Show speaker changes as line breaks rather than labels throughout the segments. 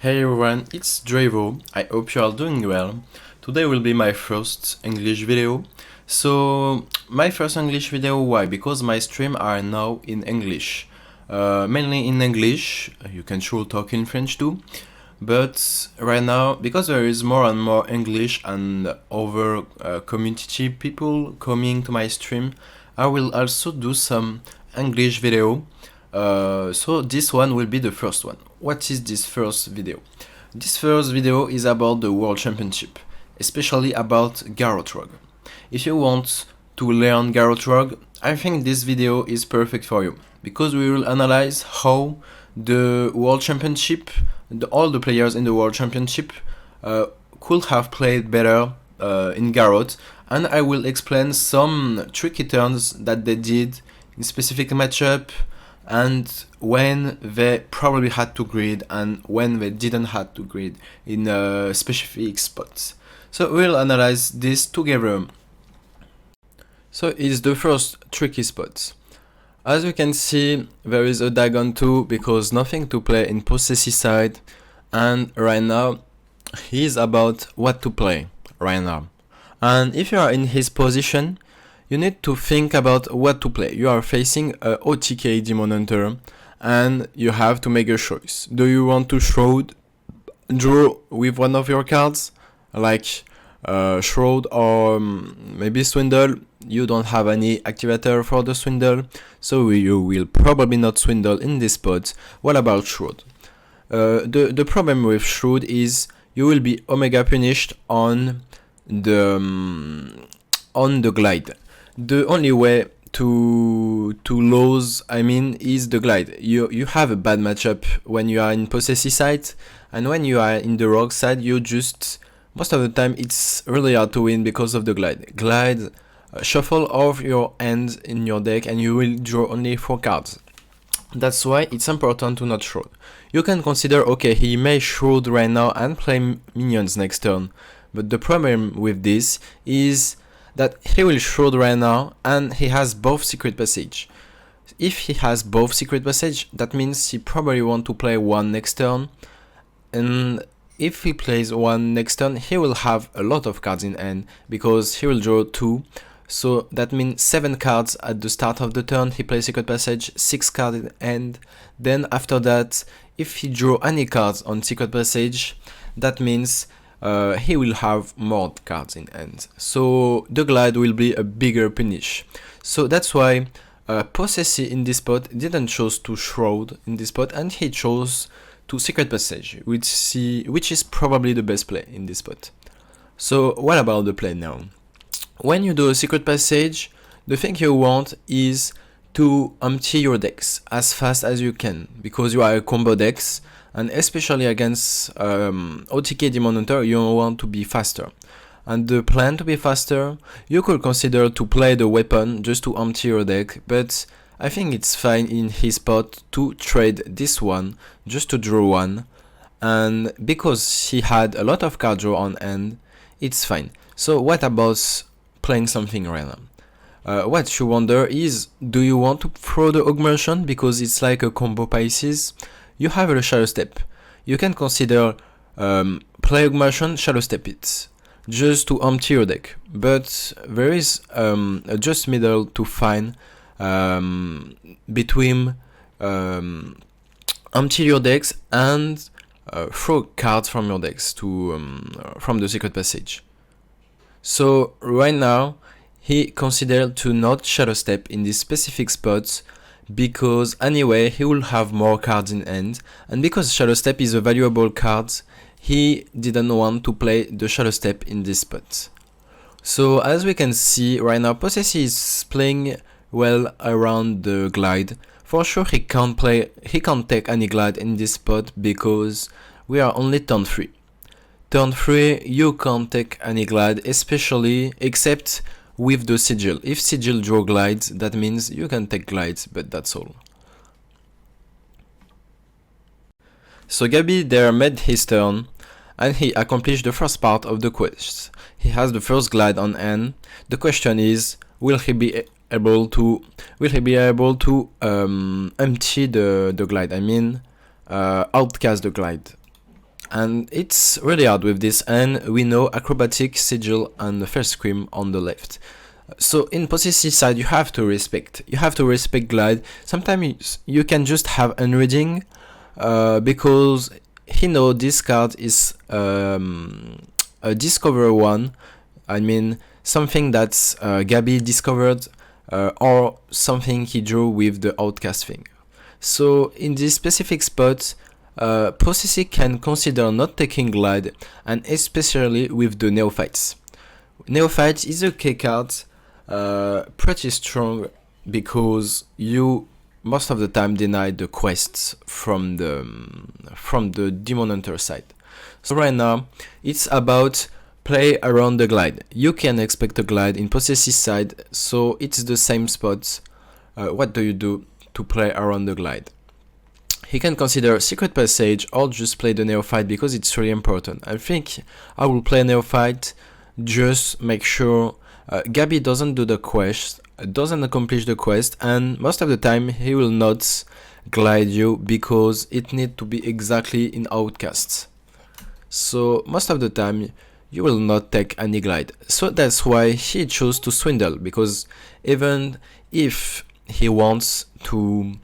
Hey everyone, it's Dreivo. I hope you are doing well. Today will be my first English video. So, my first English video, why? Because my streams are now in English. Mainly in English, you can sure talk in French too. But right now, because there is more and more English and other community people coming to my stream, I will also do some English video. So this one will be the first one. What is this first video? This first video is about the World Championship, especially about Garrote Rogue. If you want to learn Garrote Rogue, I think this video is perfect for you, because we will analyze how the World Championship, all the players in the World Championship could have played better in Garrote, and I will explain some tricky turns that they did in specific matchup, and when they probably had to grid and when they didn't had to grid in specific spots. So we'll analyze this together. So it's the first tricky spot. As you can see, there is a Dagon 2 because nothing to play in possessive side, and right now he's about what to play right now. And if you are in his position, you need to think about what to play. You are facing a OTK Demon Hunter and you have to make a choice. Do you want to Shroud, draw with one of your cards, like Shroud or maybe Swindle? You don't have any activator for the Swindle, so you will probably not Swindle in this spot. What about Shroud? The problem with Shroud is you will be Omega punished on the glide. The only way to lose, is the glide. You have a bad matchup when you are in possessive side, and when you are in the rogue side, you just, most of the time, it's really hard to win because of the glide. Glide, shuffle off your hand in your deck, and you will draw only 4 cards. That's why it's important to not shroud. You can consider, okay, he may shroud right now and play minions next turn, but the problem with this is that he will shroud right now and he has both secret passage. If he has both secret passage, that means he probably want to play one next turn, and if he plays one next turn, he will have a lot of cards in hand because he will draw 2. So that means 7 cards at the start of the turn. He plays secret passage, 6 cards in hand. Then after that, if he draw any cards on secret passage, that means he will have more cards in hand. So the glide will be a bigger punish. So that's why Possessy in this spot didn't choose to Shroud in this spot, and he chose to secret passage, which is probably the best play in this spot. So what about the play now? When you do a secret passage, the thing you want is to empty your decks as fast as you can, because you are a combo decks, and especially against OTK Demon Hunter, you want to be faster. And the plan to be faster, you could consider to play the weapon just to empty your deck, but I think it's fine in his spot to trade this one just to draw 1, and because he had a lot of card draw on hand, it's fine. So what about playing something random? What you wonder is, do you want to throw the augmentation because it's like a combo Pisces? You have a Shadow Step. You can consider play augmentation, Shadow Step it, just to empty your deck. But there is a just middle to find between empty your decks and throw cards from your decks to from the secret passage. So right now, he considered to not Shadow Step in this specific spot, because anyway he will have more cards in hand, and because Shadow Step is a valuable card, he didn't want to play the Shadow Step in this spot. So as we can see right now, Possessy is playing well around the glide. For sure he can't take any glide in this spot because we are only turn 3. Turn 3 you can't take any glide, especially except with the sigil. If sigil draw glides, that means you can take glides, but that's all. So Gabi there made his turn, and he accomplished the first part of the quest. He has the first glide on hand. The question is, will he be able to empty the glide? Outcast the glide. and it's really hard with this, and we know acrobatic, sigil, and the first scream on the left. So in possessive side you have to respect glide. Sometimes you can just have unreading because he know this card is a discover one, I mean something that's Gabi discovered or something he drew with the outcast thing. So in this specific spot, possessive can consider not taking glide, and especially with the neophytes. Neophyte is a K card, pretty strong because you most of the time deny the quests from the Demon Hunter side. So right now it's about play around the glide. You can expect a glide in possessive side, so it's the same spot. What do you do to play around the glide? He can consider secret passage or just play the neophyte because it's really important. I think I will play neophyte, just make sure Gabi doesn't do the quest, doesn't accomplish the quest, and most of the time he will not glide you because it needs to be exactly in outcasts. So most of the time you will not take any glide. So that's why he chose to swindle, because even if he wants to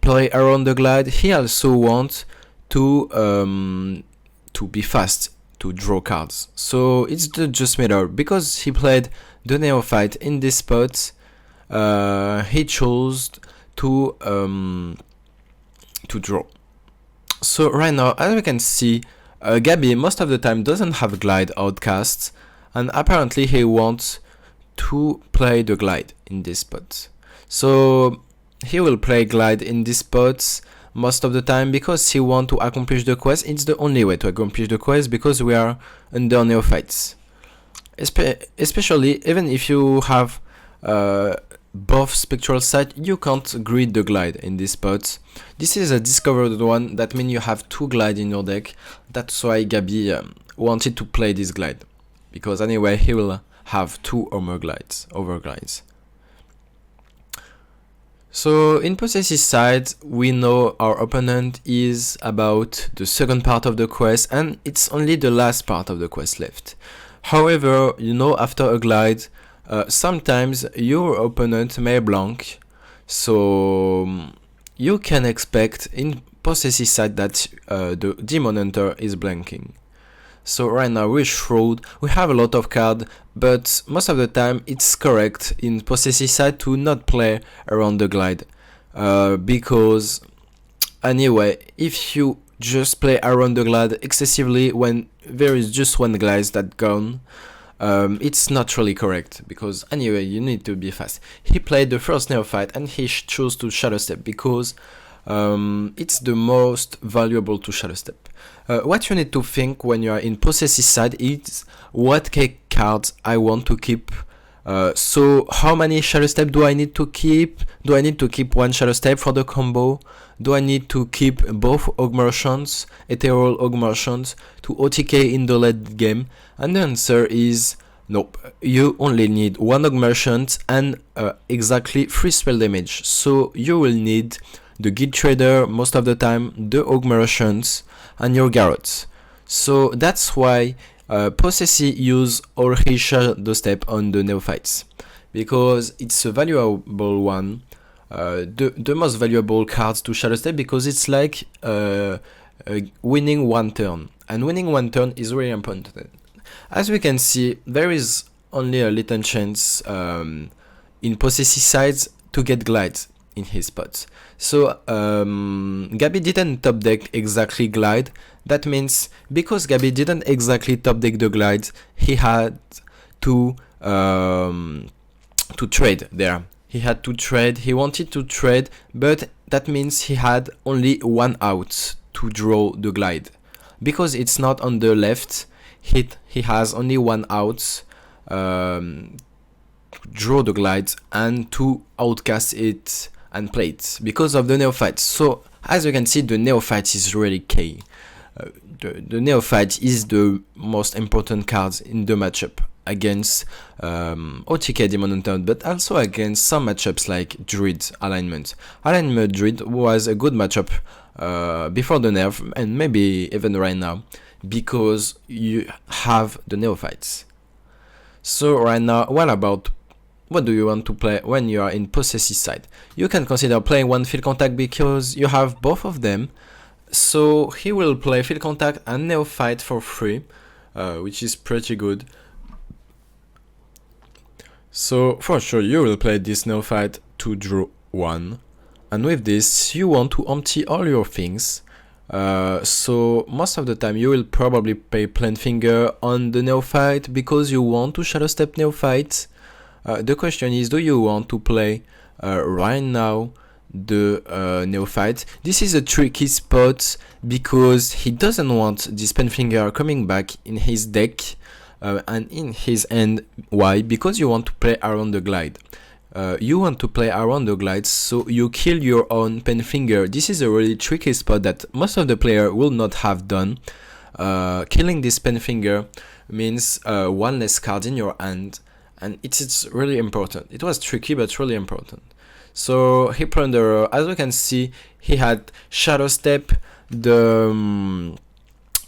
play around the glide, he also wants to be fast, to draw cards. So it's the just matter, because he played the neophyte in this spot, he chose to draw. So right now, as we can see, Gabi most of the time doesn't have glide outcasts, and apparently he wants to play the glide in this spot. So he will play glide in this spot most of the time because he wants to accomplish the quest. It's the only way to accomplish the quest because we are under neophytes. Especially even if you have both spectral sight, you can't grid the glide in this spot. This is a discovered one, that means you have 2 glide in your deck. That's why Gabi wanted to play this glide, because anyway he will have 2 or more glides, overglides. So in possessive side, we know our opponent is about the second part of the quest, and it's only the last part of the quest left. However, you know, after a glide, sometimes your opponent may blank, so you can expect in possessive side that the Demon Hunter is blanking. So right now we're shrewd, we have a lot of cards, but most of the time it's correct in possessive side to not play around the glide, because anyway, if you just play around the glide excessively when there is just one glide that gone, it's not really correct, because anyway you need to be fast. He played the first neophyte and he chose to shadow step because it's the most valuable to shadow step. What you need to think when you are in possessive side is what cards I want to keep. So how many shadow step do I need to keep? Do I need to keep 1 shadow step for the combo? Do I need to keep both Augmerchants, Ethereal Augmerchants, to OTK in the late game? And the answer is nope. You only need 1 Augmerchant and exactly 3 spell damage. So you will need the Guild Trader most of the time, the Augmerchants, and your Garrote. So that's why Possessive use already shadow step on the neophytes, because it's a valuable one, the most valuable cards to shadow step, because it's like winning 1 turn, and winning 1 turn is really important. As we can see, there is only a little chance in possessive sides to get glides in his spots. So Gabi didn't top deck exactly glide. That means because Gabi didn't exactly top deck the glides, he had to trade there. He had to trade. He wanted to trade, but that means he had only 1 out to draw the glide, because it's not on the left. He has only 1 out. Draw the glides and to outcast it and play it because of the neophyte. So as you can see, the neophyte is really key. The neophyte is the most important card in the matchup against OTK Demon Hunter, but also against some matchups like Druid alignment. Alignment Druid was a good matchup before the nerf, and maybe even right now, because you have the neophytes. So right now, what do you want to play when you are in possessive side? You can consider playing one field contact because you have both of them. So he will play field contact and neophyte for free, which is pretty good. So for sure you will play this neophyte to draw 1, and with this you want to empty all your things. So most of the time you will probably play plain finger on the neophyte because you want to shadow step neophyte. The question is, do you want to play right now the neophyte? This is a tricky spot because he doesn't want this pen finger coming back in his deck and in his hand. Why? Because you want to play around the glide. You want to play around the glide, so you kill your own pen finger. This is a really tricky spot that most of the player will not have done. Killing this pen finger means one less card in your hand, and it's really important. It was tricky, but really important. So he plunderer, as we can see, he had shadow step the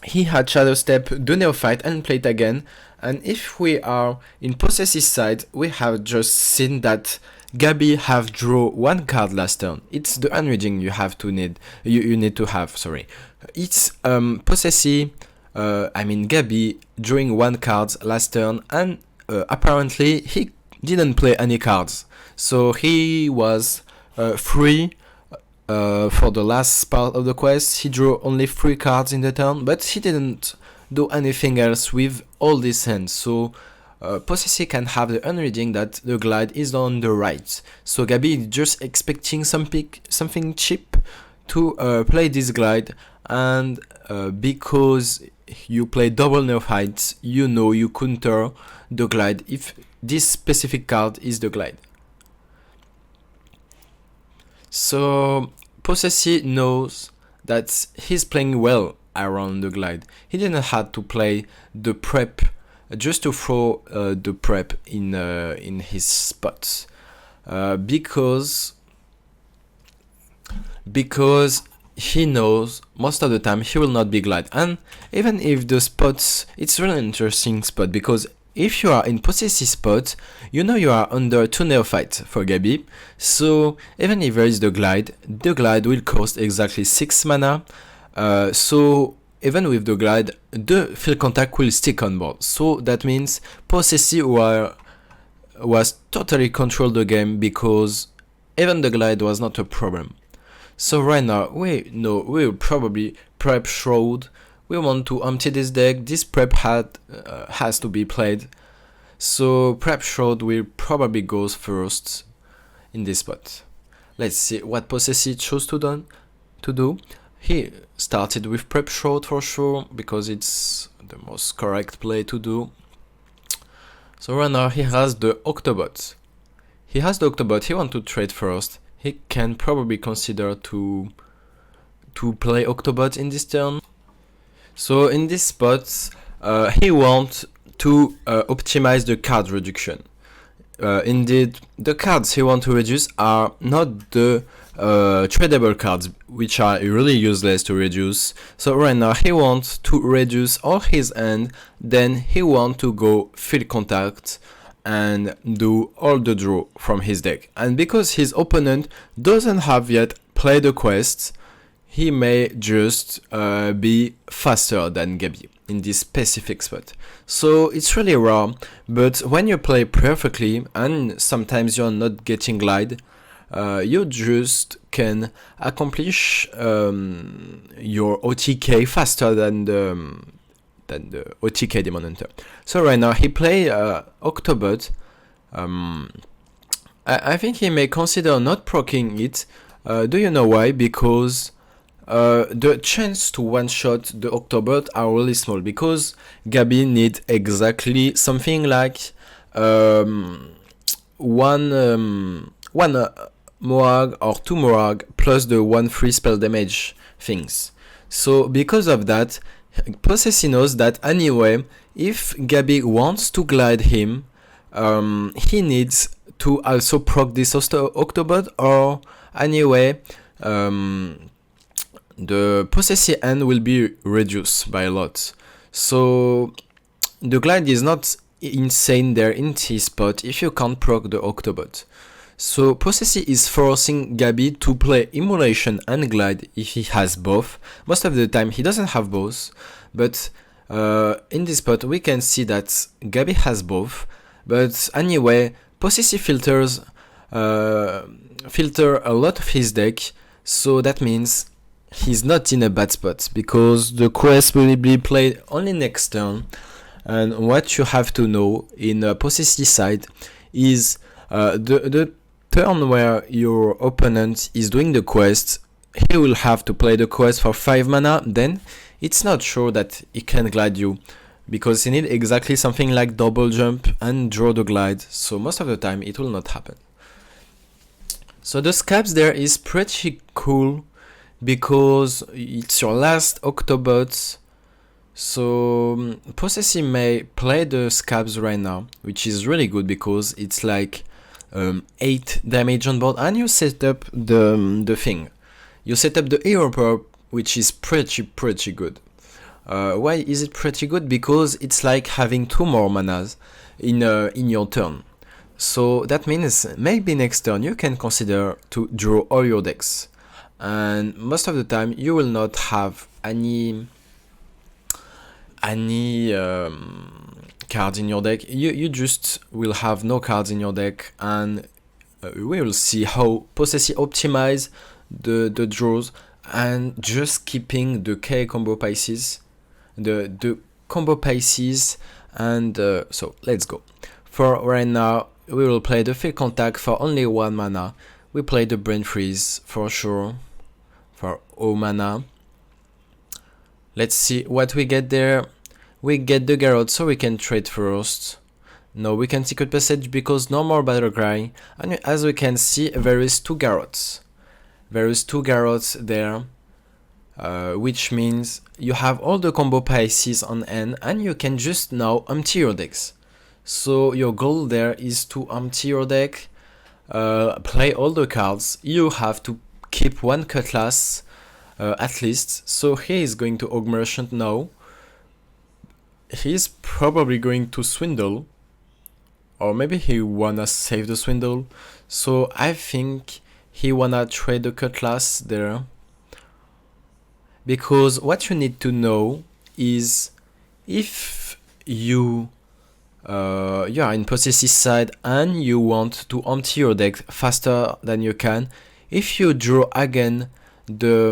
neophyte and play it again. And if we are in possessive side, we have just seen that Gabi have draw 1 card last turn. It's the unreading you have to need. You need to have. Sorry, it's possessive. Gabi drawing 1 card last turn, and apparently he didn't play any cards, so he was free for the last part of the quest. He drew only 3 cards in the turn, but he didn't do anything else with all these hands. So possessive can have the unreading that the glide is on the right. So Gabi is just expecting something cheap to play this glide, and because you play double neophytes, you know you counter the glide if this specific card is the glide. So possessive knows that he's playing well around the glide. He didn't have to play the prep just to throw the prep in his spots because he knows most of the time he will not be glide. And even if the spots, it's really interesting spot, because if you are in possessive spot, you know you are under 2 neophytes for Gabi. So even if there is the glide will cost exactly 6 mana. So even with the glide, the field contact will stick on board. So that means possessive was totally controlled the game, because even the glide was not a problem. So right now we will probably prep Shroud. We want to empty this deck. This prep has to be played. So prep Shroud will probably go first in this spot. Let's see what possessive chose to do. He started with prep Shroud for sure, because it's the most correct play to do. So right now he has the Octobot. He want to trade first. He can probably consider to play Octobot in this turn. So in this spot, he wants to optimize the card reduction. Indeed, the cards he wants to reduce are not the tradable cards, which are really useless to reduce. So right now he wants to reduce all his hand, then he wants to go field contact and do all the draw from his deck. And because his opponent doesn't have yet played the quests, he may just be faster than Gabi in this specific spot. So it's really rare, but when you play perfectly and sometimes you're not getting glide, you just can accomplish your OTK faster than the OTK Demon Hunter. So right now he play Octobot. I think he may consider not proccing it. Do you know why? Because the chance to one-shot the Octobot are really small, because Gabi needs exactly something like one Moag or 2 Moag plus the 1-3 spell damage things. So because of that, Possessy knows that anyway, if Gabi wants to glide him, he needs to also proc this Octobot, or anyway the possessive end will be reduced by a lot. So the glide is not insane there in his spot if you can't proc the Octobot. So possessive is forcing Gabi to play Immolation and Glide if he has both. Most of the time he doesn't have both, but in this spot we can see that Gabi has both. But anyway, possessive filters filter a lot of his deck, so that means he's not in a bad spot because the quest will be played only next turn. And what you have to know in a possessive side is the turn where your opponent is doing the quest, he will have to play the quest for 5 mana, then it's not sure that he can glide you, because he needs exactly something like double jump and draw the glide, so most of the time it will not happen. So the scabs there is pretty cool, because it's your last Octobot, so Possessive may play the scabs right now, which is really good because it's like 8 damage on board, and you set up the thing. You set up the hero power, which is pretty good. Why is it pretty good? Because it's like having 2 more manas in your turn. So that means maybe next turn you can consider to draw all your decks, and most of the time you will not have any cards in your deck. You just will have no cards in your deck, and we will see how Possessive optimize the draws and just keeping the K combo pieces, the combo pieces, and so let's go. For right now, we will play the Field Contact for only 1 mana. We play the Brain Freeze for sure for 0 mana. Let's see what we get there. We get the Garrote, so we can trade first. No, we can Secret Passage because no more Battle Cry. And as we can see, there is 2 Garrotes. There is 2 Garrotes there, which means you have all the combo pieces on hand, and you can just now empty your decks. So your goal there is to empty your deck, play all the cards. You have to keep 1 Cutlass at least. So he is going to Aug Merchant now. He's probably going to Swindle, or maybe he wanna save the Swindle. So I think he wanna trade the Cutlass there, because what you need to know is if you are in Possessive side and you want to empty your deck faster than you can, if you draw again the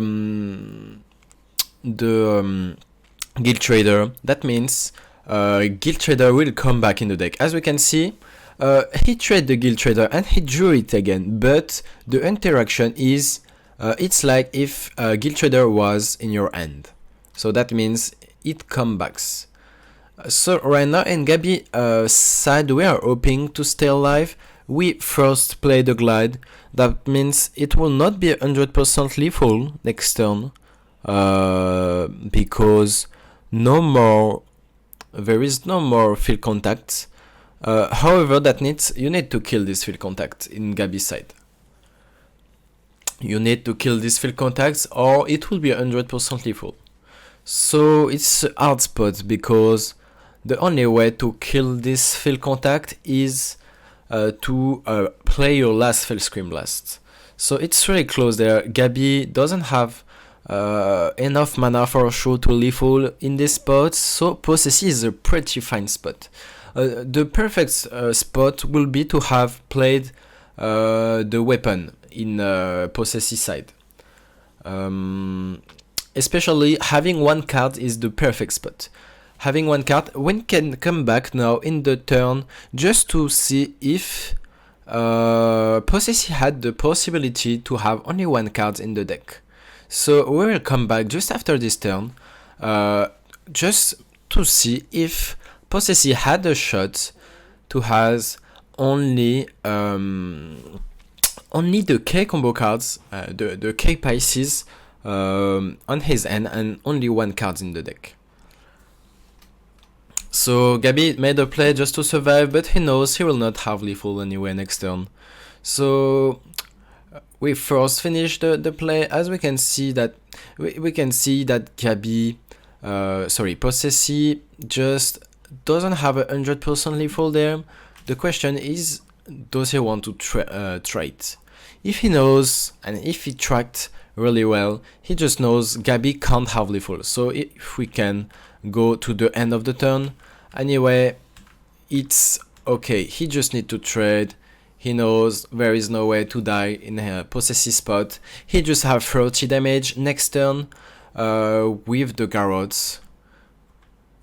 Guild Trader, that means Guild Trader will come back in the deck. As we can see, he traded the Guild Trader and he drew it again, but the interaction is it's like if Guild Trader was in your hand, so that means it comes back. So right now in Gabi side, we are hoping to stay alive. We first play the Glide, that means it will not be 100% lethal next turn, because there is no more Field Contact. However, you need to kill this Field Contact in Gabi side. You need to kill this Field Contact or it will be 100% lethal. So it's a hard spot, because the only way to kill this Field Contact is to play your last Fell Scream Blast. So it's really close there. Gabi doesn't have enough mana for sure to lethal in this spot, so Possessive is a pretty fine spot. The perfect spot will be to have played the weapon in Possessive side. Especially having 1 card is the perfect spot. Having 1 card, one can come back now in the turn just to see if Possessive had the possibility to have only 1 card in the deck. So we will come back just after this turn, just to see if Possessive had a shot to have only the K combo cards, the K pieces on his hand, and only 1 card in the deck. So Gabi made a play just to survive, but he knows he will not have lethal anyway next turn. So we first finish the play. As we can see that we can see that Possessy just doesn't have 100% lethal there. The question is, does he want to trade? If he knows, and if he tracked really well, he just knows Gabi can't have lethal. So if we can go to the end of the turn, anyway, it's okay. He just need to trade. He knows there is no way to die in a Possessy spot. He just have 30 damage next turn with the Garrotes.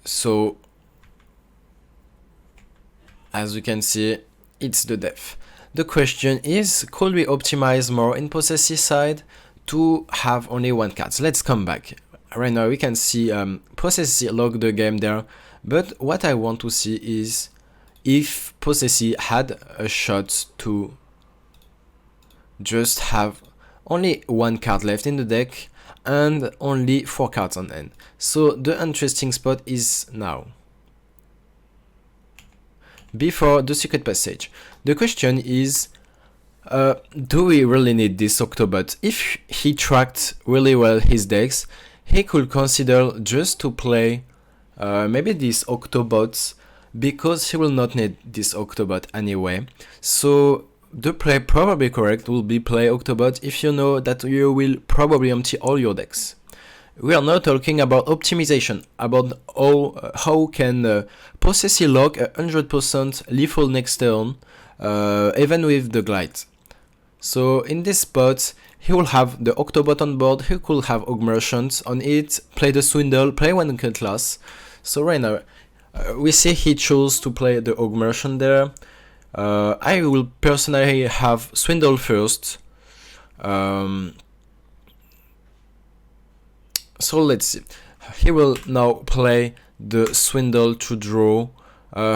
So as you can see, it's the death. The question is, could we optimize more in Possessy side to have only one card? So let's come back. Right now we can see Possessy log the game there, but what I want to see is if Possessy had a shot to just have only one card left in the deck and only 4 cards on hand. So the interesting spot is now, before the secret passage. The question is, do we really need this Octobot? If he tracked really well his decks, he could consider just to play maybe these Octobots, because he will not need this Octobot anyway. So the play probably correct will be play Octobot if you know that you will probably empty all your decks. We are now talking about optimization, about how can Possessy log 100% lethal next turn, even with the glide. So in this spot, he will have the Octobot on board, he could have Augmerations on it, play the Swindle, play one class. So right now, we see he chose to play the Augmeration there. I will personally have Swindle first. So let's see. He will now play the Swindle to draw.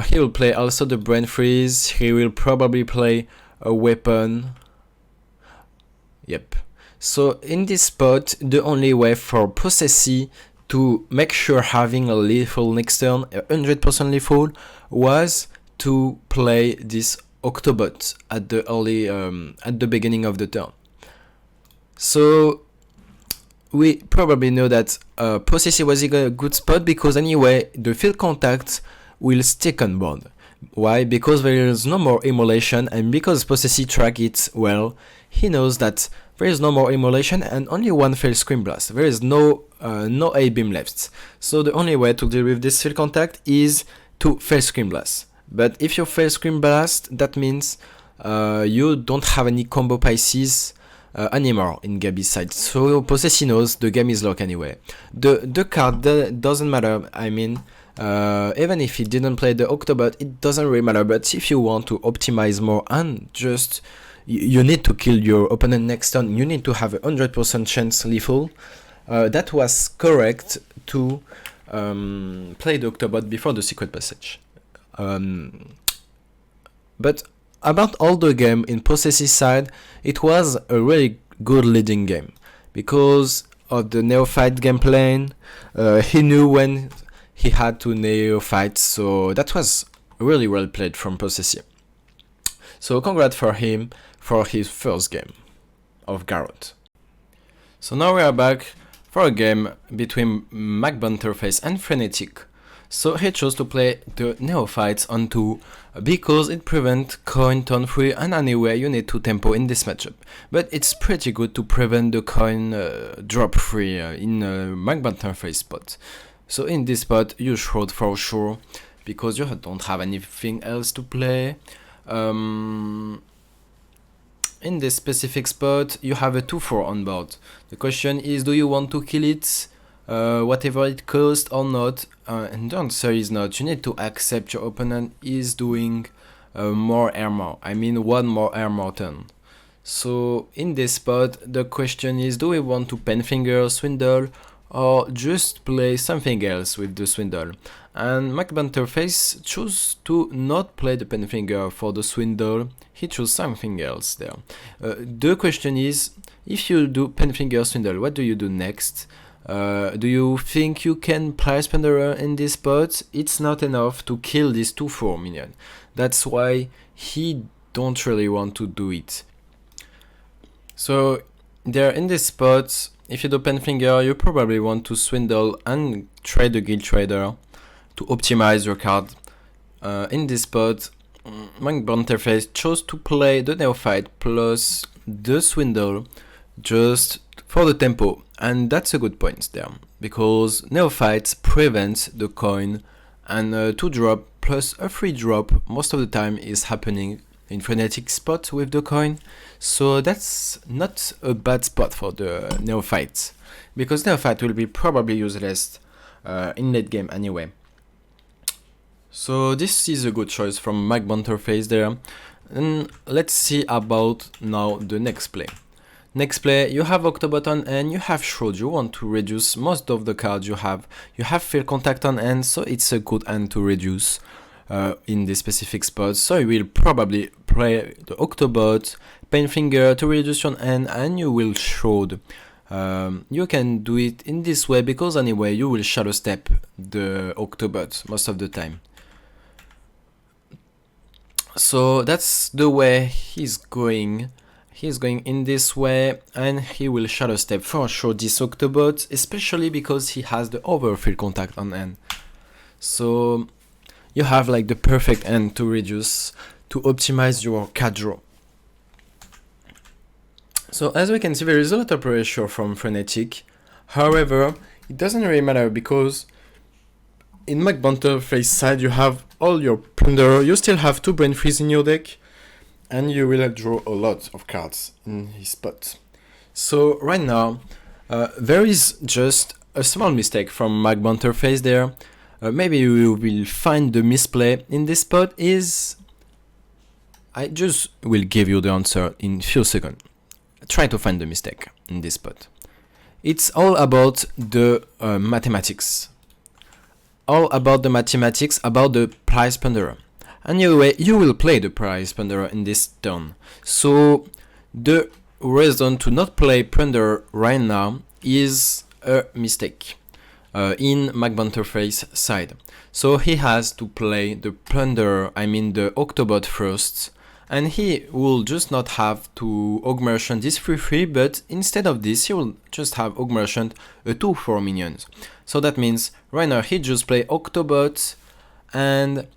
He will play also the Brain Freeze. He will probably play a weapon. Yep. So in this spot, the only way for Possessy to make sure having a lethal next turn, 100% lethal, was to play this Octobot at the beginning of the turn. So we probably know that Possessy was a good spot, because anyway the field contact will stick on board. Why? Because there is no more immolation, and because Possessy track it well, he knows that there is no more immolation and only one failed Scream Blast. There is no A-beam left. So the only way to deal with this field contact is to fail Scream Blast. But if you fail Scream Blast, that means you don't have any combo pieces anymore in Gabi's side. So Possessy knows the game is locked anyway. The card doesn't matter. I mean, even if he didn't play the Octobot, it doesn't really matter. But if you want to optimize more and just you need to kill your opponent next turn, you need to have a 100% chance lethal. That was correct to play the Octobot before the secret passage. But about all the game in Possessy's side, it was a really good leading game because of the neophyte gameplay. He knew when he had to neophyte, so that was really well played from Possessy. So congrats for him for his first game of Garrote. So now we are back for a game between McBunterface and Frenetic. So he chose to play the Neophytes on 2 because it prevents coin turn 3, and anyway you need 2 tempo in this matchup. But it's pretty good to prevent the coin drop 3 in McBunterface spot. So in this spot you shroud for sure because you don't have anything else to play. In this specific spot you have a 2-4 on board. The question is, do you want to kill it whatever it costs or not? And the answer is not. You need to accept your opponent is doing more armor. I mean 1 more armor turn. So in this spot the question is, do we want to Penfinger Swindle or just play something else with the Swindle? And McBunterface chose to not play the Penfinger for the Swindle, he chose something else there. The question is, if you do Penfinger Swindle, what do you do next? Do you think you can Prize Penderer in this spot? It's not enough to kill this 2-4 minion. That's why he don't really want to do it. So there in this spot, if you do Penfinger, you probably want to swindle and trade the Guild Trader to optimize your card. In this spot, Magbanterface chose to play the Neophyte plus the Swindle just for the tempo, and that's a good point there, because Neophyte prevents the coin, and 2 drop plus a 3 drop most of the time is happening in Frenetic spot with the coin, so that's not a bad spot for the Neophyte, because Neophyte will be probably useless in late game anyway. So this is a good choice from Magbanterface there. And let's see about now the next play. Next play, you have Octobot on hand, you have Shroud, you want to reduce most of the cards you have. You have Field Contact on hand, so it's a good hand to reduce in this specific spot. So you will probably play the Octobot, Painfinger to reduce your hand, and you will Shroud. You can do it in this way because anyway you will Shadow Step the Octobot most of the time. So that's the way he's going. He's going in this way, and he will Shadow Step for sure this Octobot, especially because he has the Overfield Contact on hand. So you have like the perfect hand to reduce, to optimize your card draw. So as we can see, there is a lot of pressure from Frenetic. However, it doesn't really matter because in Magbanterface side you have all your Plunderer, you still have 2 Brain Freeze in your deck, and you will draw a lot of cards in his spot. So right now, there is just a small mistake from Magbanterface there. Maybe you will find the misplay in this spot is... I just will give you the answer in few seconds. Try to find the mistake in this spot. It's all about the mathematics. All about the mathematics about the Prize Plunderer. Anyway, you will play the Prize Plunderer in this turn. So the reason to not play Plunderer right now is a mistake in Magbanterface side. So he has to play the Plunderer, I mean the Octobot first, and he will just not have to Augmerchant this 3/3, but instead of this he will just have Augmerchant a 2/4 minions. So that means right now he just play Octobot, and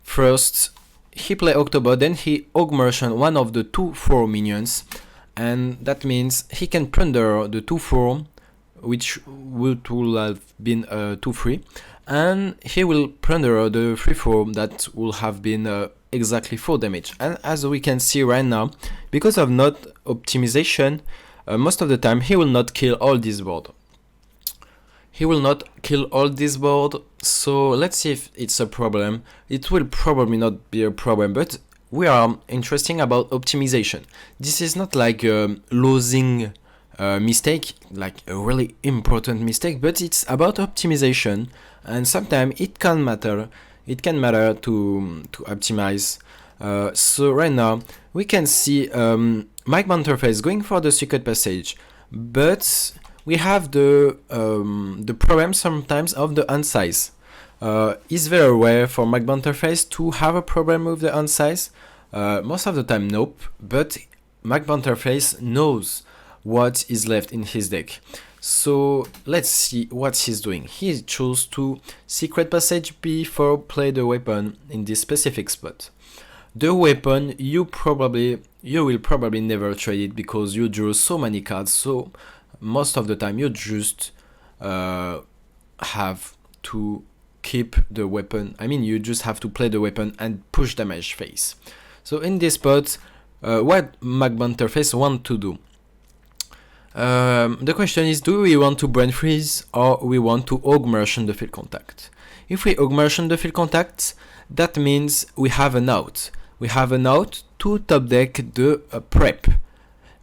first he play Octobot, then he Augmerchant one of the 2/4 minions, and that means he can plunder the 2/4, which would have been a 2/3, and he will plunder the 3/4 that will have been exactly 4 damage. And as we can see right now, because of not optimization, most of the time he will not kill all this board. He will not kill all this board, so let's see if it's a problem. It will probably not be a problem, but we are interested about optimization. This is not like a losing mistake, like a really important mistake, but it's about optimization, and sometimes it can matter. It can matter to optimize. So right now we can see Magbanterface going for the Secret Passage, but we have the problem sometimes of the hand size. Is very rare for Magbanterface to have a problem with the hand size. Most of the time, nope. But Magbanterface knows what is left in his deck. So let's see what he's doing. He chose to Secret Passage before play the weapon in this specific spot. The weapon you will probably never trade it because you drew so many cards. So most of the time you just have to keep the weapon. I mean, you just have to play the weapon and push damage phase. So in this spot, what Magbanterface want to do? The question is, do we want to Brain Freeze or we want to Augmerchant the Field Contact? If we Augmerchant the Field Contact, that means we have an out. We have an out to top deck the prep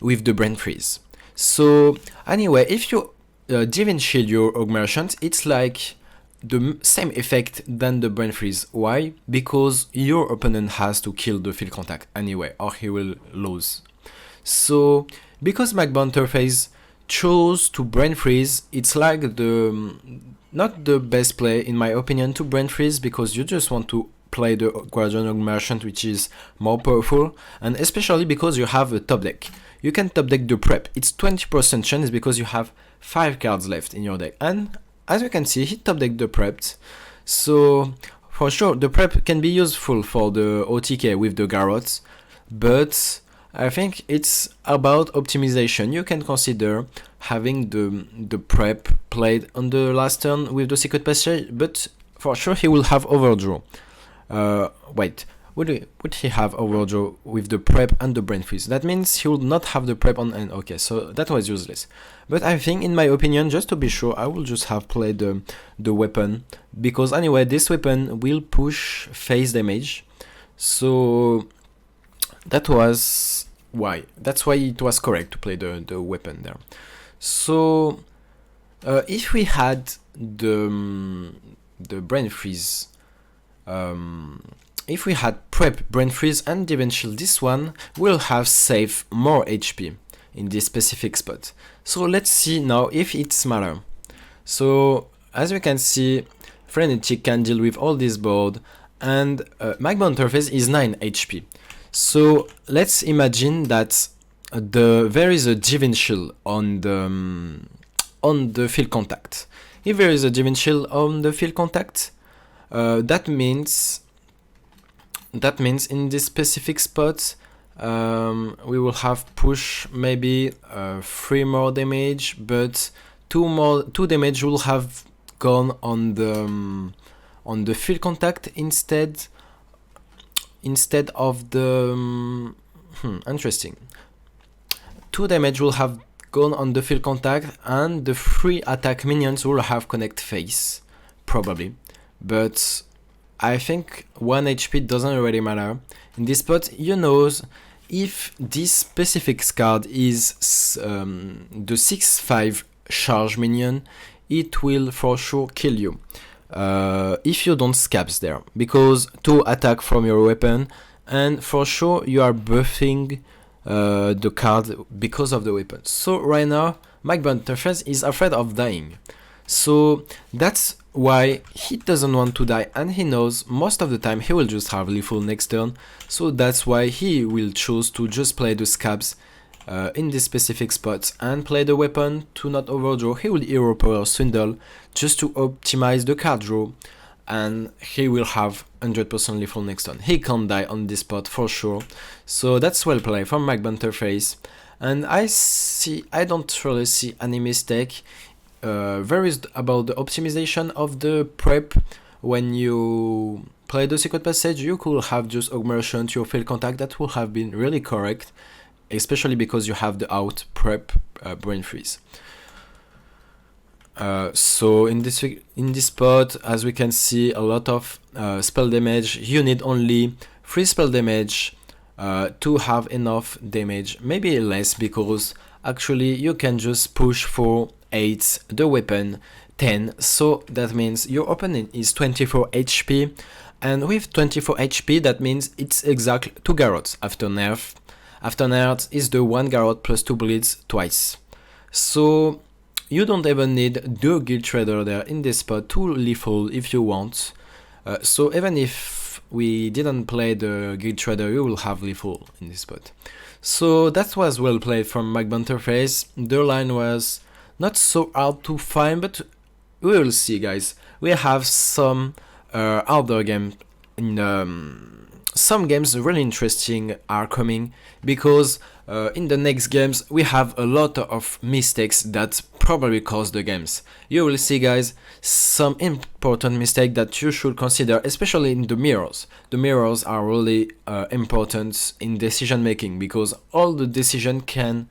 with the Brain Freeze. So anyway, if you Divine Shield your Augmerchant, it's like the same effect than the Brain Freeze. Why? Because your opponent has to kill the Field Contact anyway, or he will lose. So because Magbanterface chose to Brain Freeze, it's like not the best play in my opinion to Brain Freeze, because you just want to play the Guardian Augmerchant, which is more powerful, and especially because you have a top deck. You can top deck the prep. It's 20% chance because you have 5 cards left in your deck. And as you can see, he top decked the Prepped. So for sure, the Prep can be useful for the OTK with the Garrote, but I think it's about optimization. You can consider having the Prep played on the last turn with the Secret Passage, but for sure he will have Overdraw. Wait, would he have Overdraw with the Prep and the Brain Freeze? That means he would not have the Prep on end. Okay, so that was useless. But I think, in my opinion, just to be sure, I will just have played the weapon, because anyway, this weapon will push face damage. So that was why. That's why it was correct to play the weapon there. So if we had the Brain Freeze, if we had Prep, Brain Freeze and Divine Shield, this one will have saved more HP in this specific spot. So let's see now if it's matter. So as we can see, Frenetic can deal with all this board, and Magma Interface is 9 HP. So let's imagine that there is a Divine Shield on the field contact. If there is a Divine Shield on the field contact, that means in this specific spot we will have push maybe 3 more damage, but 2 damage will have gone on the field contact instead of the interesting. 2 damage will have gone on the field contact, and the 3 attack minions will have connect face, probably. But I think 1 HP doesn't really matter. In this spot, you know, if this specific card is the 6/5 charge minion, it will for sure kill you. If you don't scabs there, because 2 attack from your weapon, and for sure you are buffing the card because of the weapon. So right now, Magma Interface is afraid of dying. So that's why he doesn't want to die, and he knows most of the time he will just have lethal next turn. So that's why he will choose to just play the scabs in this specific spot and play the weapon to not overdraw. He will Hero Power Swindle just to optimize the card draw, and he will have 100% lethal next turn. He can't die on this spot for sure. So that's well played from Magma Interface, and I don't really see any mistake. There is about the optimization of the Prep. When you play the Secret Passage, you could have just augmentation to your field contact. That would have been really correct, especially because you have the out Prep Brain Freeze. So in this spot, as we can see, a lot of spell damage. You need only 3 spell damage to have enough damage, maybe less, because actually you can just push for 8 the weapon 10, so that means your opponent is 24 HP, and with 24 HP that means it's exactly 2 Garrotes after nerf. After nerf is the 1 Garrote plus 2 bleeds twice. So you don't even need the Guild Trader there in this spot to lethal if you want. So even if we didn't play the Guild Trader, you will have lethal in this spot. So that was well played from Magma Interface. The line was not so hard to find, but we will see, guys. We have some outdoor game in some games really interesting are coming, because in the next games we have a lot of mistakes that probably cause the games. You will see, guys, some important mistakes that you should consider, especially in the mirrors. The mirrors are really important in decision making, because all the decision can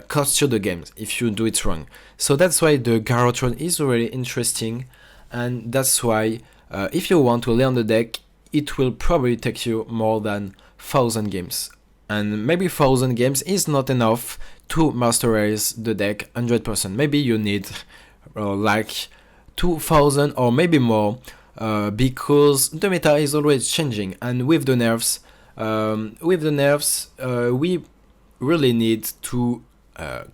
cost you the games if you do it wrong. So that's why the Garrote Rogue is really interesting, and that's why if you want to learn the deck, it will probably take you more than 1000 games. And maybe 1000 games is not enough to masterize the deck 100%. Maybe you need like 2000 or maybe more, because the meta is always changing, and with the nerfs, we really need to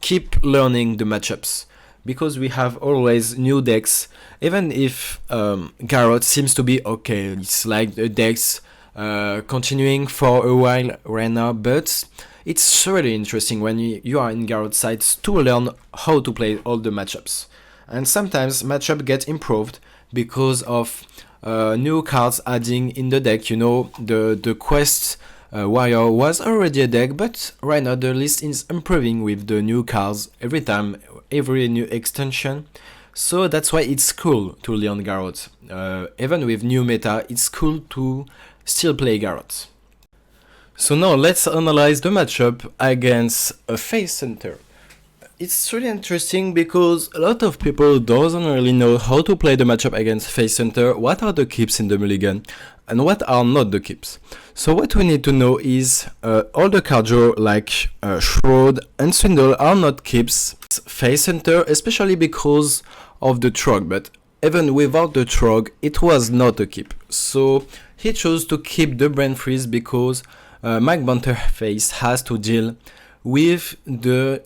keep learning the matchups, because we have always new decks. Even if Garrote seems to be okay, it's like the decks continuing for a while right now, but It's really interesting when you are in Garrote sites to learn how to play all the matchups. And sometimes matchup get improved because of new cards adding in the deck. You know, the quest warrior was already a deck, but right now the list is improving with the new cards every time, every new extension. So that's why it's cool to learn Garrote. Even with new meta, it's cool to still play Garrote. So now let's analyze the matchup against a face hunter. It's really interesting because a lot of people doesn't really know how to play the matchup against face hunter, what are the keeps in the mulligan, and what are not the keeps. So what we need to know is all the card draw like Shroud and Swindle are not keeps. Face hunter, especially because of the Trog, but even without the Trog, it was not a keep. So he chose to keep the Brain Freeze because Mike Bunterface has to deal with the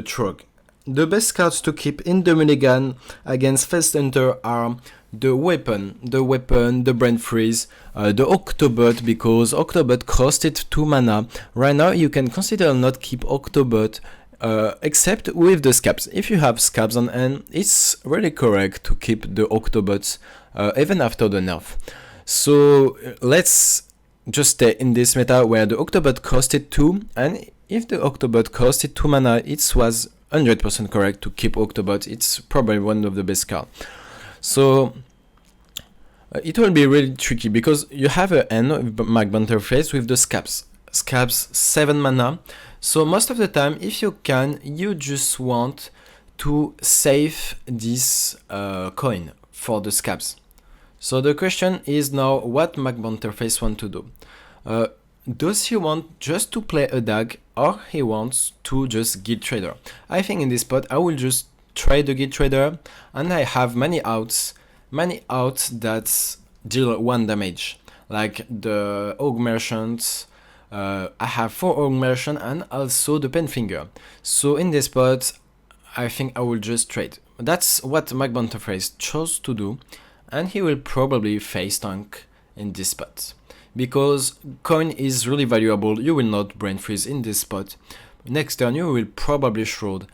Trog. The best cards to keep in the mulligan against Face Hunter are the weapon, the Brain Freeze, the Octobot, because Octobot costed 2 mana. Right now you can consider not keep Octobot except with the Scabs. If you have Scabs on hand, it's really correct to keep the Octobots even after the nerf. So let's just stay in this meta where the Octobot costed 2, and if the Octobot costed 2 mana, it was 100% correct to keep Octobot. It's probably one of the best cards. So it will be really tricky because you have an end of Mike Bunterface with the Scabs. Scabs 7 mana. So most of the time, if you can, you just want to save this coin for the Scabs. So the question is now what Mike Bunterface want to do. Does he want just to play a DAG or he wants to just Guild Trader? I think in this spot I will just trade the Guild Trader, and I have many outs that deal 1 damage, like the Oak Merchant. I have 4 Oak Merchant and also the Penfinger. So in this spot I think I will just trade. That's what Mike Bunterface chose to do, and he will probably face tank in this spot. Because coin is really valuable, you will not Brain Freeze in this spot. Next turn you will probably Shroud.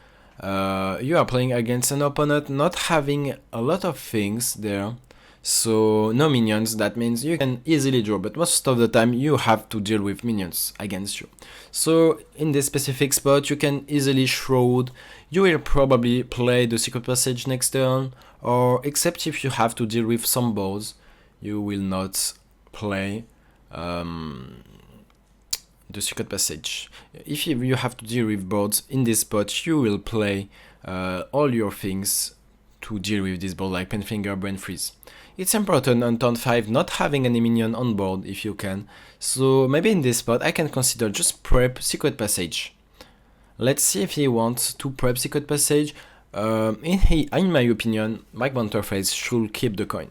You are playing against an opponent not having a lot of things there, so no minions. That means you can easily draw, but most of the time you have to deal with minions against you. So in this specific spot you can easily Shroud. You will probably play the Secret Passage next turn, or except if you have to deal with some boards, you will not play the Secret Passage. If you have to deal with boards in this spot, you will play all your things to deal with this board, like Penfinger, Brain Freeze. It's important on turn 5 not having any minion on board if you can. So maybe in this spot I can consider just prep Secret Passage. Let's see if he wants to prep Secret Passage. In my opinion, Mike Bunterface should keep the coin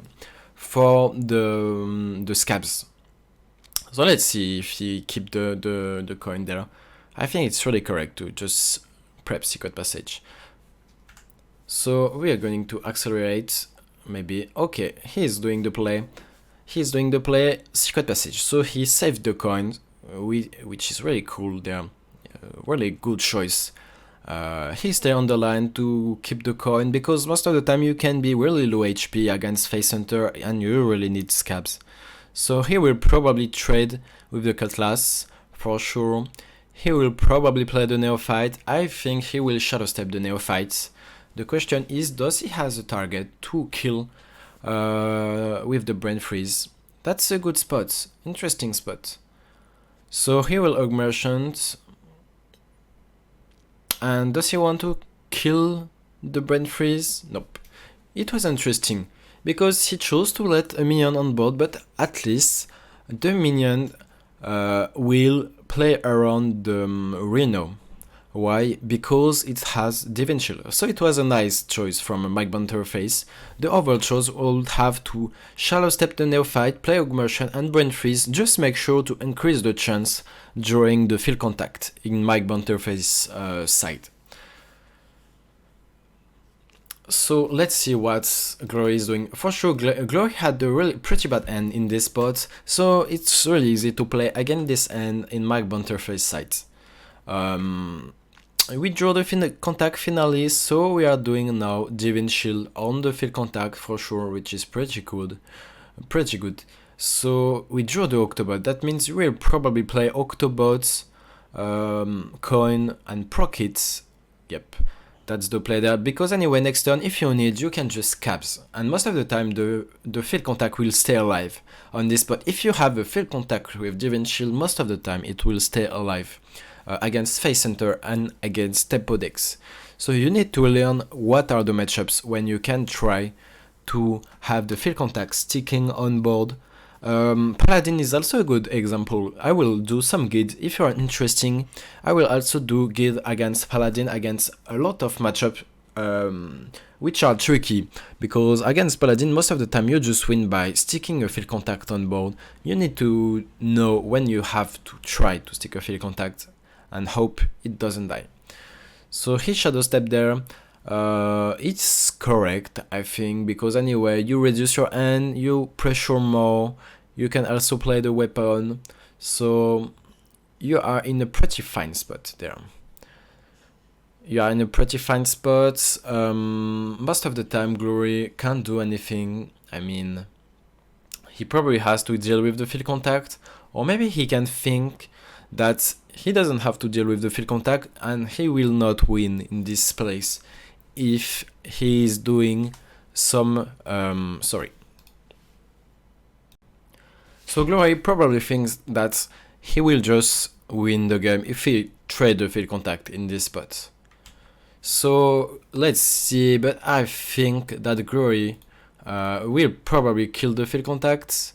for the Scabs. So let's see if he keep the coin there. I think it's really correct to just prep Secret Passage. So we are going to accelerate, maybe. Okay, he's doing the play. He's doing the play Secret Passage. So he saved the coin, which is really cool there. Really good choice. He stay on the line to keep the coin because most of the time you can be really low HP against Face Hunter and you really need Scabs. So he will probably trade with the Cutlass for sure. He will probably play the Neophyte. I think he will Shadow Step the Neophytes. The question is, does he has a target to kill with the Brain Freeze? That's a good spot, interesting spot. So he will Oak Merchant. And does he want to kill the Brain Freeze? Nope. It was interesting because he chose to let a minion on board, but at least the minion will play around the Rhino. Why? Because it has Divine Shield. So it was a nice choice from Mike Bunterface. The overall choice would have to Shallow Step the Neophyte, play Oak Merchant and Brain Freeze. Just make sure to increase the chance during the field contact in Mike Bunterface's side. So let's see what Glory is doing. For sure, Glory had a really pretty bad end in this spot, so it's really easy to play against this end in Mike Bunterface side. We draw the contact finally, so we are doing now Divine Shield on the field contact for sure, which is pretty good. So we draw the Octobot. That means we'll probably play Octobots, Coin, and Prockets. Yep, that's the play there. Because anyway, next turn, if you need, you can just caps. And most of the time, the field contact will stay alive on this spot. If you have a field contact with Divine Shield, most of the time it will stay alive against Face Center and against tempo decks. So you need to learn what are the matchups when you can try to have the field contact sticking on board. Paladin is also a good example. I will do some guild if you are interested. I will also do guild against Paladin against a lot of matchups which are tricky, because against Paladin most of the time you just win by sticking a field contact on board. You need to know when you have to try to stick a field contact and hope it doesn't die. So he shadow step there. It's correct, I think, because anyway you reduce your hand, you pressure more, you can also play the weapon, so you are in a pretty fine spot there. Most of the time Glory can't do anything. I mean, he probably has to deal with the field contact, or maybe he can think that he doesn't have to deal with the field contact and he will not win in this place if he is doing some So Glory probably thinks that he will just win the game if he trade the field contact in this spot. So let's see, but I think that Glory will probably kill the field contacts.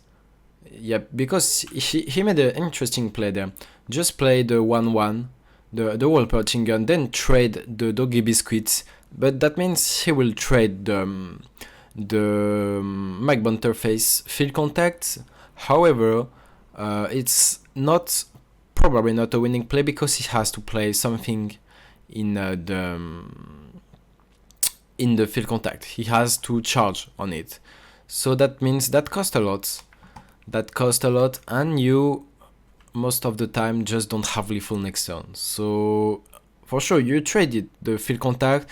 Yep, because he made an interesting play there. Just play the 1-1, the wall pelting gun, then trade the doggy biscuits. But that means he will trade the Mike Bunterface field contacts. However, it's probably not a winning play because he has to play something in the field contact. He has to charge on it. So that means that costs a lot. And you most of the time just don't have lethal next turn. So for sure you traded the field contact,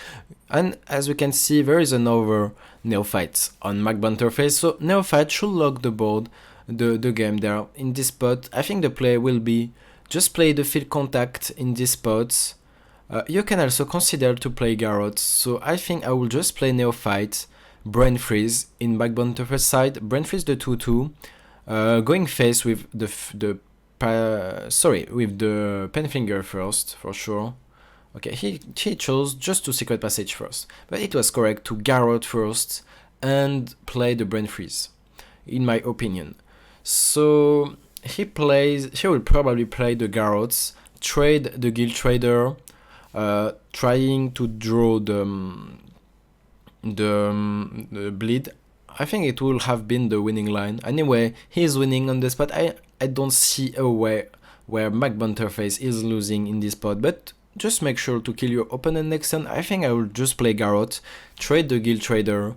and as we can see there is another Neophyte on Mike Bunterface, so Neophyte should lock the board, the game there in this spot. I think the play will be just play the field contact in this spot. You can also consider to play Garrote, so I think I will just play Neophyte, Brain Freeze in Mike Bunterface side, Brain Freeze the 2-2, going face with the Penfinger first, for sure. Okay, he chose just to Secret Passage first, but it was correct to Garrote first and play the Brain Freeze, in my opinion. So he will probably play the Garrotes, trade the Guild Trader, trying to draw the bleed. I think it will have been the winning line. Anyway, he is winning on this spot. I don't see a way where Mike Bunterface is losing in this spot, but just make sure to kill your opponent next turn. I think I will just play Garrote, trade the Guild Trader,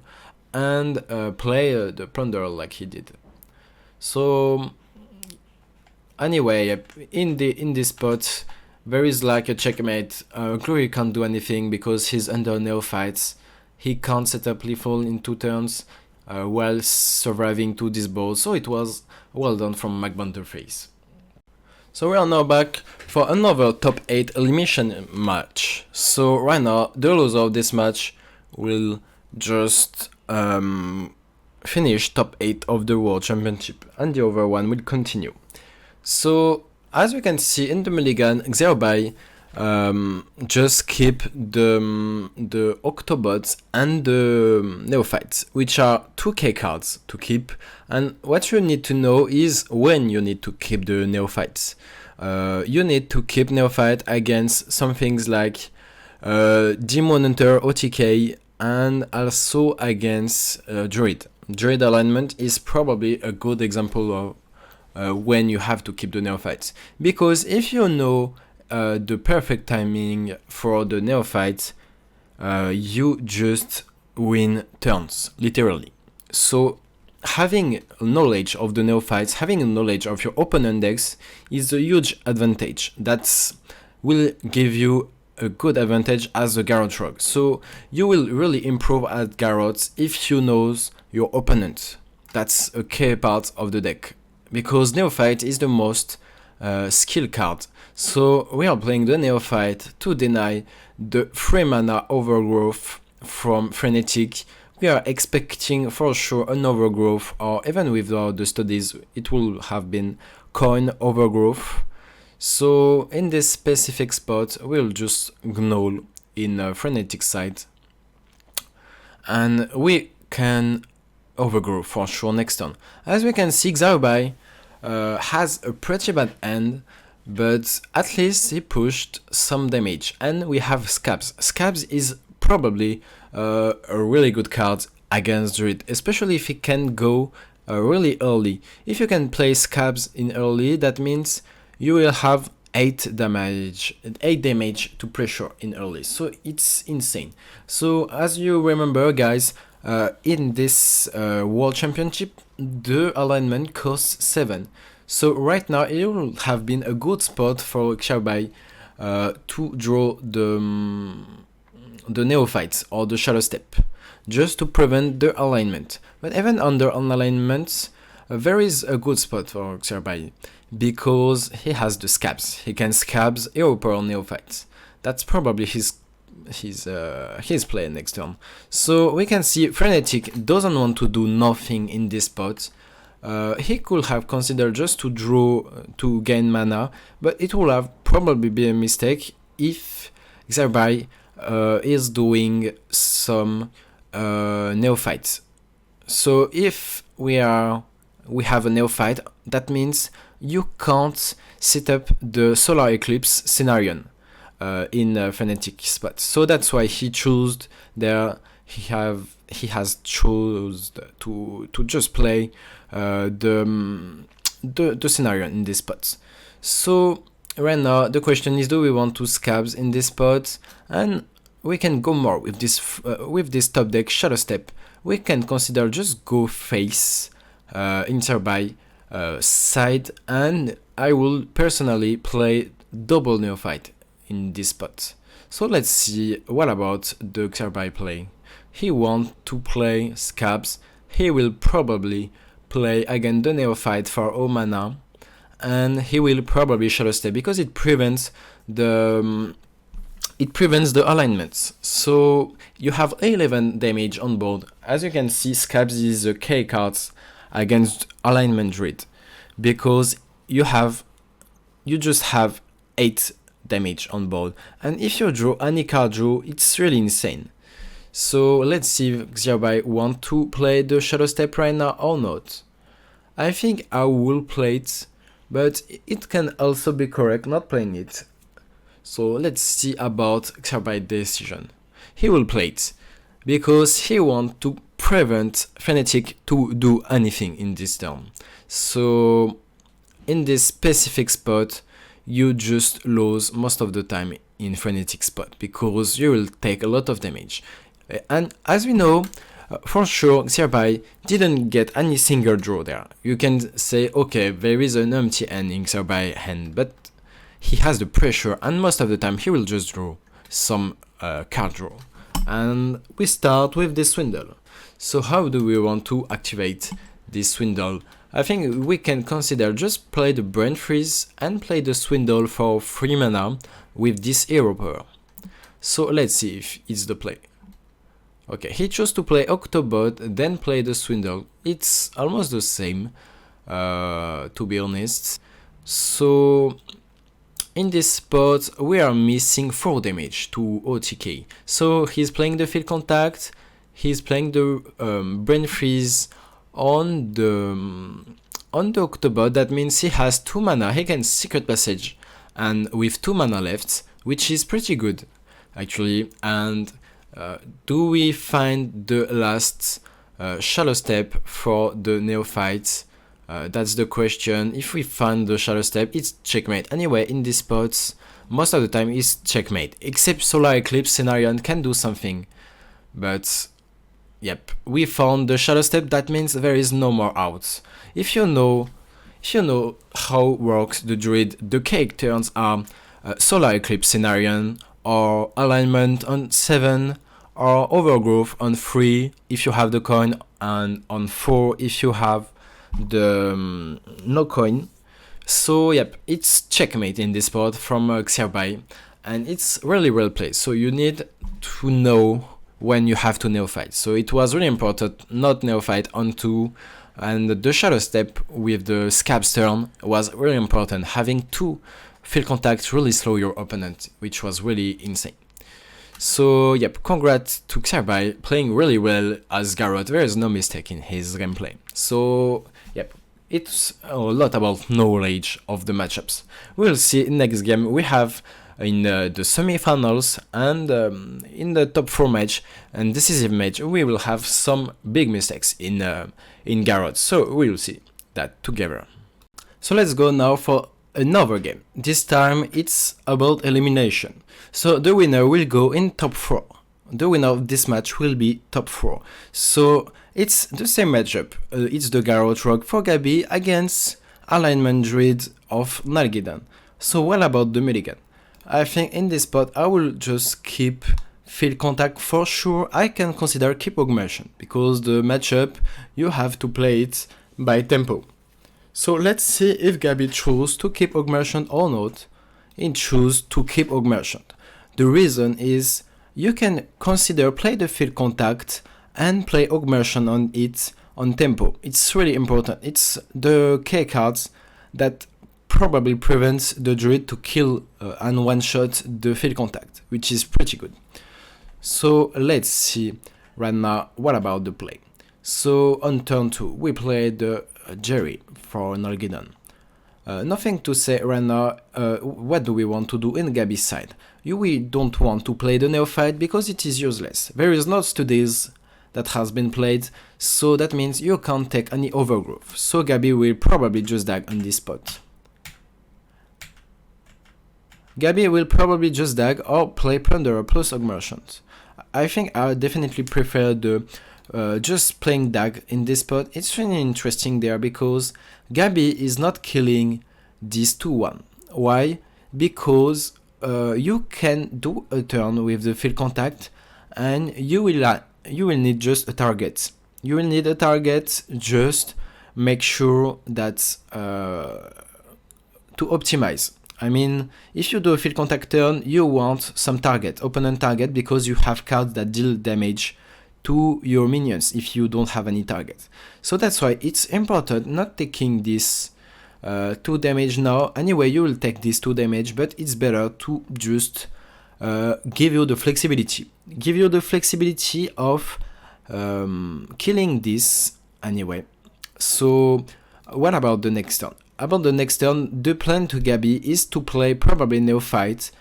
and play the Plunder like he did. So anyway, in this spot there is like a checkmate. Glory can't do anything because he's under Neophytes. He can't set up lethal in 2 turns while surviving to this ball, so it was well done from Mike Bunterface. So we are now back for another top 8 elimination match. So right now the loser of this match will just finish top 8 of the World Championship, and the other one will continue. So as we can see in the mulligan, Xerobai just keep the Octobots and the Neophytes, which are 2k cards to keep, and what you need to know is when you need to keep the Neophytes. You need to keep Neophyte against some things like Demon Hunter OTK, and also against Druid. Druid alignment is probably a good example of when you have to keep the Neophytes, because if you know the perfect timing for the Neophytes, you just win turns, literally. So having knowledge of the neophytes, having a knowledge of your opponent decks is a huge advantage. That will give you a good advantage as a Garrote Rogue. So you will really improve at Garrote if you know your opponent. That's a key part of the deck, because Neophyte is the most skill card. So we are playing the Neophyte to deny the 3 mana overgrowth from Frenetic. We are expecting for sure an overgrowth, or even without the studies it will have been coin overgrowth. So in this specific spot we'll just gnoll in a Frenetic side, and we can overgrow for sure next turn. As we can see, Xiaobai has a pretty bad end, but at least he pushed some damage, and we have Scabs. Scabs is probably a really good card against Druid, especially if he can go really early. If you can play Scabs in early, that means you will have 8 damage to pressure in early, so it's insane. So as you remember, guys, in this World Championship, the alignment costs 7. So right now it will have been a good spot for Xiaobai to draw the Neophytes or the Shadow Step, just to prevent the alignment. But even under alignments, there is a good spot for Xiaobai, because he has the Scabs. He can Scabs Hero Pearl Neophytes. That's probably his play next turn. So we can see Frenetic doesn't want to do nothing in this spot. He could have considered just to draw to gain mana, but it would have probably been a mistake if Xiaobai is doing some Neophytes. So if we have a Neophyte, that means you can't set up the Solar Eclipse scenario in Frenetic spot. So that's why he chose there. He has chose to just play the scenario in this spot. So right now the question is, do we want to Scabs in this spot? And we can go more with this top deck Shadow Step. We can consider just go face Interby side, and I will personally play double Neophyte in this spot. So let's see what about the Interby play. He wants to play Scabs. He will probably play again the Neophyte for 0 mana, and he will probably Shadow Step because it prevents the alignments. So you have 11 damage on board. As you can see, Scabs is a K card against alignment Druid, because you just have 8 damage on board, and if you draw any card draw, it's really insane. So let's see if Xiaobai want to play the Shadow Step right now or not. I think I will play it, but it can also be correct not playing it. So let's see about Xiaobai's decision. He will play it because he wants to prevent Frenetic to do anything in this turn. So in this specific spot, you just lose most of the time in Frenetic spot, because you will take a lot of damage. And as we know, for sure, Xiaobai didn't get any single draw there. You can say, okay, there is an empty hand in Xiaobai hand, but he has the pressure, and most of the time he will just draw some card draw. And we start with this Swindle. So how do we want to activate this Swindle? I think we can consider just play the Brain Freeze and play the Swindle for 3 mana with this Hero Power. So let's see if it's the play. Okay, he chose to play Octobot, then play the Swindle. It's almost the same, to be honest. So in this spot, we are missing 4 damage to OTK. So he's playing the Field Contact, he's playing the Brain Freeze on the Octobot. That means he has 2 mana, he can Secret Passage, and with 2 mana left, which is pretty good, actually. And do we find the last Shadow Step for the Neophytes? That's the question. If we find the Shadow Step, it's checkmate. Anyway, in these spots, most of the time it's checkmate, except Solar Eclipse scenario can do something, but Yep, we found the shadow step. That means there is no more outs. If you know how works the druid, the cake turns are solar eclipse scenario, or alignment on 7, or overgrowth on 3 if you have the coin, and on 4 if you have the no coin. So yep, it's checkmate in this spot from Xerbai, and it's really well played. So you need to know when you have to neophyte. So it was really important not neophyte on 2, and the shadow step with the scab's turn was really important. Having 2 field contacts really slow your opponent, which was really insane. So yep, congrats to Xerbai, playing really well as Garrote. There is no mistake in his gameplay. So yep, it's a lot about knowledge of the matchups. We'll see in next game. We have in the semi-finals and in the top 4 match and decisive match, we will have some big mistakes in Garrote. So we will see that together. So let's go now for another game. This time it's about elimination. So the winner will go in top 4. The winner of this match will be top 4. So it's the same matchup. It's the Garrote Rogue for Gabi against Alignment Druid of Nalgidon. So what about the mulligan? I think in this spot I will just keep field contact for sure. I can consider keep augmentation because the matchup you have to play it by tempo. So let's see if Gabi chose to keep augmentation or not. He choose to keep augmentation. The reason is you can consider play the field contact and play augmentation on it on tempo. It's really important. It's the K cards that probably prevents the druid to kill and one-shot the field contact, which is pretty good. So let's see right now what about the play. So on turn 2 we play the Jerry for Nalgidon. Nothing to say right now. What do we want to do in Gabi's side? We don't want to play the neophyte because it is useless. There is no studies that has been played, so that means you can't take any overgrowth. So Gabi will probably just dag on this spot. Gabi will probably just dag or play Plunderer plus Augmentations. I think I definitely prefer the just playing dag in this spot. It's really interesting there because Gabi is not killing this 2-1. Why? Because you can do a turn with the field contact and you will need just a target. You will need a target, just make sure that to optimize. I mean, if you do a field contact turn, you want some target, opponent target, because you have cards that deal damage to your minions if you don't have any target. So that's why it's important not taking this 2 damage now. Anyway, you will take this 2 damage, but it's better to just give you the flexibility. Give you the flexibility of killing this anyway. So what about the next turn? About the next turn, the plan to Gabi is to play probably Neophyte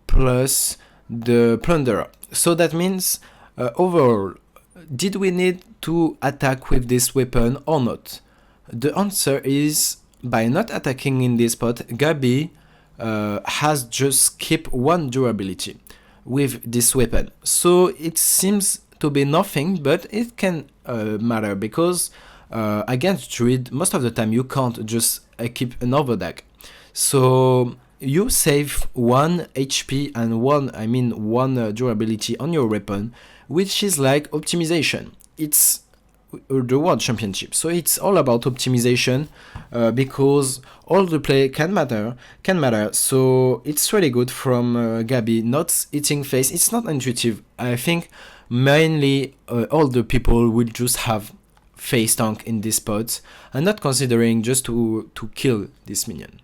plus the Plunderer. So that means overall, did we need to attack with this weapon or not? The answer is by not attacking in this spot, Gabi has just kept 1 durability with this weapon. So it seems to be nothing, but it can matter because against Druid, most of the time you can't just equip another deck. So you save 1 HP and 1 durability on your weapon, which is like optimization. It's the World Championship, so it's all about optimization because all the play can matter. So it's really good from Gabi not eating face. It's not intuitive. I think mainly all the people will just have face tank in this spot and not considering just to kill this minion.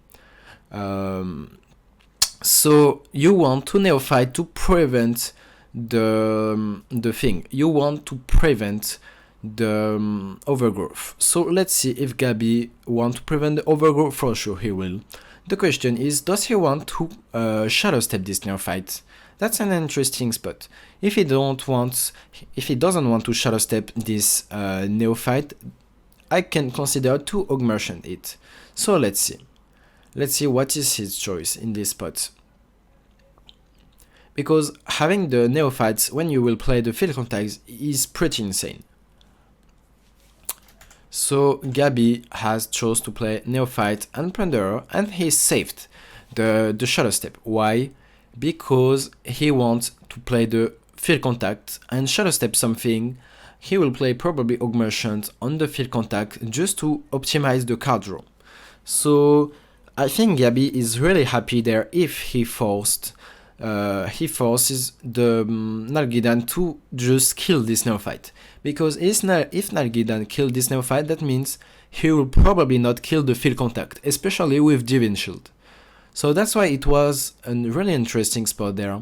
So you want to neophyte to prevent the thing. You want to prevent the overgrowth. So let's see if Gabi want to prevent the overgrowth. For sure he will. The question is, does he want to shadow step this neophyte? That's an interesting spot. If he doesn't want to shadow step this neophyte, I can consider to augmentation it. So let's see what is his choice in this spot. because having the neophytes when you will play the field contacts is pretty insane. So Gabi has chose to play neophyte and plunderer, and he saved the shadow step. Why? Because he wants to play the field contact and shadow step something. He will play probably augmentation on the field contact just to optimize the card draw. So I think Gabi is really happy there if he forces the Nalgidan to just kill this neophyte. Because if Nalgidan kills this neophyte, that means he will probably not kill the field contact, especially with Divine Shield. So that's why it was a really interesting spot there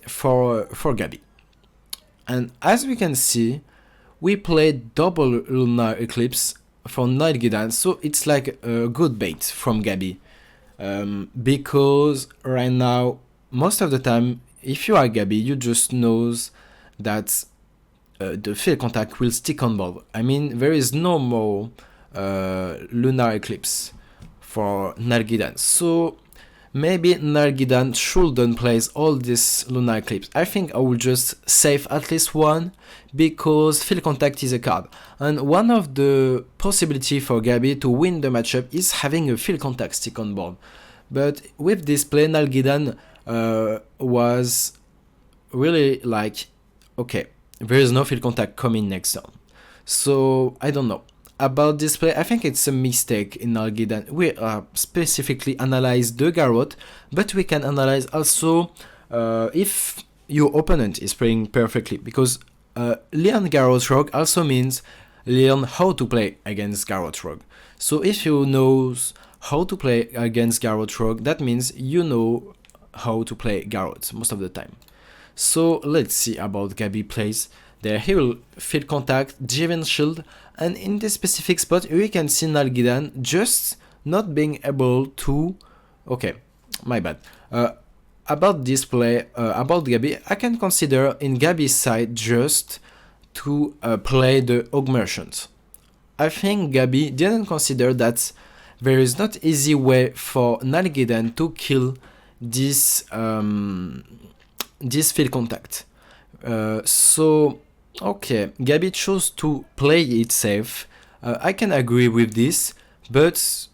for Gabi. And as we can see, we played double Lunar Eclipse for Nalgidan, so it's like a good bait from Gabi. Because right now, most of the time, if you are Gabi, you just knows that the field contact will stick on board. I mean, there is no more Lunar Eclipse for Nalgidan. So maybe Nalgidan shouldn't place all this Lunar Eclipse. I think I will just save at least one, because field contact is a card. And one of the possibility for Gabi to win the matchup is having a field contact stick on board. But with this play, Nalgidan was really like, okay, there is no field contact coming next turn. So I don't know. About this play, I think it's a mistake in Nalgidan. We specifically analyze the Garrote, but we can analyze also if your opponent is playing perfectly, because learn Garrote Rogue also means learn how to play against Garrote Rogue. So if you know how to play against Garrote Rogue, that means you know how to play Garrote most of the time. So let's see about Gabi plays. There he will field contact, Divine Shield, and in this specific spot we can see Nalgidan just not being able to... Okay, my bad. About this play, about Gabi, I can consider in Gabi's side just to play the augmentations. I think Gabi didn't consider that there is not easy way for Nalgidan to kill this this field contact. So okay, Gabi chose to play it safe. I can agree with this, but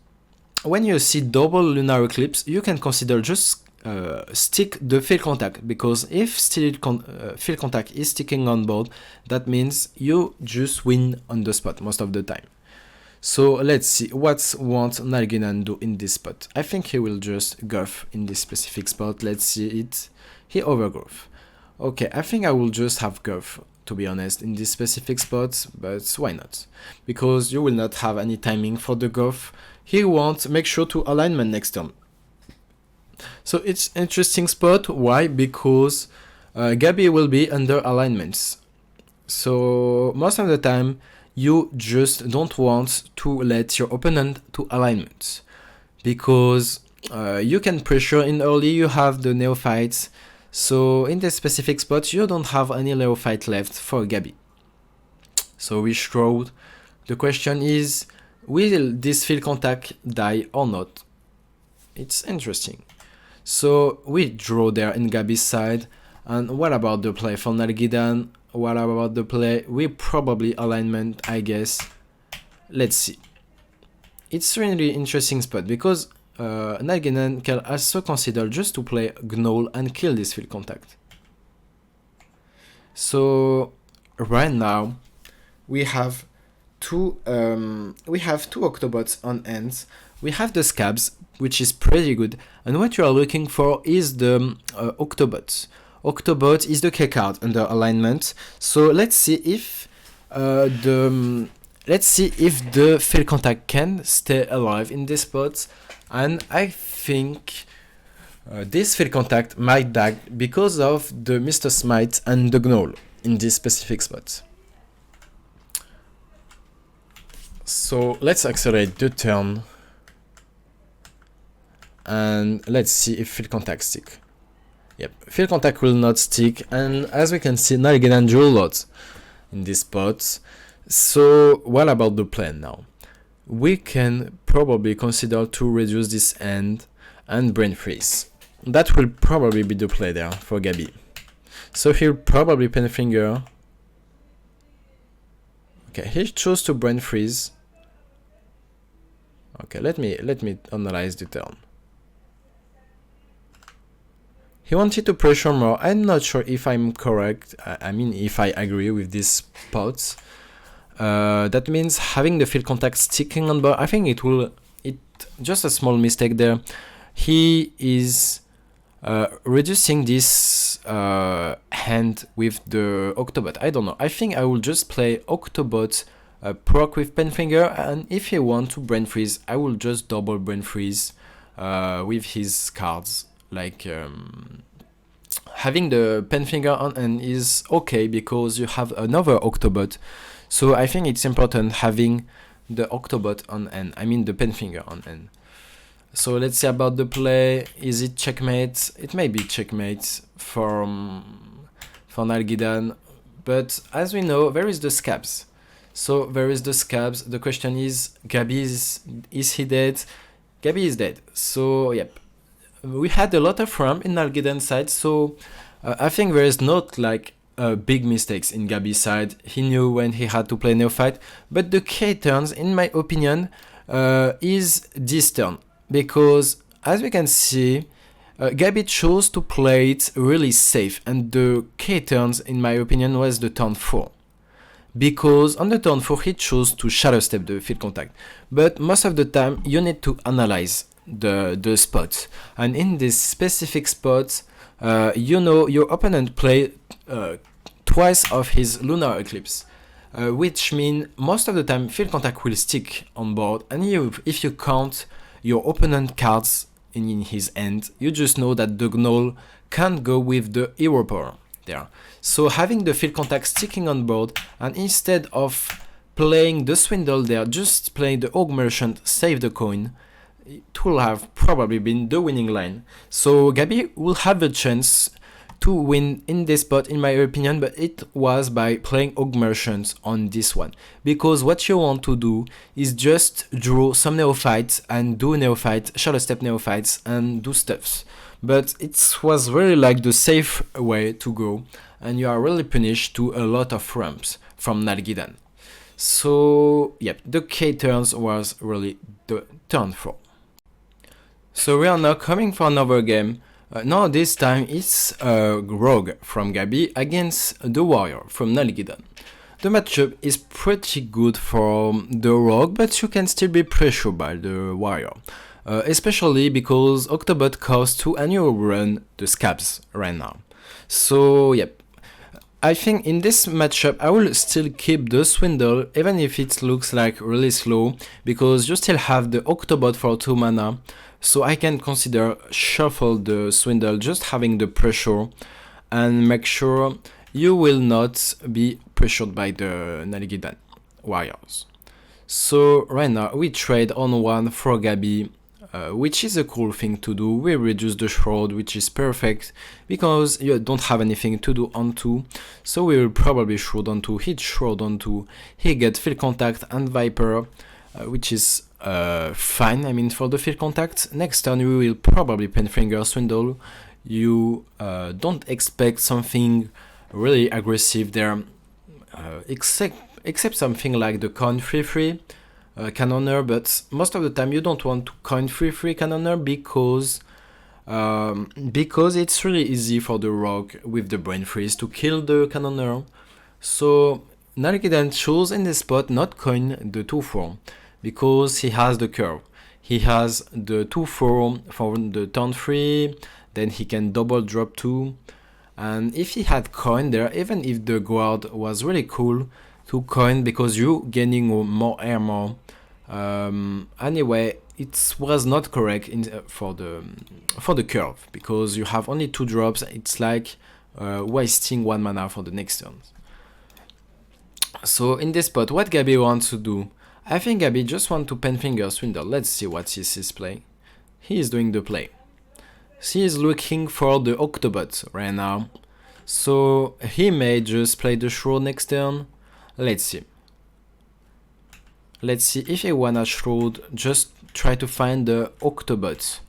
when you see double Lunar Eclipse, you can consider just stick the field contact, because if still field contact is sticking on board, that means you just win on the spot most of the time. So let's see what wants Nalgidan do in this spot. I think he will just guff in this specific spot. Let's see it. He overgrowth. Okay, I think I will just have guff, to be honest, in this specific spot, but why not? Because you will not have any timing for the guff. He wants make sure to alignment next turn. So it's interesting spot. Why? Because Gabi will be under alignments. So most of the time, you just don't want to let your opponent to alignment, because you can pressure in early, you have the neophytes. So in this specific spot, you don't have any neophyte left for Gabi. So we shroud. The question is, will this field contact die or not? It's interesting. So we draw there in Gabi's side. And what about the play for Nalgidan? What about the play? We probably alignment, I guess. Let's see. It's really interesting spot, because Nalgidan can also consider just to play Gnoll and kill this field contact. So right now we have two Octobots on ends. We have the Scabs, which is pretty good, and what you are looking for is the Octobots. Octobot is the K card under alignment. So let's see if the field contact can stay alive in this spot, and I think this field contact might die because of the Mr. Smite and the Gnoll in this specific spot. So let's accelerate the turn and let's see if field contact stick. Yep, field contact will not stick, and as we can see, Nalgidan drew a lot in this spot. So what about the plan now? We can probably consider to reduce this end and brain freeze. That will probably be the play there for Gabi. So he'll probably pen finger. Okay, he chose to brain freeze. Okay, let me analyze the turn. He wanted to pressure more. I'm not sure if I'm correct. I mean, if I agree with these spots. That means having the field contact sticking on board. I think it just a small mistake there. He is reducing this hand with the Octobot. I don't know. I think I will just play Octobot proc with pen finger, and if he want to brain freeze, I will just double brain freeze with his cards. Like having the pen finger on end is okay because you have another Octobot. So I think it's important having the Octobot on end. I mean the pen finger on end. So let's see about the play. Is it checkmate? It may be checkmate for Nalgidan. But as we know, there is the scabs. So there is the scabs. The question is, Gabi is he dead? Gabi is dead. So yep. We had a lot of ramp in Nalgidan's side, so I think there is not like big mistakes in Gabi's side. He knew when he had to play Neophyte, but the K turns, in my opinion, is this turn, because as we can see, Gabi chose to play it really safe, and the K turns, in my opinion, was the turn 4. Because on the turn 4 he chose to shadow step the field contact, but most of the time you need to analyze the spots, and in this specific spot you know your opponent played twice of his lunar eclipse, which means most of the time field contact will stick on board, and if you count your opponent cards in his hand, you just know that the Gnoll can't go with the hero power there. So having the field contact sticking on board, and instead of playing the swindle there, just playing the Orc Merchant, save the coin, it will have probably been the winning line. So Gabi will have a chance to win in this spot, in my opinion, but it was by playing Orc Merchant on this one. Because what you want to do is just draw some Neophytes and do Neophyte, shadow step Neophytes and do stuffs. But it was really like the safe way to go, and you are really punished to a lot of ramps from Nalgidan. So yep, the K turns was really the turn 4. So we are now coming for another game. Now this time it's Rogue from Gabi against the Warrior from Nalgidan. The matchup is pretty good for the Rogue, but you can still be pressured by the Warrior. Especially because Octobot costs 2 and you run the scabs right now. So yep, I think in this matchup I will still keep the Swindle even if it looks like really slow, because you still have the Octobot for 2 mana, so I can consider shuffle the Swindle, just having the pressure and make sure you will not be pressured by the Nalgidan Warriors. So right now we trade on 1 for Gabi, which is a cool thing to do. We reduce the shroud, which is perfect because you don't have anything to do on 2. So we will probably shroud on 2, hit shroud on 2, he get field contact and Viper, which is fine, I mean, for the field contact. Next turn we will probably pen finger swindle. You don't expect something really aggressive there, except something like the coin 3/3 cannoner, but most of the time you don't want to coin 3/3 cannoner because it's really easy for the Rogue with the brain freeze to kill the cannoner. So Nalgidan chose in this spot not coin the 2/4 because he has the curve. He has the 2/4 for the turn 3, then he can double drop 2, and if he had coin there, even if the guard was really cool to coin because you gaining more armor, anyway it was not correct for the curve because you have only 2 drops. It's like wasting 1 mana for the next turn. So in this spot, what Gabi wants to do, I think Gabi just wants to pen finger swindle. Let's see what he is playing. He is doing the play. He is looking for the Octobot right now, so he may just play the Shroud next turn. Let's see. Let's see if he wanna Shroud, just try to find the Octobot.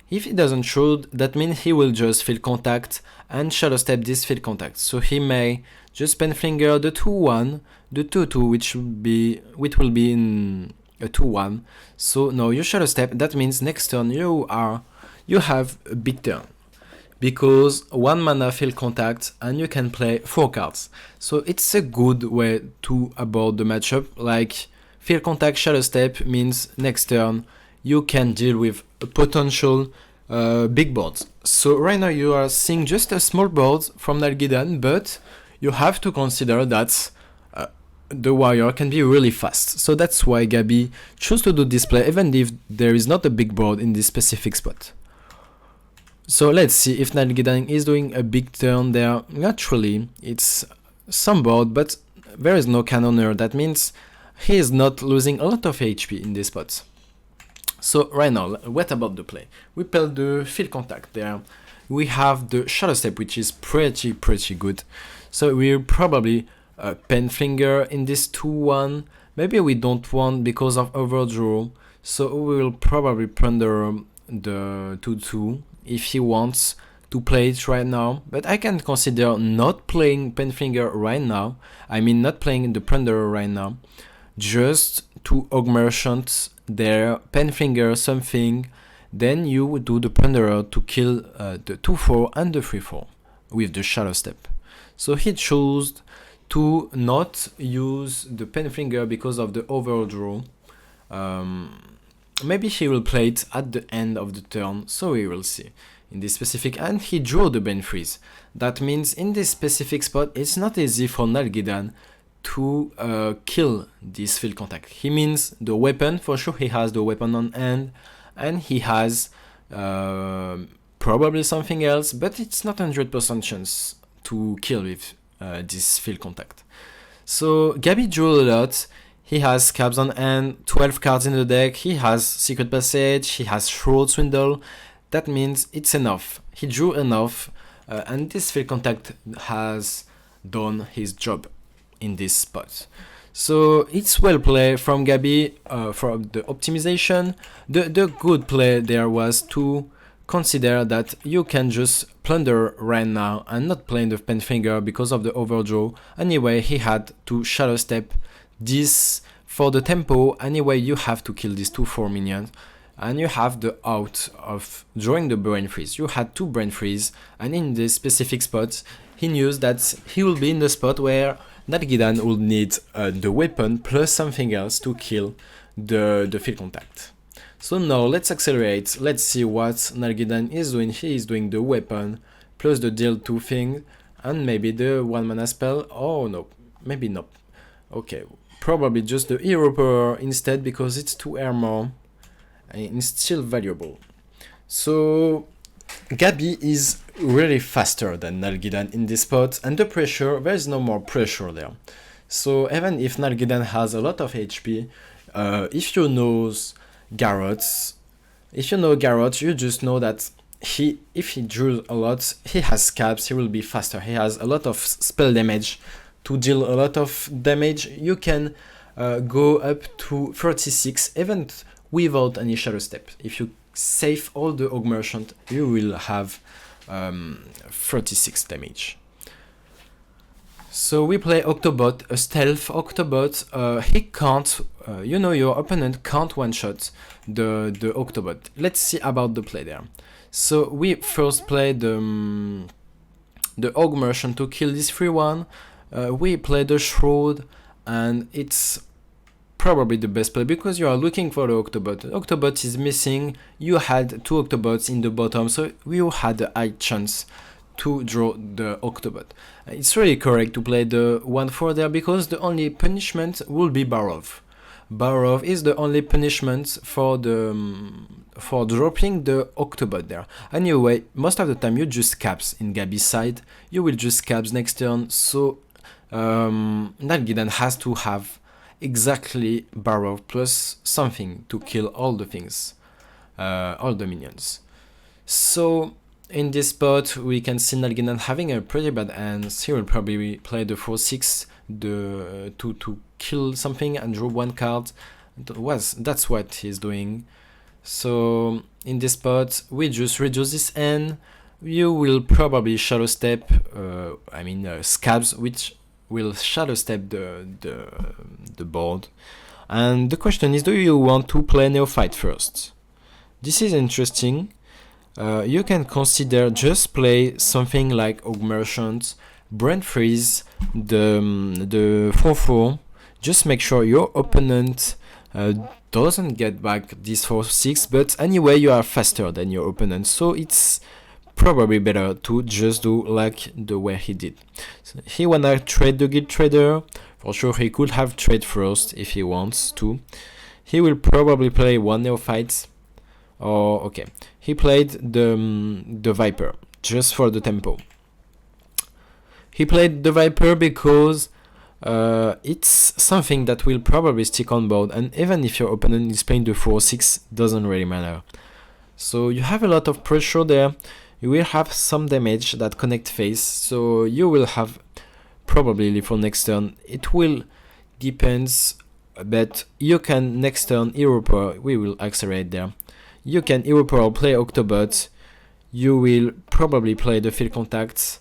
If he doesn't Shroud, that means he will just field contact and shadow step this field contact. So he may just penfinger the 2-1, the 2-2, which will be in a 2-1. So now you shadow step, that means next turn you have a big turn, because 1 mana field contact and you can play 4 cards. So it's a good way to abort the matchup. Like field contact shadow step means next turn you can deal with a potential big boards. So right now you are seeing just a small board from Nalgidan, but you have to consider that the warrior can be really fast. So that's why Gabi chose to do this play, even if there is not a big board in this specific spot. So let's see if Nalgidan is doing a big turn there. Naturally, it's some board, but there is no cannoner. That means he is not losing a lot of HP in this spot. So right now, what about the play? We play the field contact there. We have the shadow step, which is pretty good. So we'll probably pen finger in this 2-1. Maybe we don't want because of overdraw. So we will probably plunder the 2-2 if he wants to play it right now. But I can consider not playing pen finger right now. I mean not playing the plunder right now. Just to augment their pen finger something, then you would do the plunderer to kill the 2-4 and the 3-4 with the shadow step. So he chose to not use the pen finger because of the overdraw. Maybe he will play it at the end of the turn, so we will see. In this specific, and he drew the Ben Freeze. That means in this specific spot, it's not easy for Nalgidan to kill this field contact. He means the weapon, for sure he has the weapon on hand, and he has probably something else, but it's not 100% chance to kill with this field contact. So Gabi drew a lot. He has scabs on hand, 12 cards in the deck, he has Secret Passage, he has Shroud Swindle. That means it's enough. He drew enough, and this field contact has done his job in this spot. So it's well played from Gabi for the optimization. The good play there was to consider that you can just plunder right now and not play the pen finger because of the overdraw. Anyway, he had to shadow step this for the tempo. Anyway, you have to kill these 2-4 minions. And you have the out of drawing the brain freeze. You had 2 brain freeze, and in this specific spot, he knew that he will be in the spot where Nalgidan will need the weapon plus something else to kill the field contact. So now let's accelerate. Let's see what Nalgidan is doing. He is doing the weapon plus the deal 2 thing, and maybe the 1 mana spell. Oh no, maybe not. Okay, probably just the hero power instead because it's 2 armor. And it's still valuable. So Gabi is really faster than Nalgidan in this spot, and the pressure, there is no more pressure there. So even if Nalgidan has a lot of HP, if you know Garrote, you just know that if he drew a lot, he has scabs, he will be faster. He has a lot of spell damage to deal a lot of damage. You can go up to 36 even without any shadow step. If you save all the augmentation, you will have 36 damage. So we play Octobot, a stealth Octobot. He can't, your opponent can't one-shot the Octobot. Let's see about the play there. So we first play the augmentation to kill this 3-1. We play the Shroud, and it's probably the best play because you are looking for the Octobot. Octobot is missing. You had 2 Octobots in the bottom, so you had a high chance to draw the Octobot. It's really correct to play the 1-4 there because the only punishment will be Barov. Barov is the only punishment for dropping the Octobot there. Anyway, most of the time you just caps in Gabi's side. You will just caps next turn, so Nalgidan has to have exactly Barrow plus something to kill all the things, all the minions. So in this spot we can see Nalgidan having a pretty bad hand. He will probably play the 4-6 to kill something and draw 1 card. That's what he's doing. So in this spot, we just reduce this end. You will probably shadow step, scabs, which will shadow step the board. And the question is, do you want to play Neophyte first? This is interesting. You can consider just play something like Aug Merchant, Brand Freeze, the 4-4. Just make sure your opponent doesn't get back this 4-6, but anyway you are faster than your opponent, so it's probably better to just do like the way he did. So he wanna trade the Guild Trader. For sure he could have trade first if he wants to. He will probably play one Neophyte. Oh, okay. He played the Viper just for the tempo. He played the Viper because it's something that will probably stick on board, and even if your opponent is playing the 4-6, doesn't really matter. So you have a lot of pressure there. You will have some damage that connect phase, so you will have probably for next turn. It will depends, but you can next turn Hero Power. We will accelerate there. You can Hero Power, play Octobot. You will probably play the Field Contacts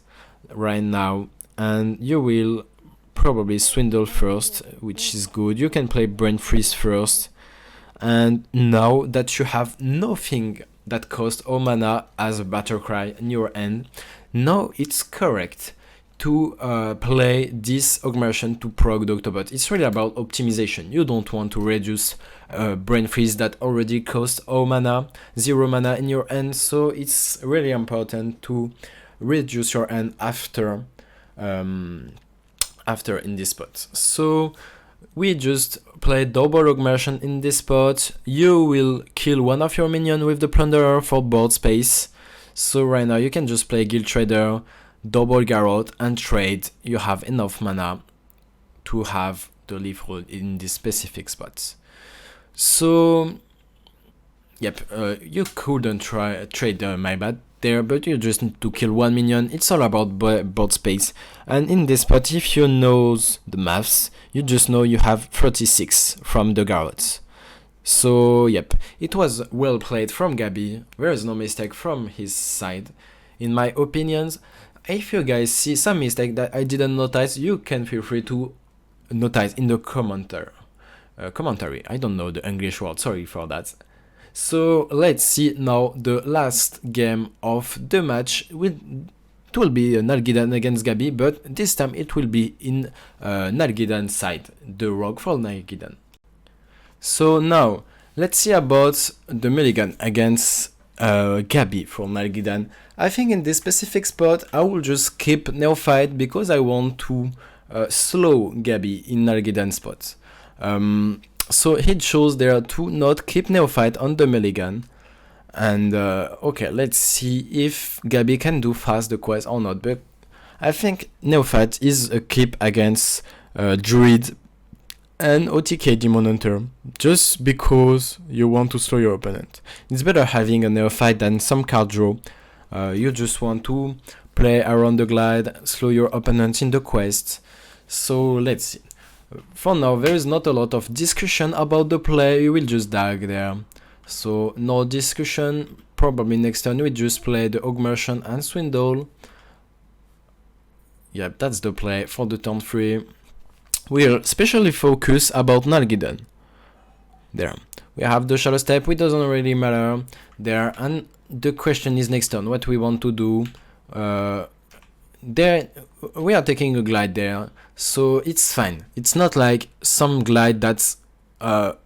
right now, and you will probably Swindle first, which is good. You can play Brain Freeze first, and now that you have nothing that costs all mana as a battle cry in your end, now it's correct to play this Augmentation to prog the Octobot. It's really about optimization. You don't want to reduce Brain Freeze that already costs all mana, 0 mana in your end, so it's really important to reduce your end after in this spot. So we just play double Augmentation in this spot. You will kill one of your minions with the Plunderer for board space. So right now you can just play Guild Trader, double Garrote, and trade. You have enough mana to have the leaf roll in these specific spots. So yep, you couldn't trade my bad there, but you just need to kill one minion. It's all about board space, and in this spot, if you know the maths, you just know you have 36 from the Garrotes. So yep, it was well played from Gabi. There is no mistake from his side, in my opinions. If you guys see some mistake that I didn't notice, you can feel free to notice in the commentary. I don't know the English word, sorry for that. So let's see now the last game of the match. It will be Nalgidan against Gabi, but this time it will be in Nalgidan side, the Rogue for Nalgidan. So now let's see about the Mulligan against Gabi for Nalgidan. I think in this specific spot I will just keep Neophyte because I want to slow Gabi in Nalgidan spots. So he chose there to not keep Neophyte on the Mulligan. And okay, let's see if Gabi can do fast the quest or not. But I think Neophyte is a keep against Druid and OTK Demon Hunter, just because you want to slow your opponent. It's better having a Neophyte than some card draw. You just want to play around the glide, slow your opponent in the quest. So let's see. For now, there is not a lot of discussion about the play. You will just dag there. So no discussion. Probably next turn we just play the Augmentation and Swindle. Yep, that's the play for the turn 3. We'll especially focus about Nalgidan. There. We have the Shadow Step, which doesn't really matter there. And the question is next turn, what we want to do. There we are taking a glide there, so it's fine. It's not like some glide that's a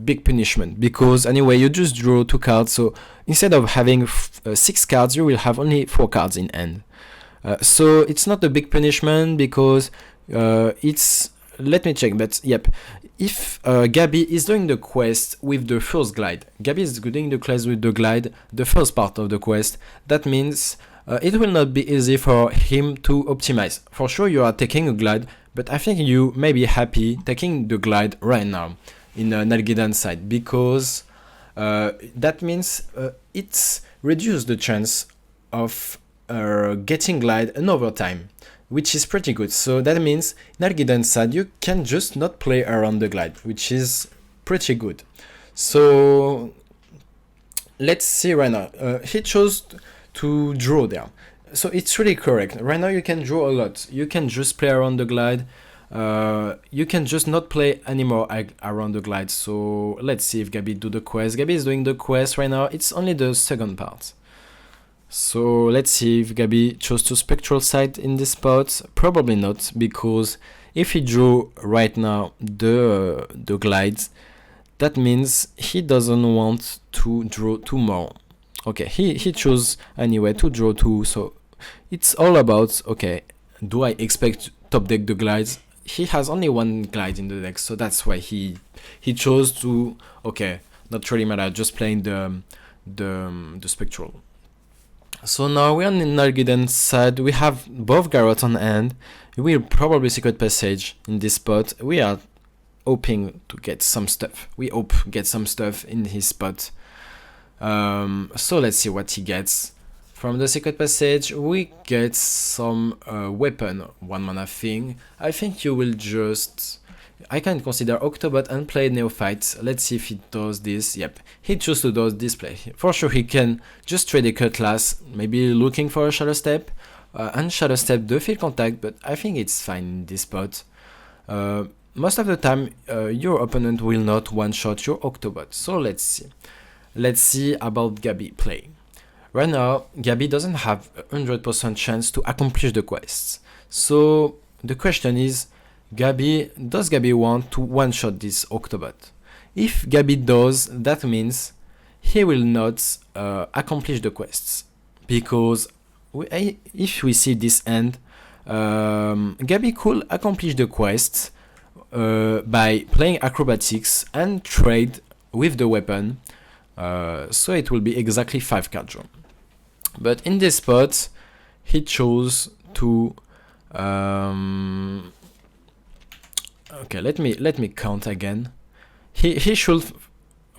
big punishment, because anyway you just draw 2 cards, so instead of having 6 cards you will have only 4 cards in hand. So it's not a big punishment because it's, let me check, but yep, if Gabi is doing the quest with the first glide, Gabi is doing the quest with the glide, the first part of the quest, that means it will not be easy for him to optimize. For sure you are taking a glide, but I think you may be happy taking the glide right now in Nalgidan side, because that means it's reduced the chance of getting glide another time, which is pretty good. So that means Nalgidan side you can just not play around the glide, which is pretty good. So let's see right now. He chose to draw there. So it's really correct. Right now you can draw a lot. You can just play around the glide. You can just not play anymore around the glide. So let's see if Gabi do the quest. Gabi is doing the quest right now. It's only the second part. So let's see if Gabi chose to spectral sight in this spot. Probably not, because if he drew right now the glides, that means he doesn't want to draw two more. Okay, he chose anyway to draw two, so it's all about, okay, do I expect top deck the glides? He has only one glide in the deck, so that's why he chose to, okay, not really matter, just playing the spectral. So now we're on the Nalgiden side, we have both Garrote on hand, we'll probably Secret Passage in this spot, we are hoping to get some stuff, we hope get some stuff in his spot. So let's see what he gets. From the Secret Passage, we get some weapon, 1 mana thing. I think you will just... I can consider Octobot and play Neophyte. Let's see if he does this. Yep, he chose to do this play. For sure he can just trade a Cutlass, maybe looking for a Shadow Step. And Shadow Step the field contact, but I think it's fine in this spot. Most of the time, your opponent will not one-shot your Octobot. So let's see. Let's see about Gabi play. Right now, Gabi doesn't have a 100% chance to accomplish the quests. So the question is, does Gabi want to one-shot this Octobot? If Gabi does, that means he will not accomplish the quests. Because if we see this end, Gabi could accomplish the quests by playing Acrobatics and trade with the weapon. So it will be exactly 5 card draw. But in this spot, he chose to... okay, let me count again. He should...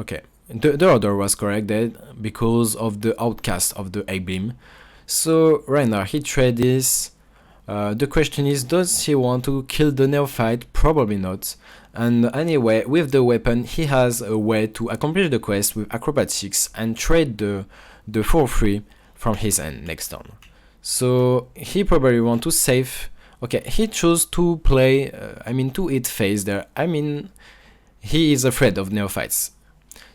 Okay, the order was corrected because of the outcast of the A-Beam. So right now, he trade this. The question is, does he want to kill the Neophyte? Probably not. And anyway, with the weapon, he has a way to accomplish the quest with Acrobatics and trade the 4-3 from his end next turn. So he probably want to save. Okay, he chose to play, to hit phase there. He is afraid of Neophytes.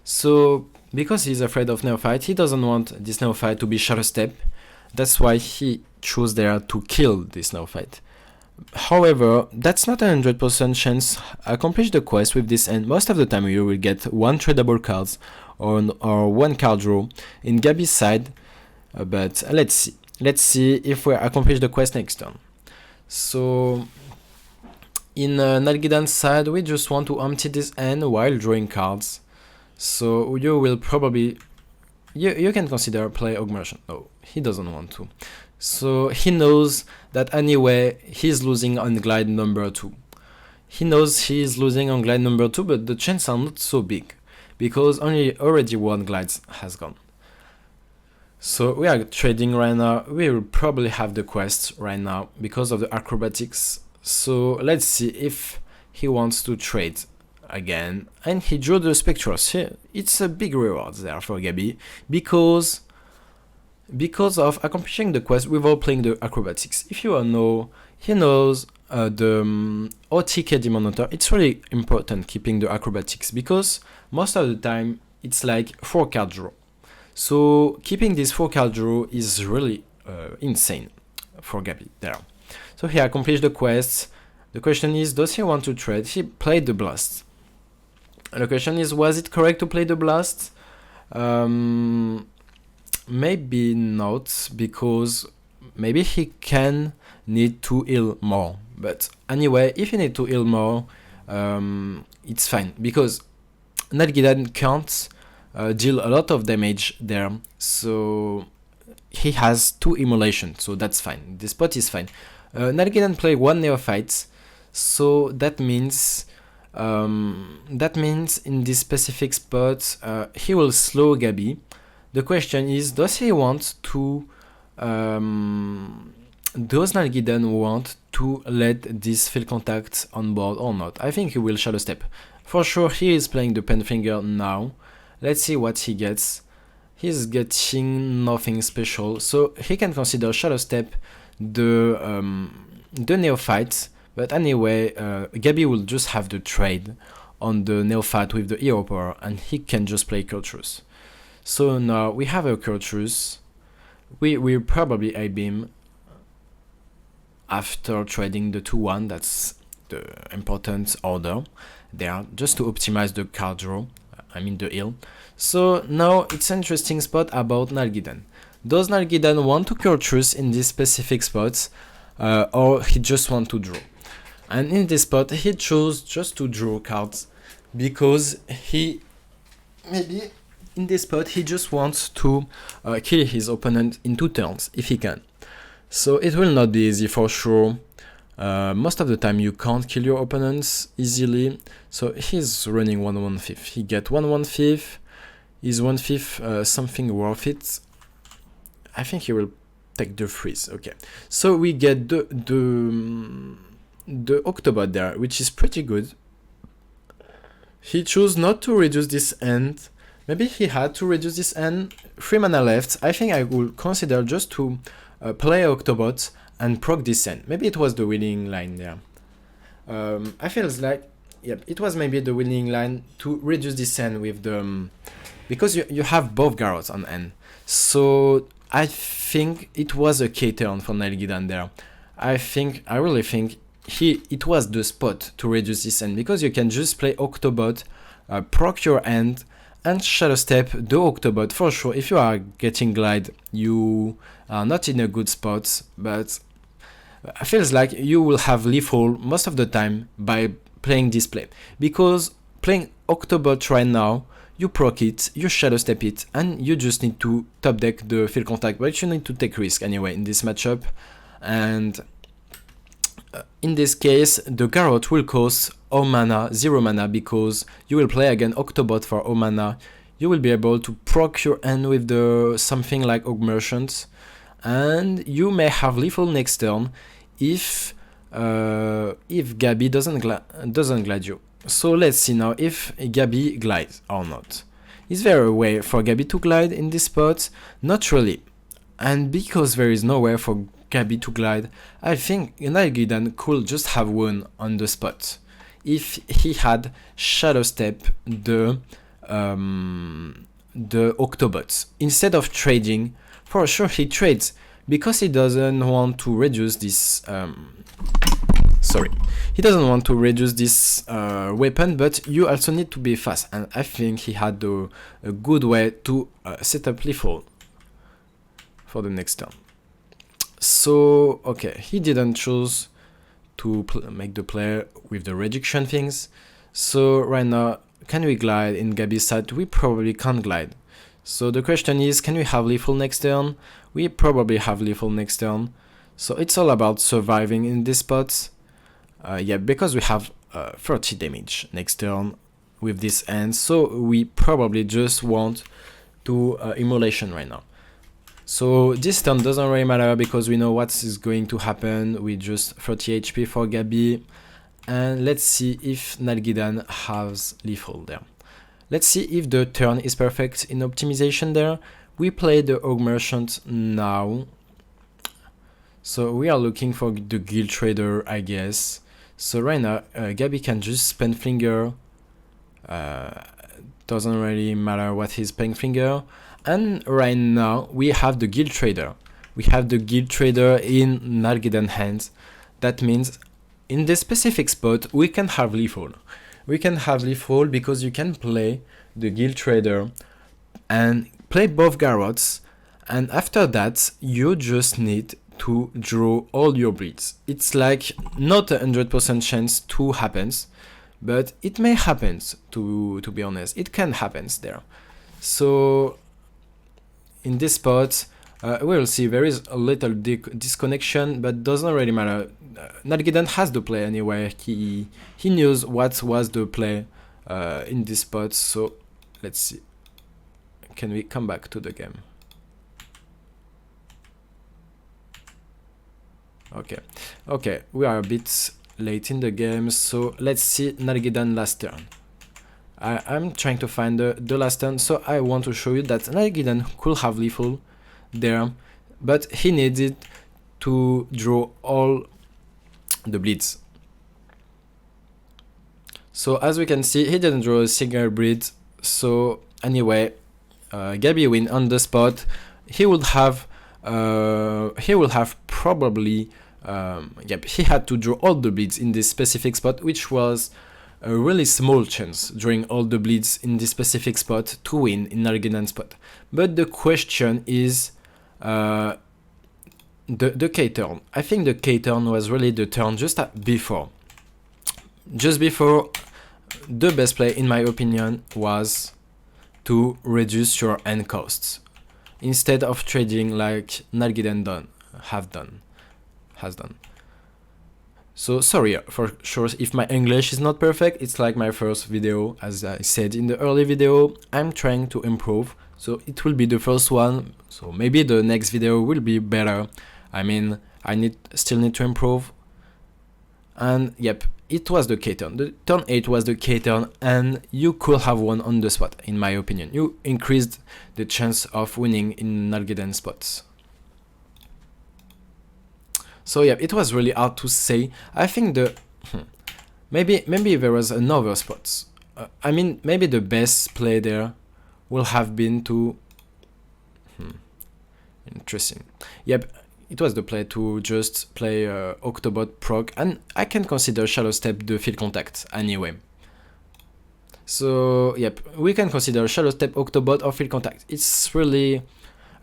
So because he's afraid of Neophyte, he doesn't want this Neophyte to be Shadow Step. That's why he chose there to kill this Neophyte. However, that's not a 100% chance accomplish the quest with this end. Most of the time you will get 1 tradable cards or 1 card draw in Gabi's side, but let's see if we accomplish the quest next turn. So in Nalgidan's side, we just want to empty this end while drawing cards. So you will probably... You can consider play Augmentation. No, he doesn't want to. So he knows that anyway, he's losing on glide number 2. He knows he's losing on glide number 2, but the chances are not so big, because already 1 glide has gone. So we are trading right now. We will probably have the quest right now because of the Acrobatics. So let's see if he wants to trade again. And he drew the Spectros. It's a big reward there for Gabi because of accomplishing the quest without playing the Acrobatics. If you all know, he knows the OTK Demon Hunter. It's really important keeping the Acrobatics because most of the time it's like 4 card draw. So keeping this 4 card draw is really insane for Gabi there. So he accomplished the quest. The question is, does he want to trade? He played the Blast. And the question is, was it correct to play the Blast? Maybe not, because maybe he can need to heal more. But anyway, if he need to heal more, it's fine, because Nalgidan can't deal a lot of damage there, so he has 2 immolation, so that's fine. This spot is fine. Nalgidan play 1 Neophyte, so that means in this specific spot he will slow Gabi. The question is, does he want to does Nalgidan want to let this field contact on board or not? I think he will Shadow Step. For sure he is playing the Penfinger now. Let's see what he gets. he's getting nothing special, so he can consider Shadow Step the neophyte. But anyway, Gabi will just have the trade on the neophyte with the hero power, and he can just play Culturus. So now we have a Culturus. We will probably A-beam after trading the 2-1. That's the important order there, just to optimize the card draw, I mean the heal. So now it's an interesting spot about Nalghidan. Does Nalghidan want to Culturus in this specific spot, or he just want to draw? And in this spot he chose just to draw cards, because he maybe in this spot he just wants to kill his opponent in 2 turns if he can. So it will not be easy for sure. Most of the time you can't kill your opponents easily. So he's running 1/5. He get 1/5. Is 1/5 something worth it? I think he will take the freeze. Okay. So we get the Octobot there, which is pretty good. He chose not to reduce this end. Maybe he had to reduce this end. 3 mana left. I think I will consider just to play Octobot and proc this end. Maybe it was the winning line there. I feel like, yep, it was maybe the winning line to reduce this end with the... because you have both Garrotes on end. So I think it was a K turn for Nalghidan there. I really think it was the spot to reduce this end, because you can just play Octobot, proc your end, and Shadow Step the Octobot for sure. If you are getting Glide, you are not in a good spot, but it feels like you will have lethal most of the time by playing this play, because playing Octobot right now, you proc it, you Shadow Step it, and you just need to top deck the field contact, but you need to take risk anyway in this matchup. And in this case, the Garrote will cost 0 mana, because you will play again Octobot for 0 mana. You will be able to proc your end with the something like Augmerchant, and you may have lethal next turn if Gabi doesn't glide you. So let's see now if Gabi glides or not. Is there a way for Gabi to glide in this spot? Not really. And because there is no way for Gabi to glide, I think Nalghidan could just have won on the spot if he had Shadow Step the Octobots instead of trading. For sure he trades because he doesn't want to reduce this he doesn't want to reduce this weapon, but you also need to be fast, and I think he had a good way to set up lethal for the next turn. So okay, he didn't choose to make the play with the reduction things. So right now, can we glide in Gabi's side? We probably can't glide. So the question is, can we have lethal next turn? We probably have lethal next turn. So it's all about surviving in this spot. Yeah, because we have 30 damage next turn with this end. So we probably just want to immolation right now. So this turn doesn't really matter because we know what is going to happen. We just 30 HP for Gabi. And let's see if Nalghidan has lethal there. Let's see if the turn is perfect in optimization there. We play the Augmerchant now. So we are looking for the Guild Trader, I guess. So right now, Gabi can just spend Finger. Doesn't really matter what he's paying Finger. And right now, we have the Guild Trader. We have the Guild Trader in Nalghidan hands. That means in this specific spot, we can have lethal. We can have lethal because you can play the Guild Trader and play both Garrotes. And after that, you just need to draw all your bleeds. It's like not 100% chance to happens, but it may happen, to be honest. It can happen there. So in this spot, we'll see there is a little disconnection, but doesn't really matter. Nalghidan has the play anyway. He knows what was the play in this spot. So let's see. Can we come back to the game? Okay, we are a bit late in the game, so let's see Nalghidan last turn. I'm trying to find the last turn, so I want to show you that Nargiden could have lethal there, but he needed to draw all the bleeds. So as we can see, he didn't draw a single bleed, so anyway, Gabi win on the spot. He will have probably, yep, he had to draw all the bleeds in this specific spot, which was a really small chance drawing all the bleeds in this specific spot to win in Nargiden spot. But the question is the K turn. I think the K turn was really the turn just before. Just before, the best play in my opinion was to reduce your end costs instead of trading like Nargiden has done. So sorry for sure if my English is not perfect. It's like my first video, as I said in the early video. I'm trying to improve, so it will be the first one, so maybe the next video will be better. I mean, I still need to improve. And yep, it was the K turn. The turn 8 was the K turn, and you could have won on the spot, in my opinion. You increased the chance of winning in Nargiden spots. So yeah, it was really hard to say. I think maybe there was another spot. I mean, maybe the best play there will have been to interesting. Yep, it was the play to just play Octobot proc, and I can consider Shallow Step the field contact anyway. So yep, we can consider Shallow Step Octobot or field contact. It's really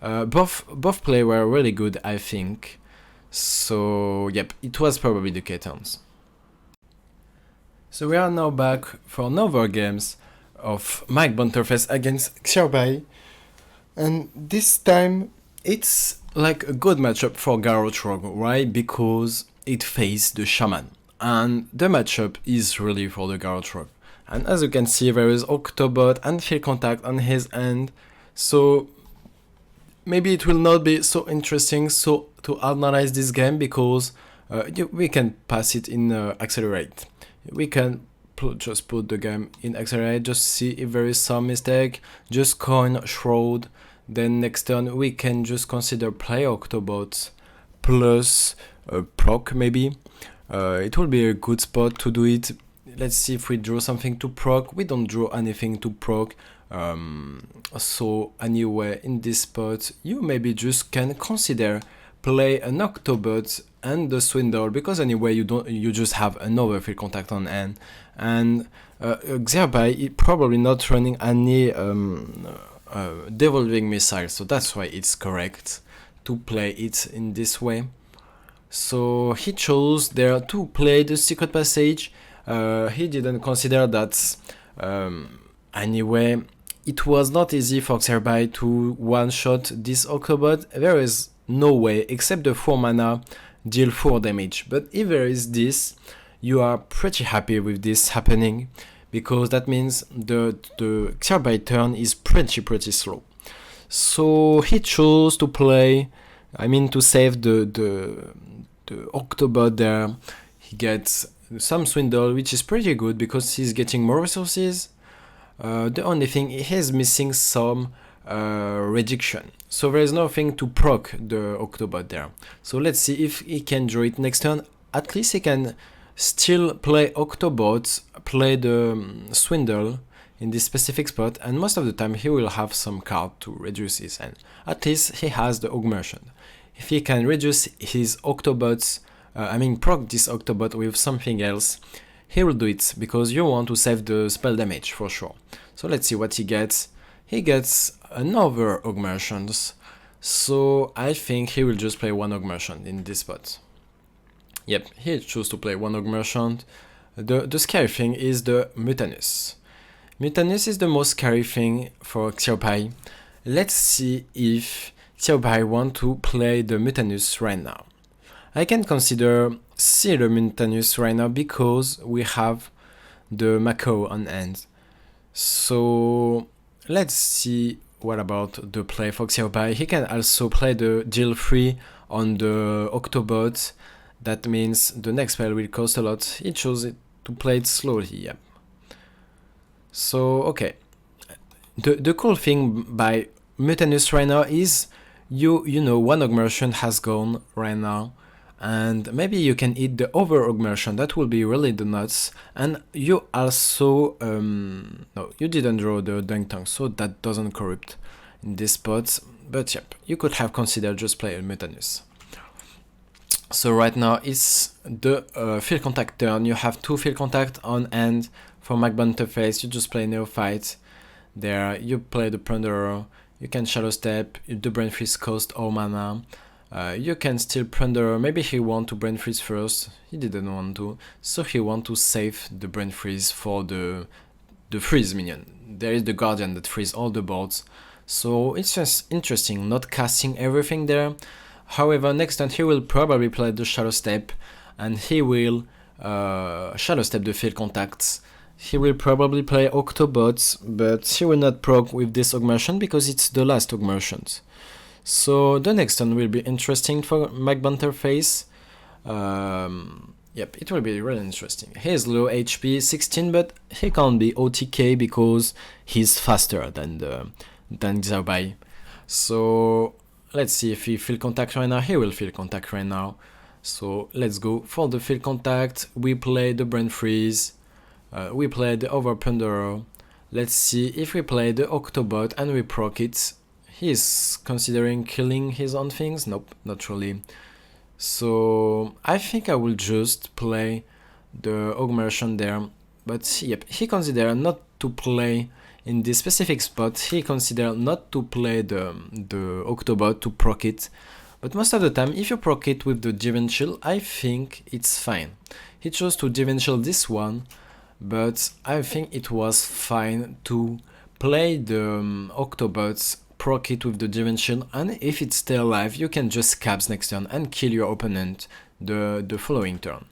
both play were really good, I think. So yep, it was probably the K-turns. So we are now back for another games of Mike Bonterface against Xiaobai, and this time it's like a good matchup for Garrote Rogue, right? Because it faced the Shaman, and the matchup is really for the Garrote Rogue. And as you can see, there is Octobot and field contact on his end, so maybe it will not be so interesting to analyze this game, because we can pass it in accelerate. We can just put the game in accelerate, just see if there is some mistake, just coin shroud, then next turn we can just consider play Octobot plus proc maybe. It will be a good spot to do it. Let's see if we draw something to proc. We don't draw anything to proc. So anyway, in this spot you maybe just can consider play an Octobot and the Swindle, because anyway you just have another field contact on hand, and Xiaobai probably not running any devolving missile, so that's why it's correct to play it in this way. So he chose there to play the secret passage. He didn't consider that anyway. It was not easy for Xiaobai to one-shot this Octobot. There is no way, except the 4 mana deal 4 damage. But if there is this, you are pretty happy with this happening, because that means the Xiaobai turn is pretty slow. So he chose to play, I mean to save the Octobot there. He gets some Swindle, which is pretty good because he's getting more resources. The only thing, he's missing some reduction, so there is nothing to proc the Octobot there. So let's see if he can draw it next turn. At least he can still play Octobot, play the Swindle in this specific spot, and most of the time he will have some card to reduce his hand. At least he has the augmentation. If he can reduce his Octobots, I mean proc this Octobot with something else, he will do it, because you want to save the spell damage for sure. So let's see what he gets. He gets another augmentations, so I think he will just play one augmentation in this spot. Yep, he chose to play one augmentation. The scary thing is the Mutanus. Mutanus is the most scary thing for Xiaobai. Let's see if Xiaobai want to play the Mutanus right now. I can consider see the Mutanus right now because we have the Mako on hand. So let's see what about the play for Xiaobai. He can also play the deal 3 on the Octobot. That means the next spell will cost a lot. He chose it to play it slowly, yeah. So okay, the cool thing by Mutanus right now is you know one augmentation has gone right now, and maybe you can eat the over augmentation. That will be really the nuts. And you also no, you didn't draw the dunk tank, so that doesn't corrupt in this spot. But yep, you could have considered just play a Mutanus. So right now it's the field contact turn. You have 2 field contact on hand for Magbanterface. You just play Neophyte. There you play the Plunderer. You can Shadow Step. The Brain Freeze cost all mana. You can still Plunderer. Maybe he want to Brain Freeze first. He didn't want to, so he want to save the Brain Freeze for the freeze minion. There is the Guardian that freeze all the boards. So it's just interesting not casting everything there. However, next turn he will probably play the Shadow Step, and he will Shadow Step the field contacts. He will probably play Octobots, but he will not proc with this augmentation because it's the last augmentation. So the next turn will be interesting for Magbanterface. Yep, it will be really interesting. He is low HP, 16, but he can't be OTK because he's faster than Xiaobai. So let's see if he feel contact right now. He will feel contact right now. So let's go for the field contact. We play the Brain Freeze. We play the Overplunderer. Let's see if we play the Octobot and we proc it. He is considering killing his own things. Nope, not really. So I think I will just play the augmentation there. But yep, he considered not to play in this specific spot. He considered not to play the Octobot to proc it. But most of the time, if you proc it with the Divine Shield, I think it's fine. He chose to Divine Shield this one, but I think it was fine to play the Octobots, proc it with the Divine Shield, and if it's still alive, you can just scabs next turn and kill your opponent the following turn.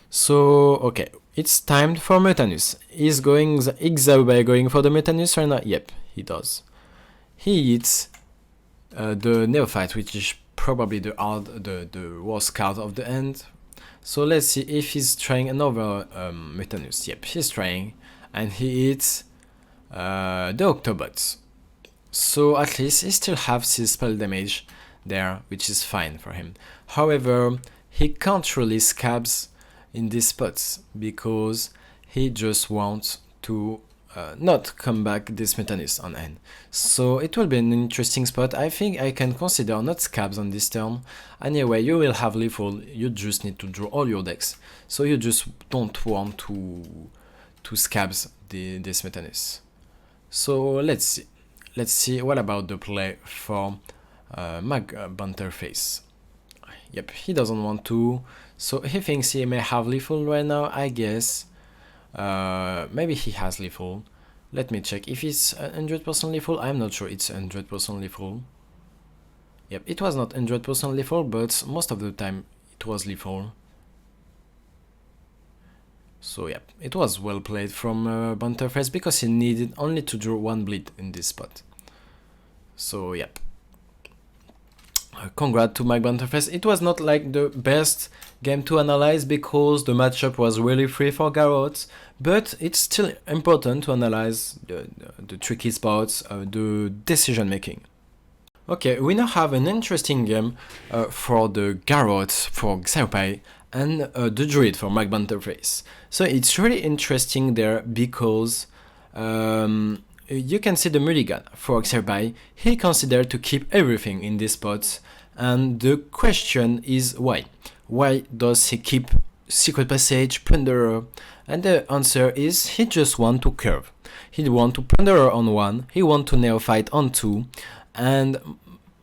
So, okay, it's time for Mutanus. Is Xiaobai going for the Mutanus right now? Yep, he does. He hits the Neophyte, which is probably the worst card of the end. So let's see if he's trying another Mutanus. Yep, he's trying, and he hits the Octobots. So at least he still has his spell damage there, which is fine for him. However, he can't really scabs in these spots because he just wants to not come back this Mutanus on end. So it will be an interesting spot. I think I can consider not scabs on this turn. Anyway, you will have lethal, you just need to draw all your decks. So you just don't want to scabs this Mutanus. So let's see. Let's see what about the play for Magbanterface. Yep, he doesn't want to. So he thinks he may have lethal right now, I guess. Maybe he has lethal. Let me check if it's 100% lethal. I'm not sure it's 100% lethal. Yep, it was not 100% lethal, but most of the time it was lethal. So yep, it was well played from Banterface because he needed only to draw 1 bleed in this spot. So yep. Congrats to Magbanterface. It was not like the best game to analyze because the matchup was really free for Garrote, but it's still important to analyze the tricky spots, the decision making. Okay, we now have an interesting game for the Garrote for Xiaobai and the Druid for Magbanterface. So it's really interesting there because you can see the mulligan for Xiaobai. He considered to keep everything in this spot, and the question is why? Why does he keep Secret Passage, Plunderer? And the answer is he just want to curve. He want to Plunderer on 1, he want to Neophyte on 2, and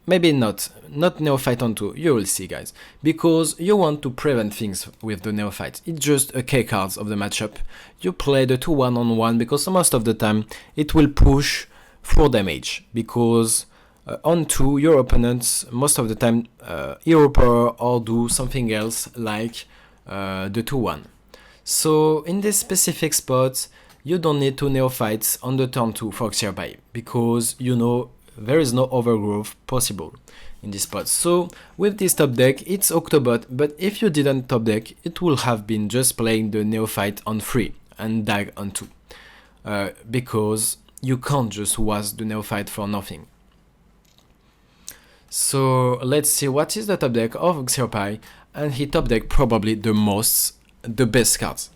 maybe not Neophyte on 2, you will see guys, because you want to prevent things with the Neophyte. It's just a K cards of the matchup. You play the 2 1-on-1 because most of the time it will push 4 damage, because on 2 your opponents most of the time hero power or do something else like the 2-1. So in this specific spot you don't need to Neophytes on the turn 2 for Xiaobai because you know there is no overgrowth possible in this spot. So with this top deck it's Octobot, but if you didn't top deck it would have been just playing the Neophyte on 3 and dag on 2. Because you can't just was the neophyte for nothing. So let's see what is the top deck of Xerpai, and he top deck probably the best cards,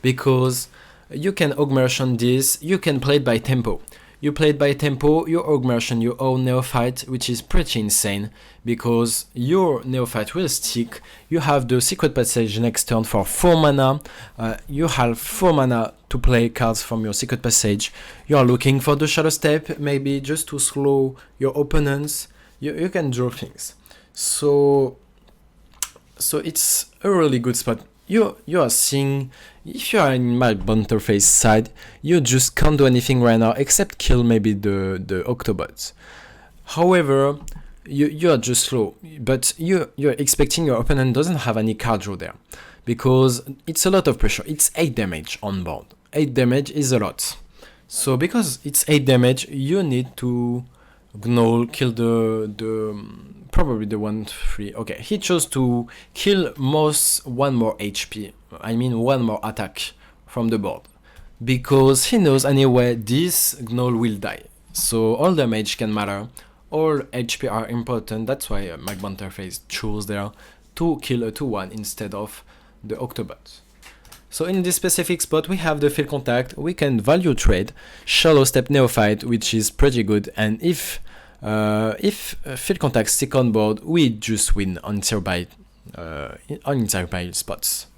because you can augmentation this, you can play it by tempo. You play it by tempo, you augmentation your own neophyte, which is pretty insane, because your neophyte will stick. You have the secret passage next turn for 4 mana, you have 4 mana to play cards from your secret passage. You are looking for the shadow step, maybe just to slow your opponents. You can draw things. So it's a really good spot. You are seeing, if you are in my Bunterface side, you just can't do anything right now except kill maybe the Octobots. However, you are just slow, but you're expecting your opponent doesn't have any card draw there, because it's a lot of pressure. It's 8 damage on board. 8 damage is a lot. So because it's 8 damage, you need to Gnoll, kill probably the 1/3. Okay, he chose to kill one more HP. I mean 1 more attack from the board, because he knows anyway this Gnoll will die. So all damage can matter, all HP are important. That's why McBunterface chose there to kill a 2/1 instead of the Octobot. So in this specific spot, we have the field contact. We can value trade, shallow step neophyte, which is pretty good. And if field contact stick on board, we just win on nearby spots.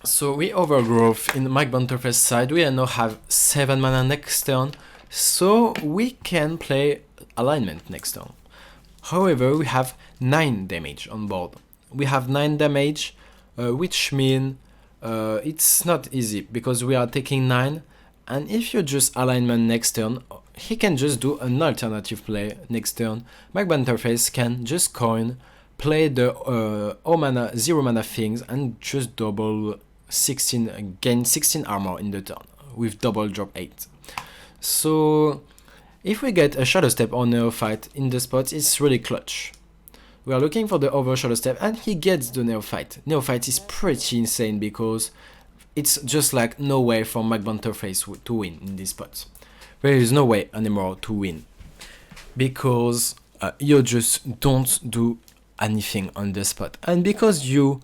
So we overgrowth in Mike Bunterface side. We now have 7 mana next turn, so we can play alignment next turn. However, we have 9 damage on board. We have 9 damage. Which means it's not easy, because we are taking 9, and if you just alignment next turn, he can just do an alternative play next turn. McBunterface can just coin, play the 0 mana things, and just double 16, gain 16 armor in the turn with double drop 8. So if we get a shadow step on neophyte in the spot, it's really clutch. We are looking for the over shadow step, and he gets the neophyte. Neophyte is pretty insane, because it's just like no way for McBunterface to win in this spot. There is no way anymore to win, because you just don't do anything on the spot, and because you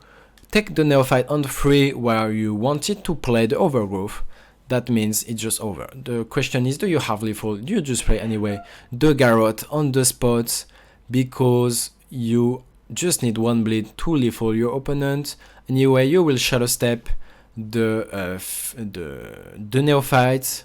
take the neophyte on the 3 where you wanted to play the overgrowth, that means it's just over. The question is, do you have lethal? Do you just play anyway the Garrote on the spot, because you just need 1 bleed to lethal your opponent. Anyway, you will shadow step the neophyte,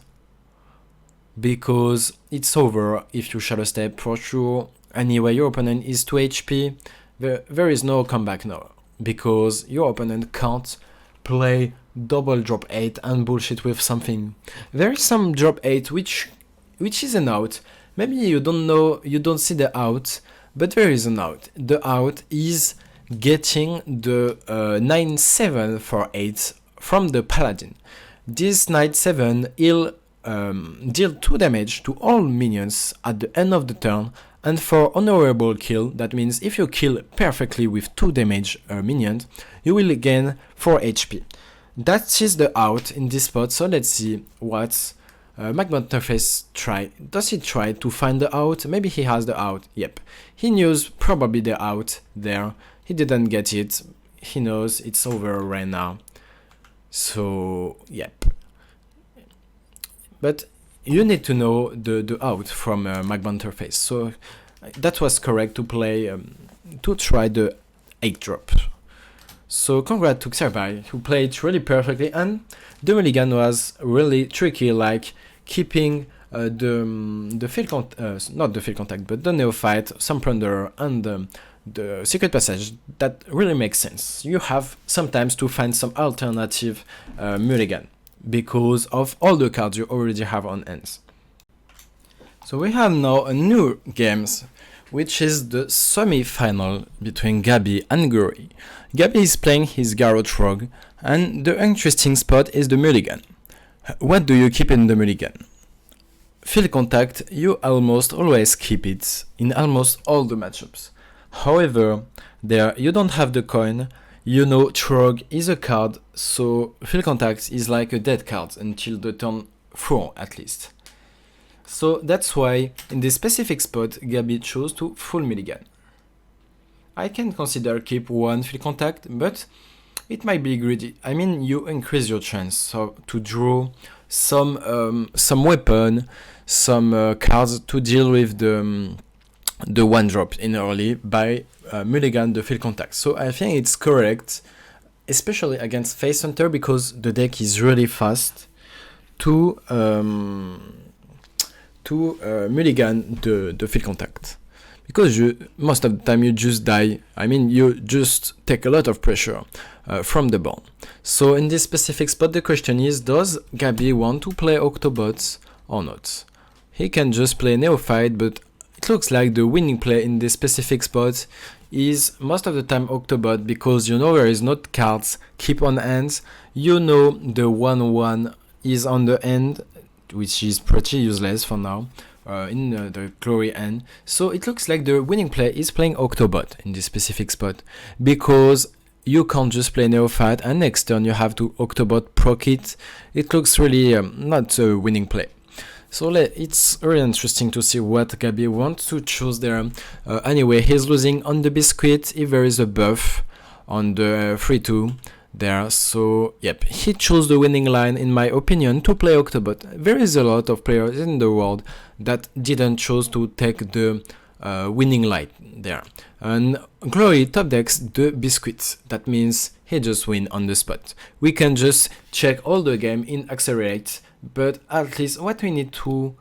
because it's over if you shadow step for sure. Anyway, your opponent is 2 HP. There is no comeback now, because your opponent can't play double drop 8 and bullshit with something. There is some drop 8 which is an out. Maybe you don't see the out, but there is an out. The out is getting the 9/7 for 8 from the Paladin. This 9/7 will deal 2 damage to all minions at the end of the turn, and for honorable kill, that means if you kill perfectly with 2 damage minions, you will gain 4 HP. That is the out in this spot, so let's see what McBunterface try. Does he try to find the out? Maybe he has the out. Yep. He knows probably the out there. He didn't get it. He knows it's over right now. So, yep. But you need to know the out from McBunterface. So that was correct to play, to try the 8 drop. So congrats to Xerbai, who played really perfectly, and the mulligan was really tricky, like keeping the field not the field contact, but the neophyte, some plunder, and the secret passage. That really makes sense. You have sometimes to find some alternative mulligan, because of all the cards you already have on hands. So we have now a new games, which is the semi-final between Gabi and Guri. Gabi is playing his Garrote Rogue, and the interesting spot is the mulligan. What do you keep in the mulligan? Field contact, you almost always keep it in almost all the matchups. However, there you don't have the coin, You know, Rogue is a card, so Field Contact is like a dead card until the turn 4 at least. So that's why in this specific spot Gabi chose to full mulligan. I can consider keep one Field Contact, but it might be greedy. I mean, you increase your chance to draw some weapon, some cards to deal with the one drop in early by mulligan the Field Contact. So I think it's correct, especially against Face Hunter, because the deck is really fast to mulligan the Field Contact. Because most of the time you just die. I mean, you just take a lot of pressure from the board. So in this specific spot, the question is, does Gabi want to play Octobots or not? He can just play Neophyte, but it looks like the winning play in this specific spot is most of the time Octobot, because you know there is not cards keep on hands. You know the 1/1 is on the end, which is pretty useless for now. In the glory end. So it looks like the winning play is playing Octobot in this specific spot, because you can't just play Neophyte and next turn you have to Octobot proc it. It looks really not a winning play. So it's really interesting to see what Gabi wants to choose there. Anyway, he's losing on the Biscuit if there is a buff on the 3-2 there. So yep, he chose the winning line in my opinion to play Octobot. There is a lot of players in the world that didn't choose to take the winning line there. And Glory top decks the Biscuit. That means he just win on the spot. We can just check all the game in Accelerate, but at least what we need to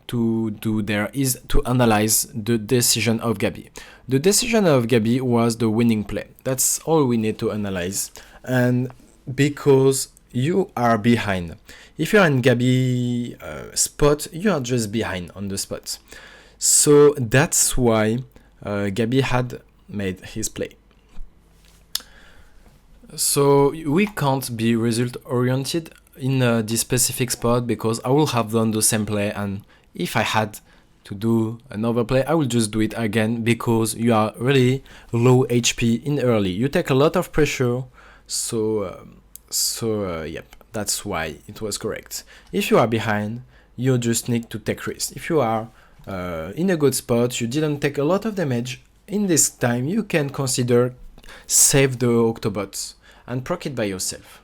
do there is to analyze the decision of Gabi. The decision of Gabi was the winning play. That's all we need to analyze. And because you are behind, if you're in Gabi spot, you are just behind on the spot. So that's why Gabi had made his play. So we can't be result oriented in this specific spot, because I will have done the same play, and if I had to do another play, I will just do it again, because you are really low HP in early. You take a lot of pressure, so yep, that's why it was correct. If you are behind, you just need to take risk. If you are in a good spot, you didn't take a lot of damage, in this time you can consider save the Octobots and proc it by yourself.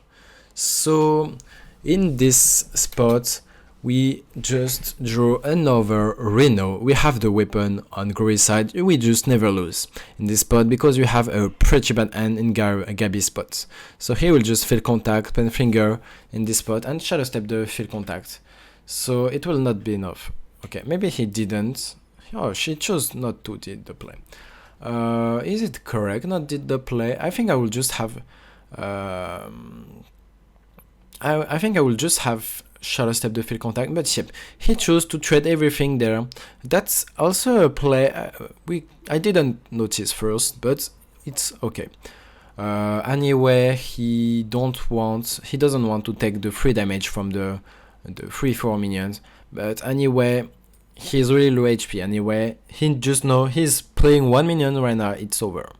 So in this spot, we just draw another Reno. We have the weapon on Glory's side. We just never lose in this spot, because we have a pretty bad hand in Gabi's spot. So he will just Field Contact, Pen Finger in this spot, and Shadow Step the Field Contact. So it will not be enough. Okay, maybe he didn't. Oh, she chose not to did the play. Is it correct? Not did the play. I think I will just have. I think I will just have Shadow Step the Field Contact, but yep, he chose to trade everything there. That's also a play I didn't notice first, but it's okay. Anyway, he doesn't want to take the 3 damage from the 3-4 minions, but anyway, he's really low HP. Anyway, he just know he's playing 1 minion right now, it's over.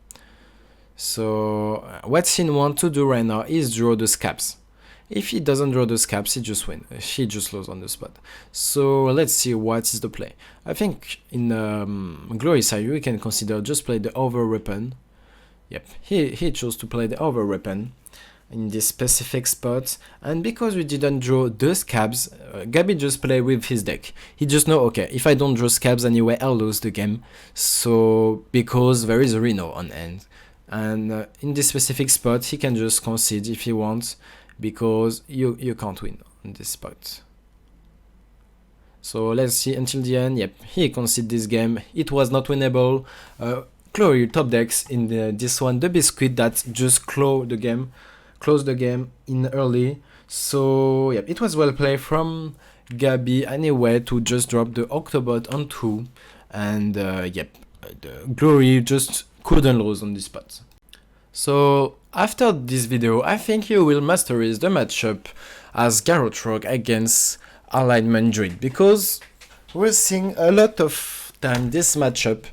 So what he wants to do right now is draw the scabs. If he doesn't draw the scabs, he just wins. He just loses on the spot. So let's see what is the play. I think in Glory side, we can consider just play the over weapon. Yep, he chose to play the over weapon in this specific spot. And because we didn't draw the scabs, Gabi just play with his deck. He just know, okay, if I don't draw scabs anyway, I'll lose the game. So because there is a Reno on end. And in this specific spot, he can just concede if he wants, because you can't win on this spot. So let's see until the end. Yep, he conceded this game. It was not winnable. Glory top decks in this one. The Biscuit that just closed the game in early. So yep, it was well played from Gabi anyway to just drop the Octobot on 2. And yep, the Glory just couldn't lose on this spot. So after this video, I think you will masterize the matchup as Garrote Rogue against Alignment Druid, because we're seeing a lot of time this matchup,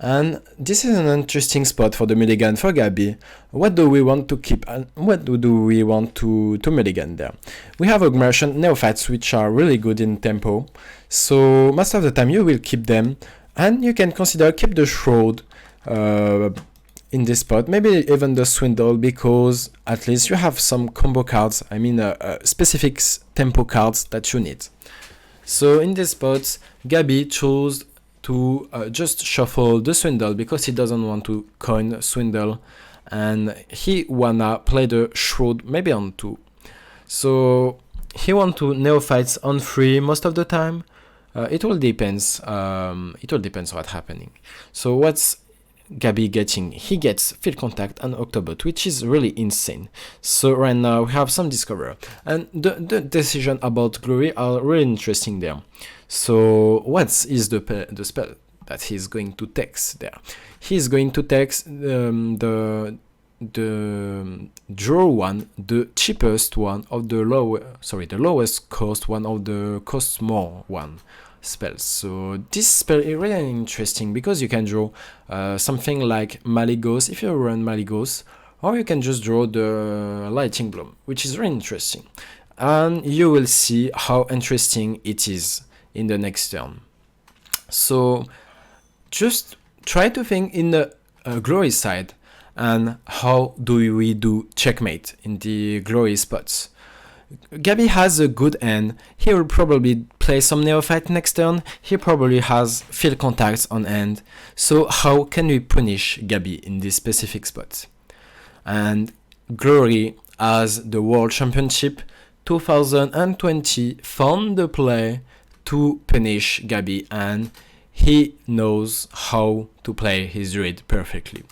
And this is an interesting spot for the mulligan for Gabi. What do we want to keep and what do we want to mulligan there? We have augmentation neophytes which are really good in tempo, so most of the time you will keep them, and you can consider keep the Shroud in this spot, maybe even the Swindle, because at least you have some combo cards, I mean specific tempo cards that you need. So in this spot, Gabi chose to just shuffle the Swindle because he doesn't want to coin Swindle, and he wanna play the Shroud maybe on 2. So he want to neophytes on 3 most of the time. It all depends. It all depends what's happening. So what's Gabi getting? He gets Field Contact and Octobot, which is really insane. So right now we have some Discover, and the decision about Glory are really interesting there. So what is the spell that he's going to text there? He's going to text the draw one, the cheapest one of the the lowest cost one of the cost more one spells. So this spell is really interesting because you can draw something like Maligos if you run Maligos, or you can just draw the Lightning Bloom, which is really interesting. And you will see how interesting it is in the next turn. So just try to think in the Glory side, and how do we do checkmate in the Glory spots. Gabi has a good hand. He will probably play some Neophyte next turn. He probably has Field Contacts on hand. So how can we punish Gabi in this specific spot? And Glory, as the World Championship 2020, found the play to punish Gabi, and he knows how to play his Druid perfectly.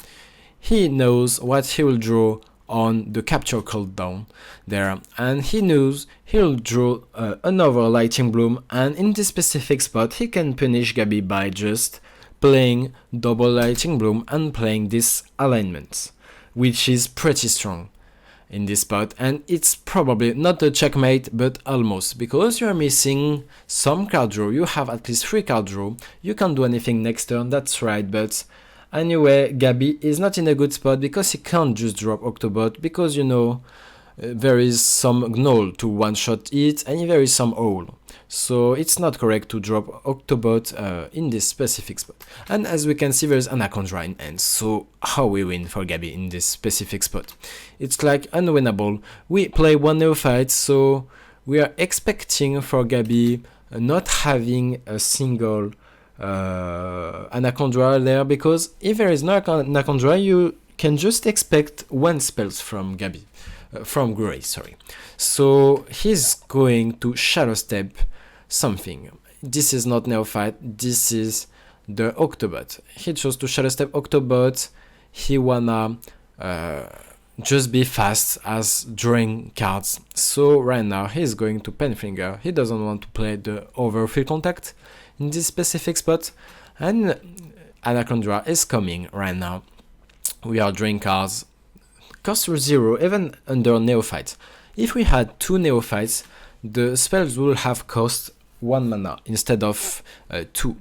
He knows what he will draw on the capture cooldown there, and he knows he'll draw another Lightning Bloom, and in this specific spot he can punish Gabi by just playing double Lightning Bloom and playing this alignment, which is pretty strong in this spot. And it's probably not a checkmate, but almost, because you're missing some card draw. You have at least 3 card draw. You can't do anything next turn, that's right, but anyway, Gabi is not in a good spot because he can't just drop Octobot, because you know there is some Gnoll to one-shot it, and there is some Owl. So it's not correct to drop Octobot in this specific spot. And as we can see, there's Anaconda in hand. So how we win for Gabi in this specific spot? It's like unwinnable. We play one Neophyte, so we are expecting for Gabi not having a single Anaconda there, because if there is no Anaconda, you can just expect one spells from Gabi, from Grey, sorry. So he's going to Shadow Step something. This is not Neophyte, this is the Octobot. He chose to Shadow Step Octobot. He wanna just be fast as drawing cards. So right now he's going to Penfinger. He doesn't want to play the Overfield Contact in this specific spot, and Anaconda is coming right now. We are drawing cards, cost 0 even under Neophyte. If we had 2 Neophytes, the spells will have cost 1 mana instead of 2.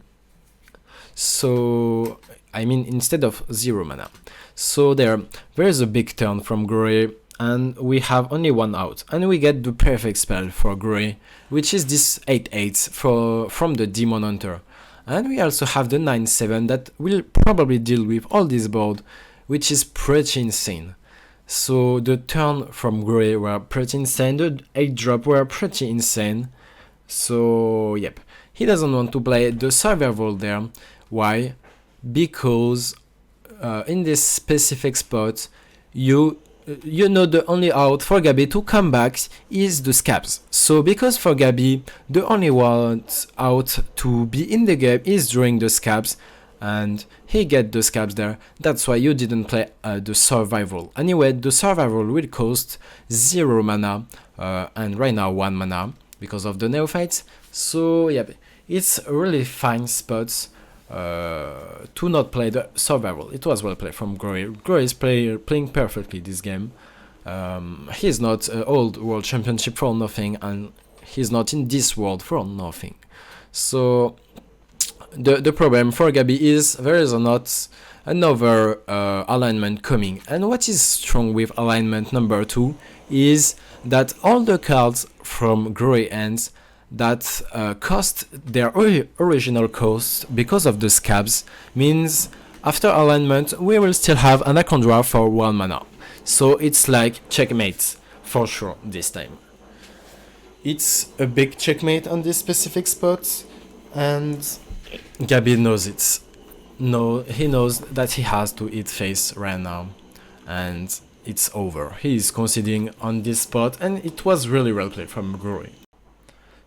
So I mean instead of 0 mana. So there is a big turn from Grey, and we have only 1 out, and we get the perfect spell for Grey, which is this 8/8 from the Demon Hunter. And we also have the 9/7 that will probably deal with all this board, which is pretty insane. So the turn from Grey were pretty insane, the 8-drop were pretty insane. So yep, he doesn't want to play the Survival there. Why? Because in this specific spot, you know the only out for Gabi to come back is the Scabs. So because for Gabi, the only one out to be in the game is drawing the Scabs, and he get the Scabs there. That's why you didn't play the Survival. Anyway, the Survival will cost 0 mana, and right now 1 mana because of the Neophytes. So yeah, it's a really fine spot to not play the Survival. It was well played from Grey. Grey is playing perfectly this game. He's not old World Championship for nothing, and he's not in this world for nothing. So the problem for Gabi is there is not another alignment coming. And what is strong with alignment number 2 is that all the cards from Garrote ends that cost their original cost because of the scabs means after alignment we will still have Anaconda for 1 mana. So it's like checkmate for sure this time. It's a big checkmate on this specific spot, and Gabi knows it. No, he knows that he has to eat face right now, and it's over. He is conceding on this spot, and it was really well played from Garrote.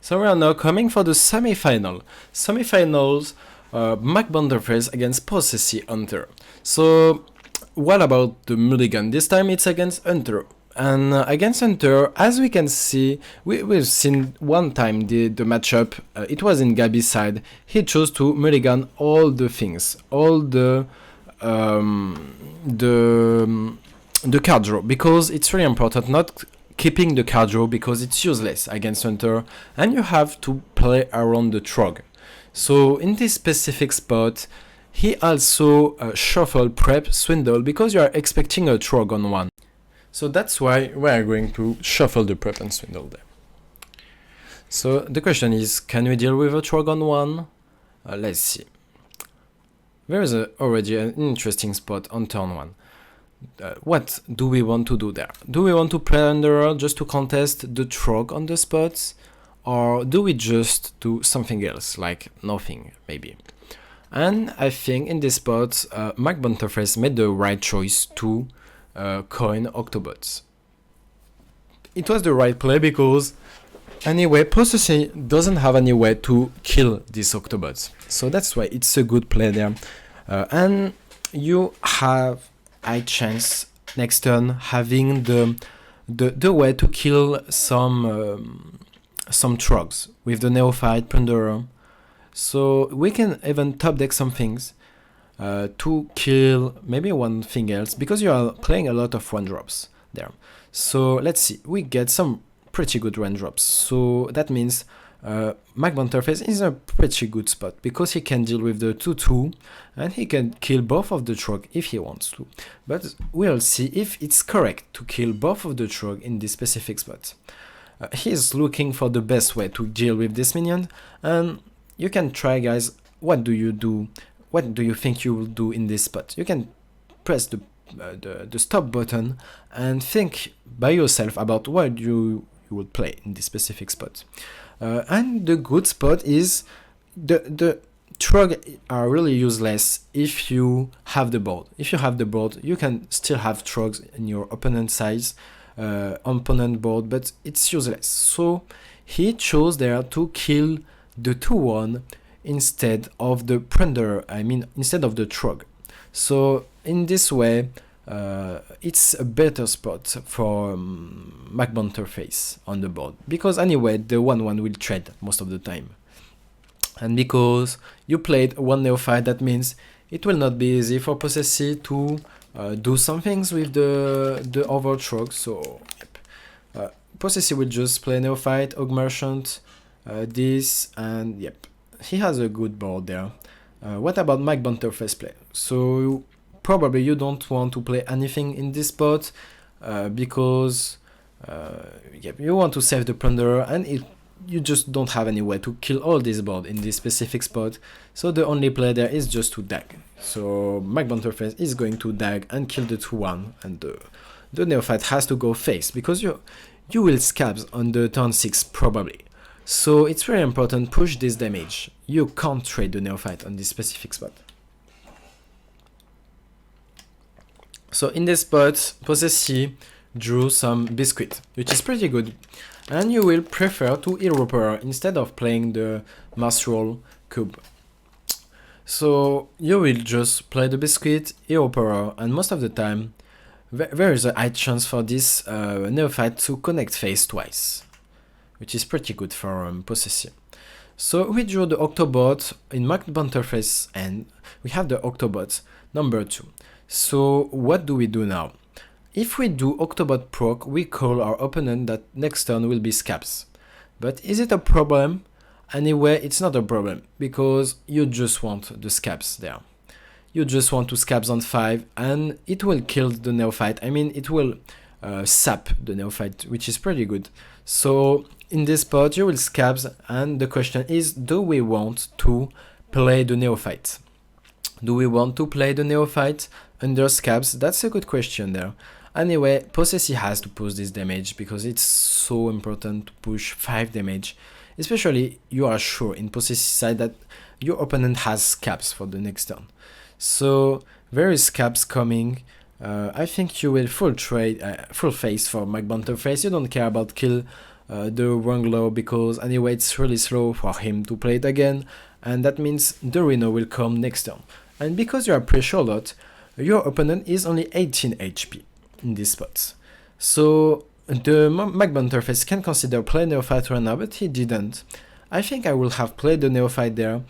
So we are now coming for the semi-final. Semi-finals, Mac Bonderface against Possessy Hunter. So what about the mulligan? This time it's against Hunter. And against Hunter, as we can see, we've seen one time the matchup, it was in Gabi's side. He chose to mulligan all the things, all the card draw, because it's really important not keeping the card draw because it's useless against Hunter, and you have to play around the Trog. So in this specific spot, he also shuffle, prep, swindle, because you are expecting a Trog on one. So that's why we are going to shuffle the prep and swindle there. So the question is, can we deal with a Trog on one? Let's see. There is already an interesting spot on turn 1. What do we want to do there? Do we want to play under just to contest the Trog on the spots? Or do we just do something else, like nothing, maybe? And I think in this spot, Mac Bonterface made the right choice to coin Octobots. It was the right play because anyway, Possessy doesn't have any way to kill these Octobots. So that's why it's a good play there. And you have a chance next turn having the way to kill some Trogs with the Neophyte Plunderer. So we can even top deck some things to kill maybe one thing else, because you are playing a lot of 1-drops there. So let's see, we get some pretty good 1-drops. So that means Mac Bonterface is a pretty good spot because he can deal with the 2-2 and he can kill both of the Trog if he wants to. But we'll see if it's correct to kill both of the Trog in this specific spot. He is looking for the best way to deal with this minion, and you can try, guys. What do you do? What do you think you will do in this spot? You can press the stop button and think by yourself about what you would play in this specific spot. And the good spot is the Trog are really useless if you have the board. If you have the board, you can still have Trogs in your opponent's opponent board, but it's useless. So he chose there to kill the 2-1 instead of the Plunderer, instead of the Trog. So in this way, it's a better spot for Mac Bonterface on the board, because anyway the 1-1 will trade most of the time, and because you played 1 Neophyte, that means it will not be easy for Possessy to do some things with the other Trog. So yep. Possessy will just play Neophyte, Og Merchant, this, and yep, he has a good board there. What about Mac Bonterface play? So probably you don't want to play anything in this spot because yep, you want to save the Plunderer, and you just don't have any way to kill all this board in this specific spot. So the only play there is just to dag. So Mac Bonterface is going to dag and kill the 2-1, and the Neophyte has to go face because you will scabs on the turn 6 probably. So it's very important, push this damage. You can't trade the Neophyte on this specific spot. So in this spot, Possessy drew some Biscuit, which is pretty good. And you will prefer to Hero Power instead of playing the Martial Cube. So you will just play the Biscuit, Hero Power, and most of the time there is a high chance for this Neophyte to connect face twice, which is pretty good for Possessy. So we drew the Octobot in Mac Bonterface, and we have the Octobot number 2. So what do we do now? If we do Octobot proc, we call our opponent that next turn will be Scabs. But is it a problem? Anyway, it's not a problem because you just want the scabs there. You just want to scabs on 5 and it will kill the neophyte. I mean, it will sap the neophyte, which is pretty good. So in this spot, you will scabs, and the question is, do we want to play the neophyte? Do we want to play the neophyte under scabs? That's a good question there. Anyway, Possessy has to push this damage because it's so important to push 5 damage. Especially, you are sure in Possessy side that your opponent has scabs for the next turn. So, there is scabs coming. I think you will full face for Magbanter Face. You don't care about kill the Wrangler because anyway it's really slow for him to play it again, and that means the Rhino will come next turn. And because you are pressure lot, your opponent is only 18 HP in these spots. So the Magbanter Face can consider play Neophyte right now, but he didn't. I think I will have played the Neophyte there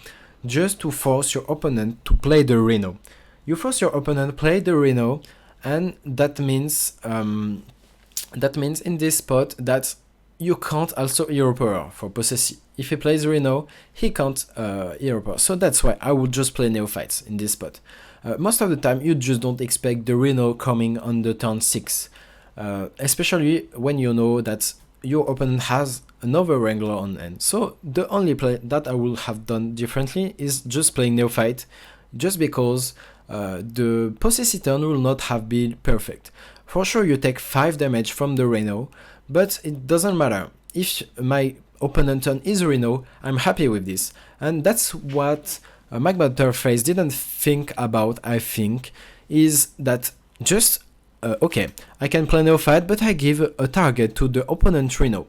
just to force your opponent to play the Rhino. You force your opponent play the Rhino, and that means in this spot that you can't also hero power for Possessy. If he plays Rhino, he can't hero power. So that's why I would just play Neophytes in this spot. Most of the time, you just don't expect the Rhino coming on the turn 6. Especially when you know that your opponent has another Wrangler on end. So the only play that I will have done differently is just playing Neophyte, just because the Possessy turn will not have been perfect. For sure you take 5 damage from the Rhino, but it doesn't matter. If my opponent turn is Rhino, I'm happy with this. And that's what Magbanter Face didn't think about, I think, is that just okay, I can play Neophyte, but I give a target to the opponent Rhino.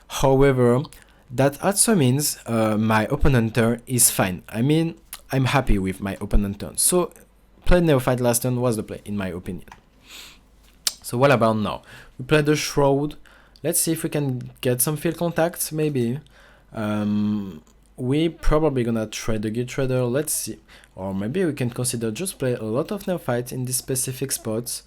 However, that also means my opponent turn is fine. I mean, I'm happy with my opponent turn. So, play Neophyte last turn was the play, in my opinion. So, what about now? We play the Shroud. Let's see if we can get some field contacts, maybe. We probably gonna trade the Guild Trader, let's see. Or maybe we can consider just play a lot of Neophytes in these specific spots.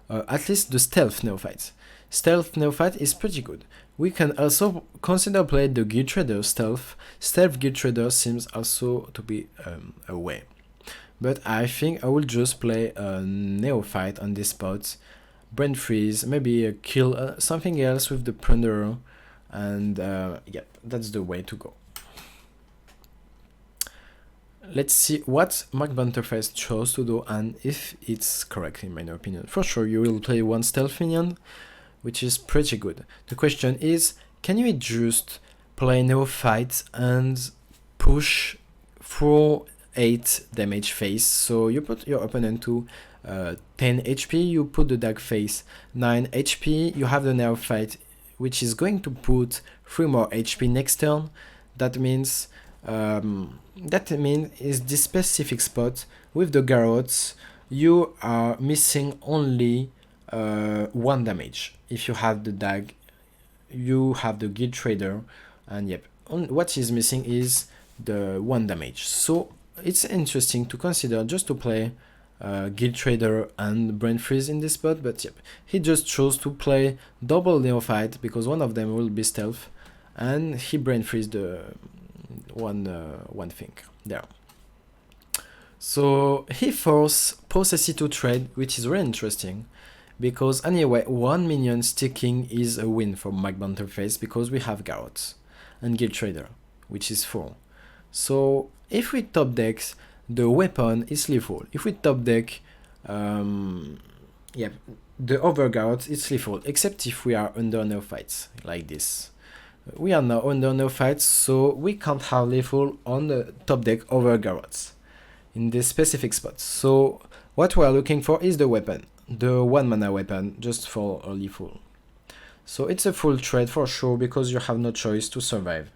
At least the Stealth Neophyte. Stealth Neophyte is pretty good. We can also consider play the Guild Trader Stealth. Stealth Guild Trader seems also to be a way. But I think I will just play a Neophyte on this spot. Brain Freeze, maybe kill something else with the Plunderer. And yeah, that's the way to go. Let's see what Magbanter Face chose to do and if it's correct in my opinion. For sure you will play one Stealth Minion, which is pretty good. The question is, can you just play Neophyte and push for 8 damage face? So you put your opponent to 10 HP, you put the Dark Face 9 HP, you have the Neophyte which is going to put 3 more HP next turn. That means is this specific spot with the Garrotes you are missing only 1 damage. If you have the Dag, you have the Guild Trader, and yep, what is missing is the 1 damage. So it's interesting to consider just to play Guild Trader and Brain Freeze in this spot, but yep, he just chose to play double Neophyte because one of them will be Stealth, and he Brain Freeze the one thing there. So he forced Possessy to trade, which is really interesting because anyway 1 minion sticking is a win for Magbanter Face because we have Garrote and Guild Trader, which is 4. So if we top deck, the weapon is lethal. If we top deck yeah, the other Garrote is lethal, except if we are under Neophytes like this. We are now under Neophytes, so we can't have lethal on the top deck over Garrotes in this specific spot. So what we are looking for is the weapon, the 1 mana weapon, just for a lethal. So it's a full trade for sure because you have no choice to survive.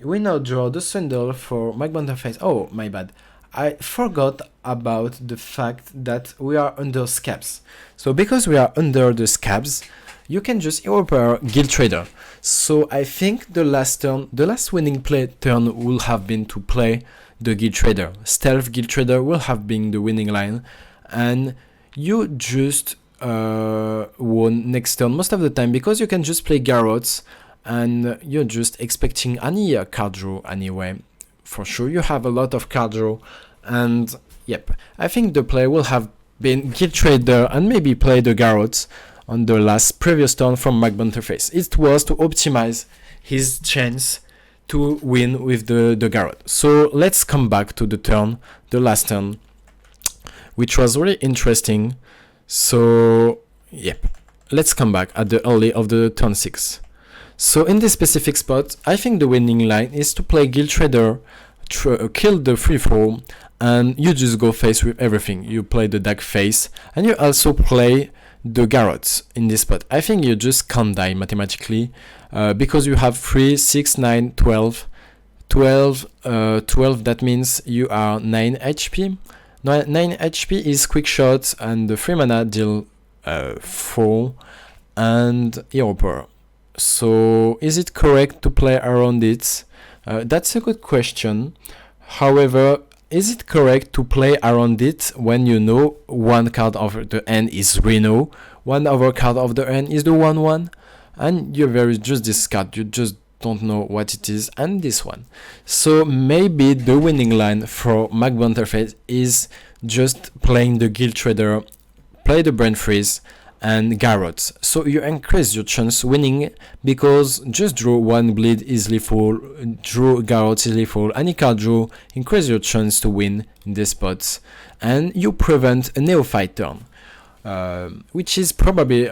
We now draw the Swindle for Magbanter Face. Oh, my bad. I forgot about the fact that we are under Scabs. So because we are under the Scabs, you can just hero power Guild Trader. So I think the last winning play turn will have been to play the Guild Trader. Stealth Guild Trader will have been the winning line, and you just won next turn most of the time because you can just play Garrotes and you're just expecting any card draw anyway. For sure you have a lot of card draw, and yep, I think the play will have been Guild Trader and maybe play the Garrote on the previous turn from McBunterface. It was to optimize his chance to win with the Garrote. So let's come back to the last turn, which was really interesting. So yep, let's come back at the early of the turn 6. So in this specific spot, I think the winning line is to play Guild Trader, kill the free throw, and you just go face with everything. You play the Dark Face, and you also play the Garrote in this spot. I think you just can't die mathematically, because you have 3, 6, 9, 12. 12, that means you are 9 HP. 9 HP is quick shot, and the 3 mana deal 4 and hero power. So is it correct to play around it? That's a good question. However, is it correct to play around it when you know one card of the end is Reno, one other card of the end is the 1/1, and you just this card, you just don't know what it is, and this one. So maybe the winning line for McBunterface is just playing the Guild Trader, play the Brain Freeze, and Garrote. So you increase your chance winning, because just draw 1 bleed easily full, draw Garrote easily full, any card draw increase your chance to win in this spots, and you prevent a neophyte turn, which is probably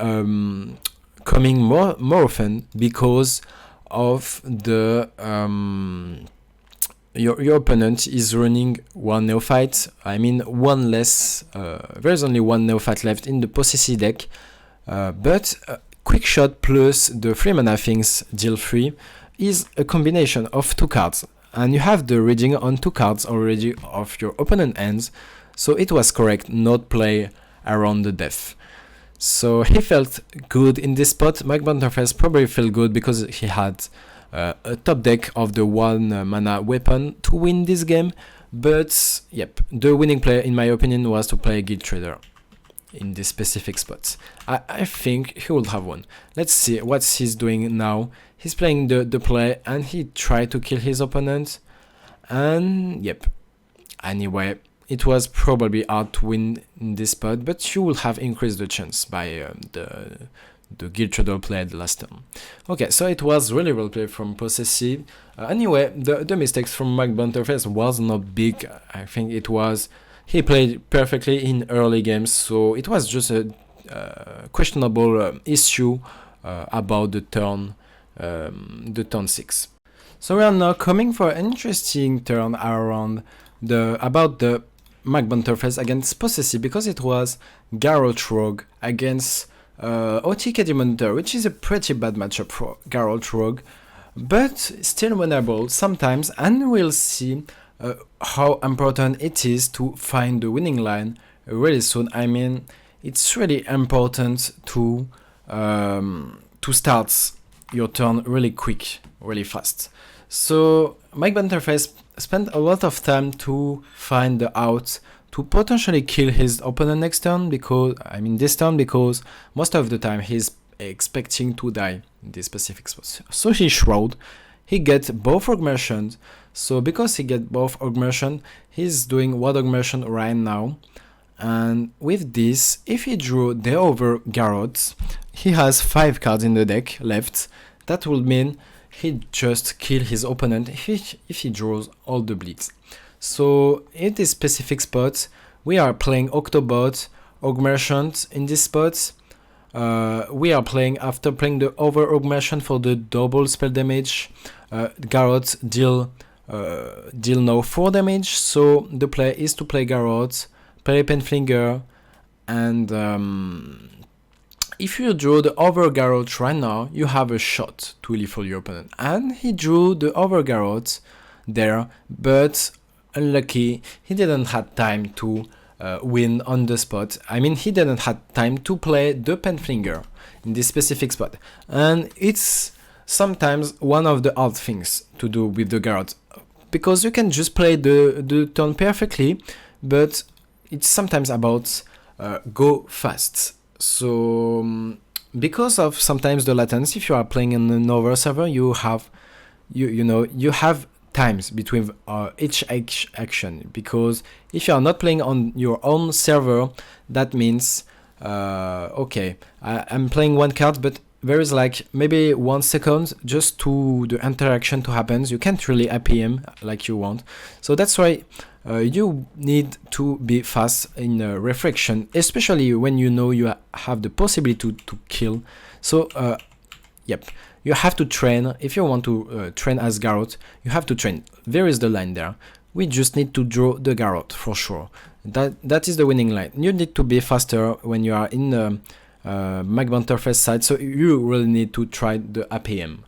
coming more often because of the your opponent is running 1 neophyte. I mean, one less. There's only 1 neophyte left in the Possessy deck, but quick shot plus the 3 mana things deal 3 is a combination of 2 cards, and you have the reading on 2 cards already of your opponent ends. So it was correct not play around the death. So he felt good in this spot. McBunterface probably felt good because he had a top deck of the 1 mana weapon to win this game. But yep, the winning play in my opinion was to play Guild Trader in this specific spot. I think he will have one. Let's see what he's doing now. He's playing the play, and he tried to kill his opponent, and yep, anyway, it was probably hard to win in this spot, but you will have increased the chance by the Guild Trader played last time. Okay, so it was really well played from Possessy. Anyway, the mistakes from McBunterface was not big. I think it was, he played perfectly in early games, so it was just a questionable issue about the turn 6. So we are now coming for an interesting turn around about the McBunterface against Possessy, because it was Garrote Rogue against OTK Demon Hunter, which is a pretty bad matchup for Garrote Rogue, but still winnable sometimes, and we'll see how important it is to find the winning line really soon. I mean, it's really important to start your turn really quick, really fast. So McBunterface spent a lot of time to find the out to potentially kill his opponent next turn, this turn, because most of the time he's expecting to die in this specific spot. So he Shroud, he gets both augmentations. So because he gets both augmentation, he's doing 1 augmentation right now. And with this, if he drew the other Garrote, he has 5 cards in the deck left. That would mean he just kill his opponent if he draws all the bleeds. So in this specific spot, we are playing Octobot, Augmentation in this spot. We are playing, after playing the over augmentation for the double spell damage, Garrote deal now 4 damage. So the play is to play Garrote, play Penflinger, and if you draw the over Garrote right now, you have a shot to lethal your opponent. And he drew the over Garrote there, but unlucky, he didn't have time to win on the spot. I mean, he didn't have time to play the Penflinger in this specific spot. And it's sometimes one of the hard things to do with the Garrote, because you can just play the turn perfectly, but it's sometimes about go fast. So because of sometimes the latency, if you are playing in another server, you have you have times between each action, because if you are not playing on your own server, that means okay, I'm playing one card, but there is like maybe 1 second just to the interaction to happen. You can't really APM like you want, so that's why you need to be fast in reflection, especially when you know you have the possibility to kill. So yep, you have to train. If you want to train as Garrote, you have to train. There is the line there. We just need to draw the Garrote for sure. That is the winning line. You need to be faster when you are in the Mag interface side, so you really need to try the APM.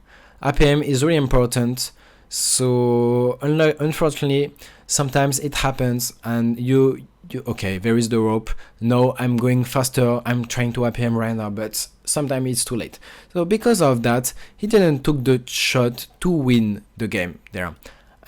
APM is really important. So unfortunately, sometimes it happens and you okay, there is the rope. No, I'm going faster. I'm trying to APM right now, but sometimes it's too late. So because of that, he didn't took the shot to win the game there,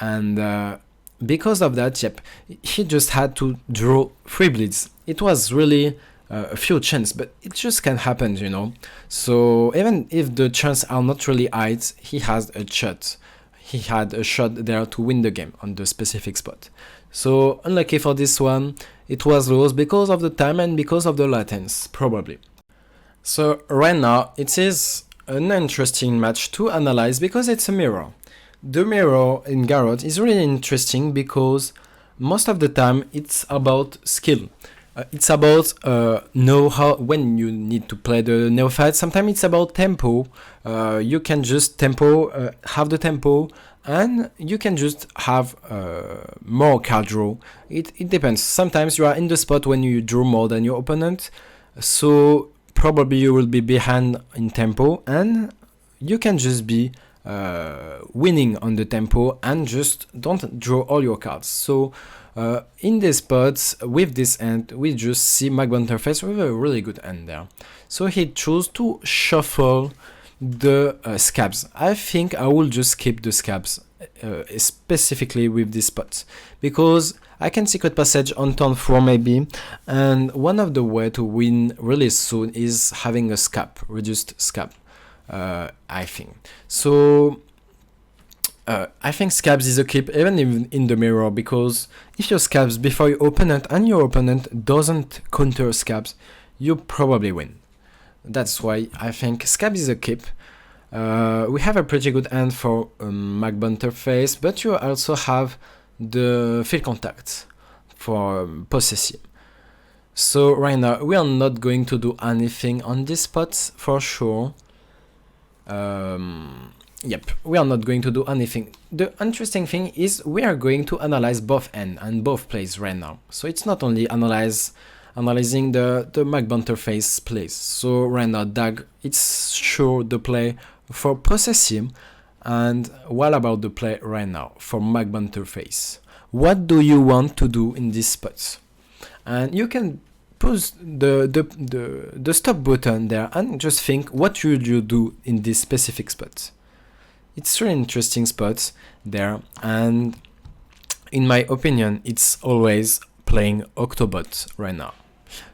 and because of that, yep, he just had to draw 3 bleeds. It was really a few chances, but it just can happen, you know. So even if the chances are not really high, he has a shot. He had a shot there to win the game on the specific spot. So unlucky for this one, it was lost because of the time and because of the latency, probably. So right now, it is an interesting match to analyze because it's a mirror. The mirror in Garrote is really interesting because most of the time it's about skill. It's about know how when you need to play the neophyte. Sometimes it's about tempo. You can just have the tempo, and you can just have more card draw. It depends. Sometimes you are in the spot when you draw more than your opponent, so probably you will be behind in tempo, and you can just be winning on the tempo and just don't draw all your cards. So in this spot, with this end, we just see Mag interface with a really good end there. So he chose to shuffle the scabs. I think I will just skip the scabs, specifically with this spot, because I can secret passage on turn 4 maybe, and one of the way to win really soon is having a scab, reduced scab, I think. So I think scabs is a keep even in the mirror, because if you scabs before your opponent and your opponent doesn't counter scabs, you probably win. That's why I think scabs is a keep. We have a pretty good hand for Mag interface, but you also have the field contact for possessive. So right now we are not going to do anything on this spot for sure. Yep, we are not going to do anything. The interesting thing is we are going to analyze both end and both plays right now. So it's not only analyzing the Mag interface plays. So right now Dag, it's sure the play for possessive, and what about the play right now for Mag interface? What do you want to do in this spot? And you can push the stop button there and just think what should you do in this specific spot. It's really interesting spots there, and in my opinion, it's always playing Octobot right now.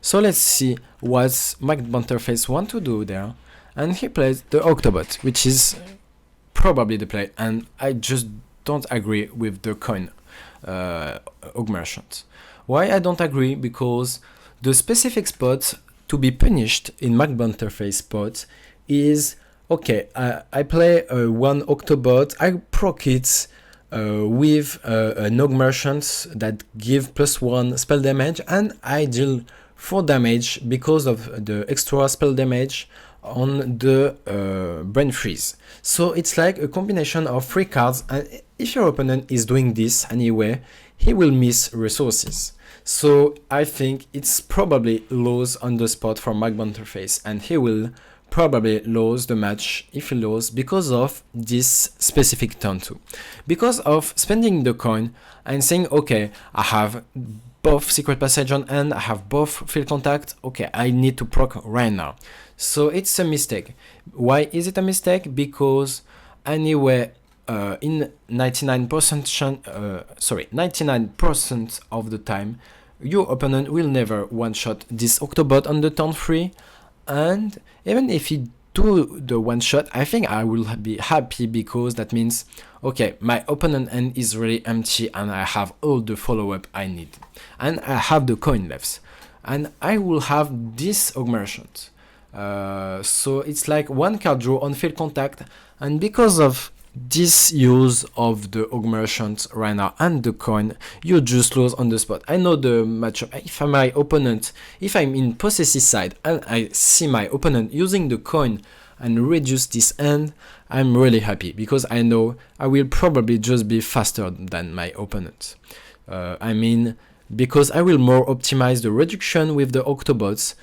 So let's see what Mag interface want to do there, and he plays the Octobot, which is probably the play, and I just don't agree with the coin augmentation. Why I don't agree? Because the specific spot to be punished in Mag interface spot is, okay, I play one Octobot, I proc it with an augmentation that give +1 spell damage, and I deal 4 damage because of the extra spell damage on the brain freeze. So it's like a combination of 3 cards, and if your opponent is doing this anyway, he will miss resources. So I think it's probably lose on the spot for Mag interface, and he will probably lose the match if he loses because of this specific turn 2. Because of spending the coin and saying, okay, I have both secret passage on hand, I have both field contact, okay, I need to proc right now. So it's a mistake. Why is it a mistake? Because anyway, in 99% of the time, your opponent will never one-shot this Octobot on the turn 3, and even if he do the one shot, I think I will be happy, because that means, okay, my opponent end is really empty and I have all the follow-up I need, and I have the coin left, and I will have this augmentation. So it's like one card draw on field contact, and because of this use of the augmentations right now and the coin, you just lose on the spot. I know the matchup. If my opponent, if I'm in possessive side and I see my opponent using the coin and reduce this end, I'm really happy, because I know I will probably just be faster than my opponent. I mean, because I will more optimize the reduction with the Octobots.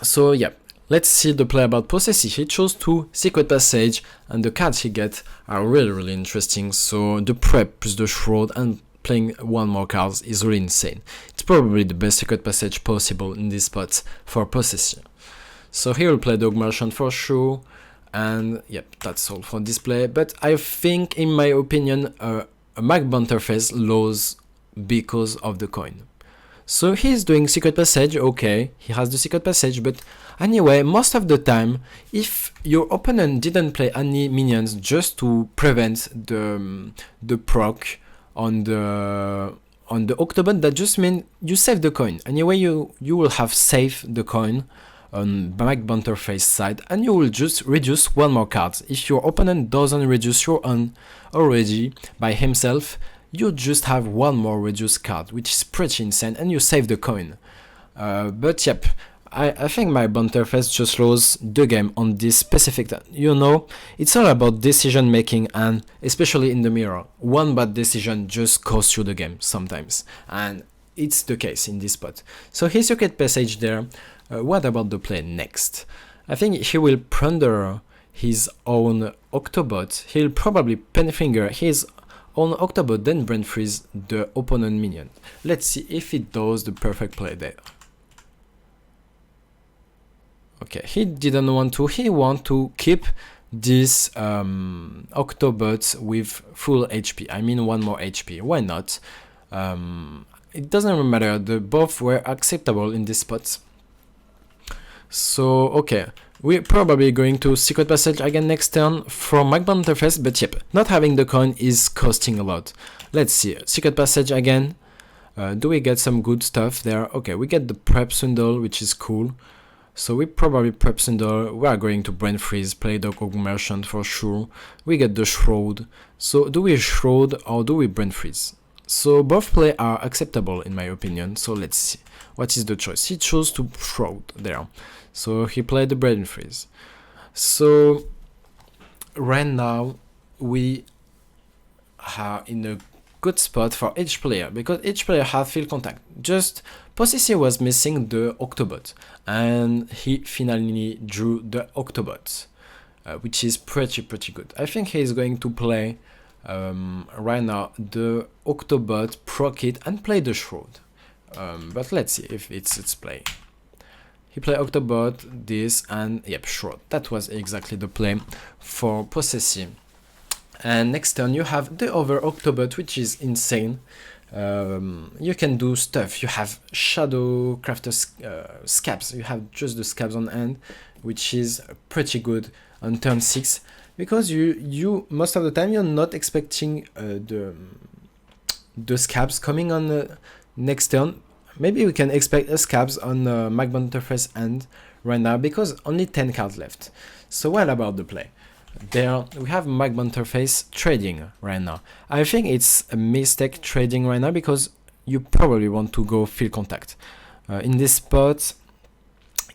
So yeah, let's see the play about possessive. He chose 2 secret passage, and the cards he get are really interesting. So the prep plus the shroud and playing one more cards is really insane. It's probably the best secret passage possible in this spot for possessive. So he will play the augmentation for sure, and yep, that's all for this play. But I think, in my opinion, a Mac Banterface loses because of the coin. So he's doing secret passage, okay, he has the secret passage, but anyway, most of the time, if your opponent didn't play any minions just to prevent the proc on the Octobot, that just means you save the coin. Anyway, you will have saved the coin on Mac Banterface side, and you will just reduce one more card. If your opponent doesn't reduce your own already by himself, you just have one more reduced card, which is pretty insane, and you save the coin. But yep, I think my Banterface just lost the game on this specific time. You know, it's all about decision making, and especially in the mirror, one bad decision just costs you the game sometimes, and it's the case in this spot. So his secret passage there. What about the play next? I think he will plunder his own Octobot. He'll probably penfinger his on Octobot, then brain freeze the opponent minion. Let's see if it does the perfect play there. Okay, he didn't want to. He want to keep this Octobot with full HP. I mean, one more HP. Why not? It doesn't matter. The both were acceptable in this spot. So okay, we're probably going to secret passage again next turn from Mac Banterface, but yep, not having the coin is costing a lot. Let's see, secret passage again. Do we get some good stuff there? Okay, we get the prep Sundle, which is cool. So we probably prep Sundle. We are going to brain freeze, play the augmentation for sure. We get the shroud. So do we shroud or do we brain freeze? So both play are acceptable in my opinion. So let's see, what is the choice? He chose to shroud there. So he played the brain freeze. So right now we are in a good spot for each player, because each player has field contact. Just Possessive was missing the Octobot, and he finally drew the Octobot, which is pretty good. I think he is going to play right now the Octobot, proc it, and play the shroud. But let's see if it's its play. He played Octobot, this, and yep, shroud. That was exactly the play for Possessive. And next turn you have the other Octobot, which is insane. You can do stuff. You have Shadow Crafter scabs. You have just the scabs on hand, which is pretty good on turn 6, because you most of the time you're not expecting the scabs coming on the next turn. Maybe we can expect a scabs on Mac Banterface end right now, because only 10 cards left. So what about the play? There we have Mac Banterface trading right now. I think it's a mistake trading right now, because you probably want to go field contact. In this spot,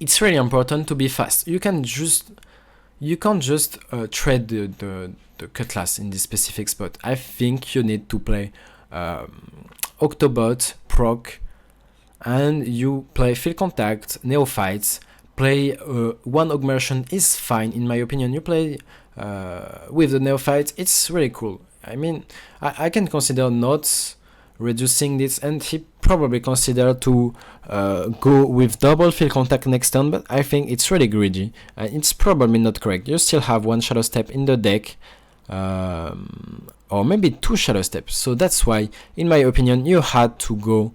it's really important to be fast. You can't just trade the cutlass in this specific spot. I think you need to play Octobot, proc, and you play field contact, neophytes. Play one augmentation is fine in my opinion. You play with the neophyte, it's really cool. I mean, I can consider not reducing this, and he probably consider to go with double field contact next turn, but I think it's really greedy, and it's probably not correct. You still have one shadow step in the deck, or maybe 2 shadow steps, so that's why in my opinion you had to go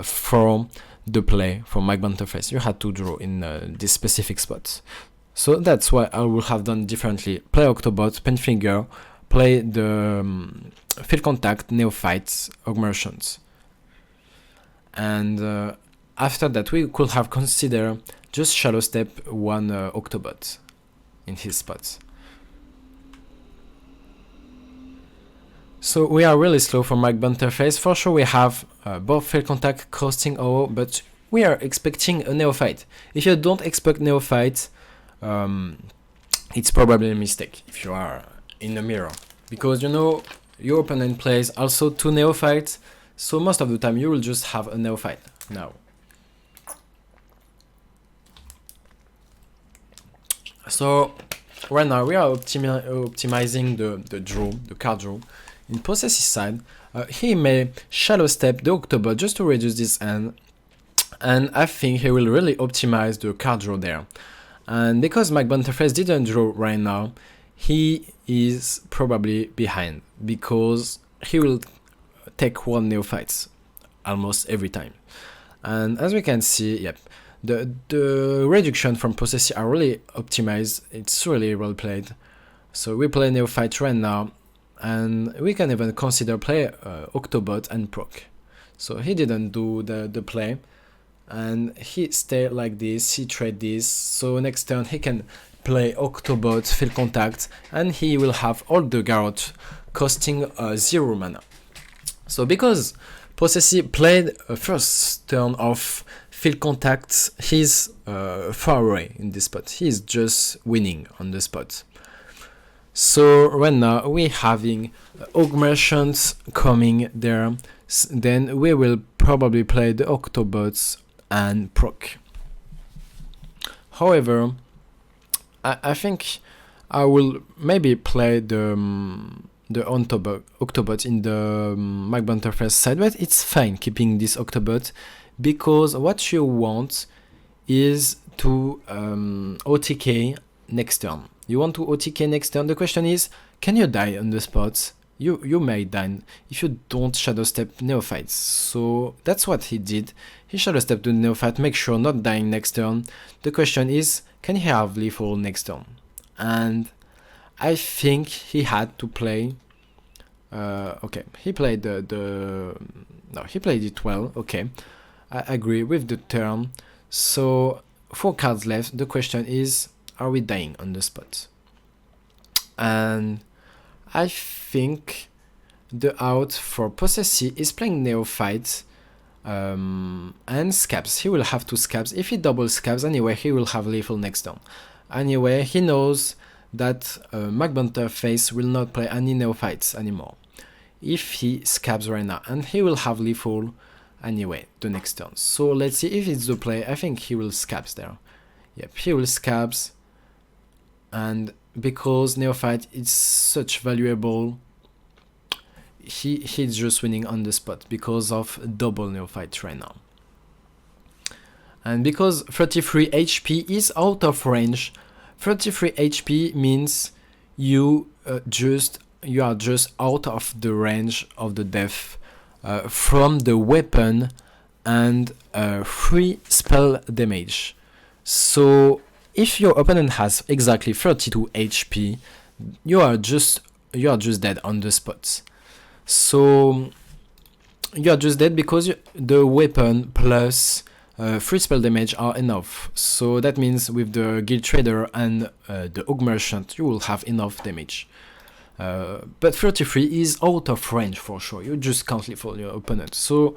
for the play for my interface. You had to draw in this specific spot. So that's why I will have done differently. Play Octobot, Penfinger, play the Field Contact, Neophytes, Augmentations. And after that, we could have considered just Shadow Step one Octobot in his spots. So we are really slow for Mag interface. For sure we have both Field Contact, Crossing OO, but we are expecting a Neophyte. If you don't expect Neophyte, it's probably a mistake if you are in the mirror. Because you know, your opponent plays also two Neophytes, so most of the time you will just have a Neophyte now. So right now we are optimizing the card draw. In Possess's side, he may Shadow Step the Octobot just to reduce this end, and I think he will really optimize the card draw there. And because Mag interface didn't draw right now, he is probably behind, because he will take one Neophytes almost every time. And as we can see, yep, the reduction from Possessy are really optimized. It's really well played. So we play Neophyte right now, and we can even consider play Octobot and proc. So he didn't do the play, and he stayed like this, he trade this, so next turn he can play Octobot, Field Contact, and he will have all the Garrote costing 0 mana. So because Possessy played a first turn of Field Contact, he's far away in this spot, he's just winning on the spot. So right now we're having Augmentations coming there, then we will probably play the Octobots and proc. However, I think I will maybe play the Octobot in the Mag interface side, but it's fine keeping this Octobot, because what you want is to OTK next turn. You want to OTK next turn. The question is, can you die on the spots? You may die if you don't Shadow Step Neophytes. So that's what he did. He Shadow Step to Neophyte, make sure not dying next turn. The question is, can he have lethal next turn? And I think he had to play. Okay, he played no, he played it well. Okay, I agree with the turn. So 4 cards left. The question is, are we dying on the spot? And I think the out for Possessy is playing Neophyte and Scabs. He will have 2 Scabs. If he doubles Scabs anyway, he will have lethal next turn. Anyway, he knows that Mag interface will not play any Neophytes anymore if he Scabs right now, and he will have lethal anyway the next turn. So let's see if it's the play. I think he will Scabs there. Yep, he will Scabs, and because Neophyte is such valuable, he's just winning on the spot because of double Neophyte right now. And because 33 HP is out of range, 33 HP means you are just out of the range of the death from the weapon and free spell damage. So if your opponent has exactly 32 HP, you are just dead on the spot. So you are just dead because the weapon plus free spell damage are enough. So that means with the Guild Trader and the Augmentant, you will have enough damage. But 33 is out of range for sure. You just can't lethal your opponent. So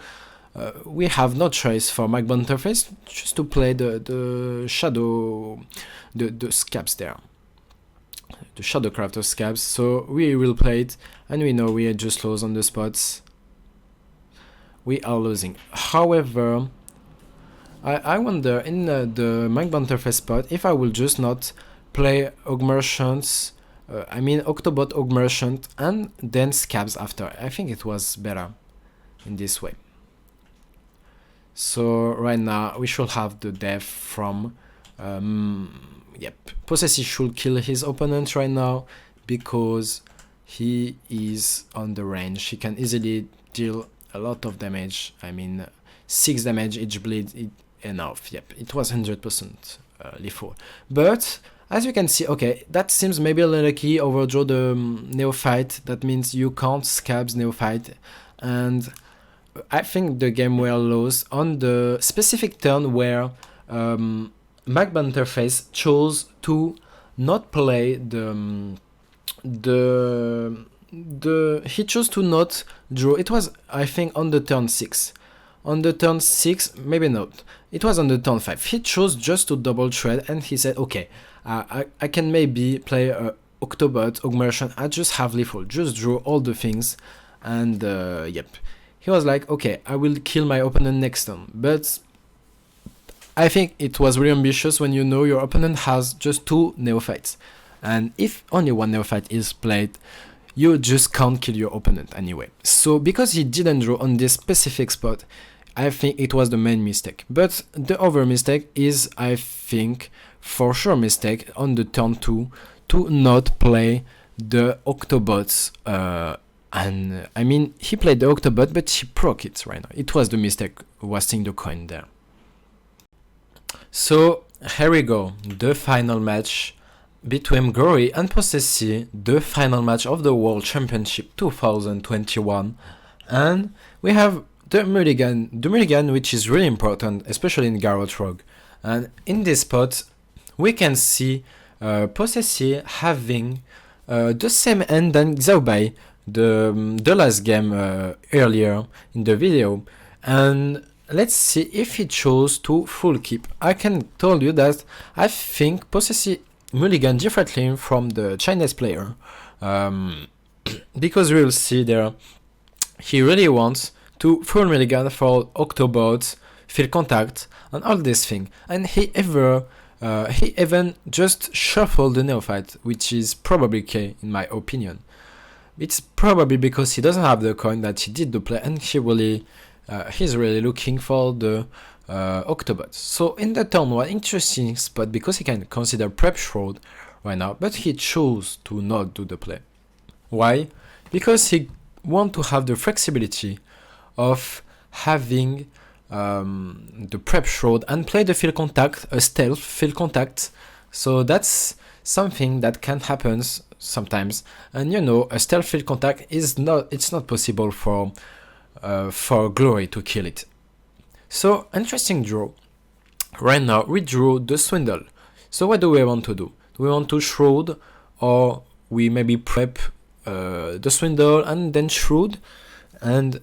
we have no choice for Mag interface just to play the Shadow, the Scabs there, the Shadow Crafter Scabs. So we will play it, and we know we are just lose on the spots. We are losing. However, I wonder in the Mag interface spot if I will just not play Augmentations. I mean Octobot Augmentant and then Scabs after. I think it was better in this way. So right now we should have the death from yep, Possessy should kill his opponent right now because he is on the range. He can easily deal a lot of damage. I mean 6 damage each bleed enough. Yep, it was 100% lethal. But as you can see, okay, that seems maybe a little lucky. Overdraw the Neophyte. That means you can't scabs Neophyte, and I think the game were lost on the specific turn where McBunterface chose to not play he chose to not draw. It was, I think, on the turn 6. On the turn 6, maybe not. It was on the turn 5. He chose just to double trade, and he said, okay, I can maybe play Octobot, Augmeration. I just have lethal, just draw all the things, and yep. He was like, okay, I will kill my opponent next turn. But I think it was really ambitious when you know your opponent has just 2 Neophytes. And if only 1 Neophyte is played, you just can't kill your opponent anyway. So because he didn't draw on this specific spot, I think it was the main mistake. But the other mistake is, I think, for sure mistake on the turn 2 to not play the Octobots. And I mean, he played the Octobot, but he proc it right now. It was the mistake wasting the coin there. So here we go, the final match between Garrote and Possessy, the final match of the World Championship 2021. And we have the mulligan, which is really important, especially in Garrote Rogue. And in this spot, we can see Possessy having the same end than Xiaobai, the last game earlier in the video. And let's see if he chose to full keep. I can tell you that I think Possessy mulligan differently from the Chinese player, because we will see there he really wants to full mulligan for Octobot, field contact, and all this thing. And he even just shuffled the Neophyte, which is probably K in my opinion. It's probably because he doesn't have the coin that he did the play, and he's really looking for the Octobot. So in the turn 1, interesting spot because he can consider prep shroud right now, but he chose to not do the play. Why? Because he want to have the flexibility of having the prep shroud and play the field contact, a stealth field contact. So that's something that can happen sometimes, and you know, a stealth field contact is it's not possible for Garrote to kill it. So interesting draw. Right now we drew the swindle. So what do we want to do? Do we want to shroud, or we maybe prep the swindle and then shroud? And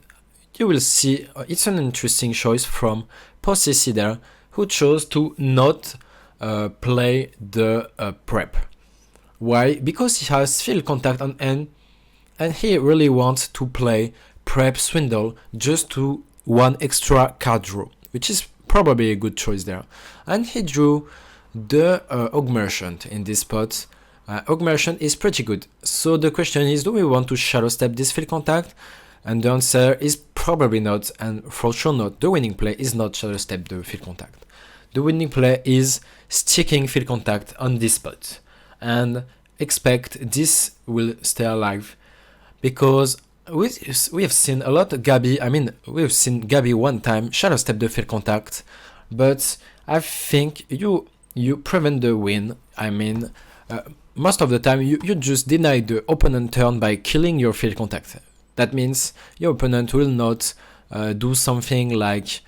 you will see it's an interesting choice from Possessy there, who chose to not play the prep. Why? Because he has field contact on end, and he really wants to play prep swindle just to 1 extra card draw, which is probably a good choice there. And he drew the Augmeration in this spot. Augmeration is pretty good. So the question is, do we want to shadow step this field contact? And the answer is probably not, and for sure not. The winning play is not shadow step the field contact. The winning play is sticking field contact on this spot and expect this will stay alive, because we have seen a lot of Gabi. I mean, we've seen Gabi one time shadow step the field contact, but I think you prevent the win. I mean, most of the time you just deny the opponent turn by killing your field contact. That means your opponent will not do something like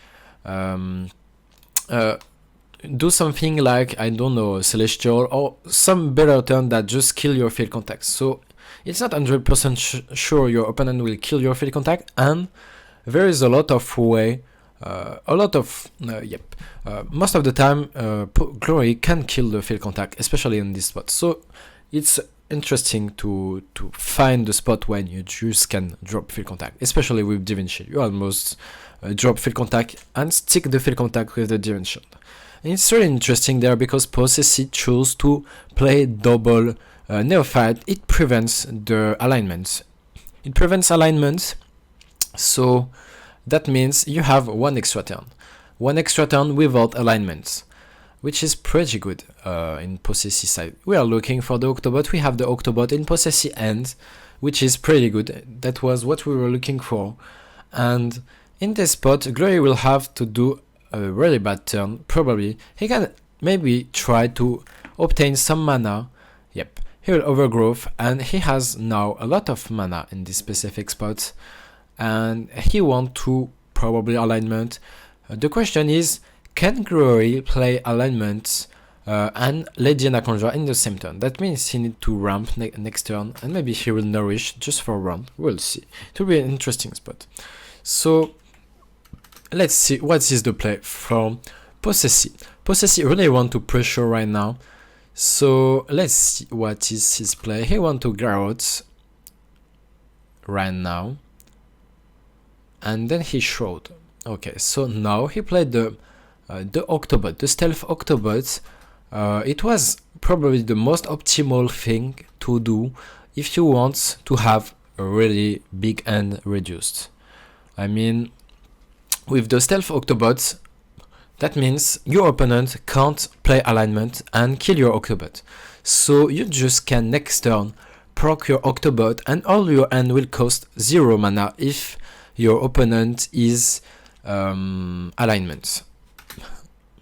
I don't know, Celestial or some better turn that just kill your field contact. So it's not 100% sure your opponent will kill your field contact, and there is a lot of way, most of the time Garrote can kill the field contact, especially in this spot. So it's interesting to find the spot when you just can drop field contact, especially with Divine Shield. You almost drop field contact and stick the field contact with the Divine Shield. And it's really interesting there because Possessy chose to play double Neophyte. It prevents the alignments. It prevents alignments, so that means you have 1 extra turn. 1 extra turn without alignments, which is pretty good in Possessy side. We are looking for the Octobot. We have the Octobot in Possessy end, which is pretty good. That was what we were looking for. And In this spot, Glory will have to do a really bad turn. Probably he can maybe try to obtain some mana. Yep, he will overgrowth, and he has now a lot of mana in this specific spot, and he want to probably alignment. The question is, can Glory play alignment and Lady Anaconda in the same turn? That means he need to ramp next turn, and maybe he will nourish just for a round. We'll see. It will be an interesting spot. So let's see what is the play from Possessi. Possessi really want to pressure right now. So let's see what is his play. He want to Garrote right now, and then he Shroud. Okay, so now he played the Octobot, the Stealth Octobot. It was probably the most optimal thing to do if you want to have a really big end reduced. I mean, with the Stealth Octobot, that means your opponent can't play alignment and kill your Octobot. So you just can next turn proc your Octobot, and all your end will cost 0 mana if your opponent is alignment.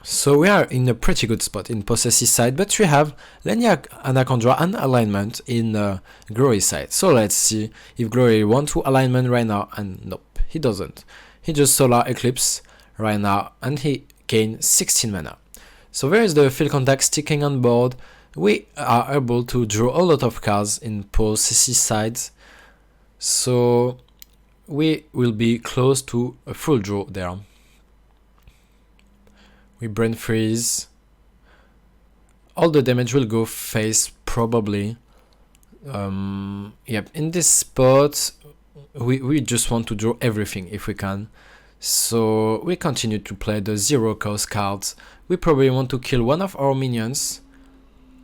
So we are in a pretty good spot in Possessi side, but we have Lady Anaconda and alignment in Glory side. So let's see if Glory want to alignment right now, and nope, he doesn't. He just Solar Eclipse right now, and he gained 16 mana. So there is the field contact sticking on board. We are able to draw a lot of cards in Possessi side, so we will be close to a full draw there. We Brain Freeze. All the damage will go face probably. Yep, in this spot we just want to draw everything if we can. So we continue to play the 0 cost cards. We probably want to kill one of our minions.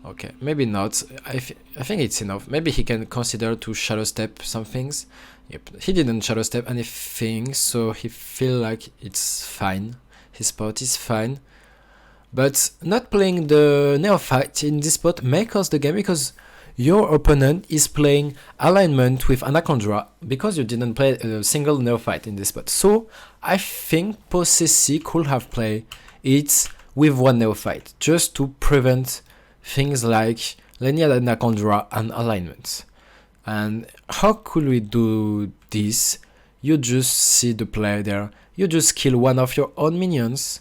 Okay, maybe not. I think it's enough. Maybe he can consider to Shadow Step some things. Yep, he didn't Shadow Step anything, so he feel like it's fine. His spot is fine. But not playing the Neophyte in this spot may cost the game, because your opponent is playing alignment with Anaconda because you didn't play a single Neophyte in this spot. So I think Possessi could have played it with one Neophyte just to prevent things like Lady Anaconda and alignment. And how could we do this? You just see the play there. You just kill one of your own minions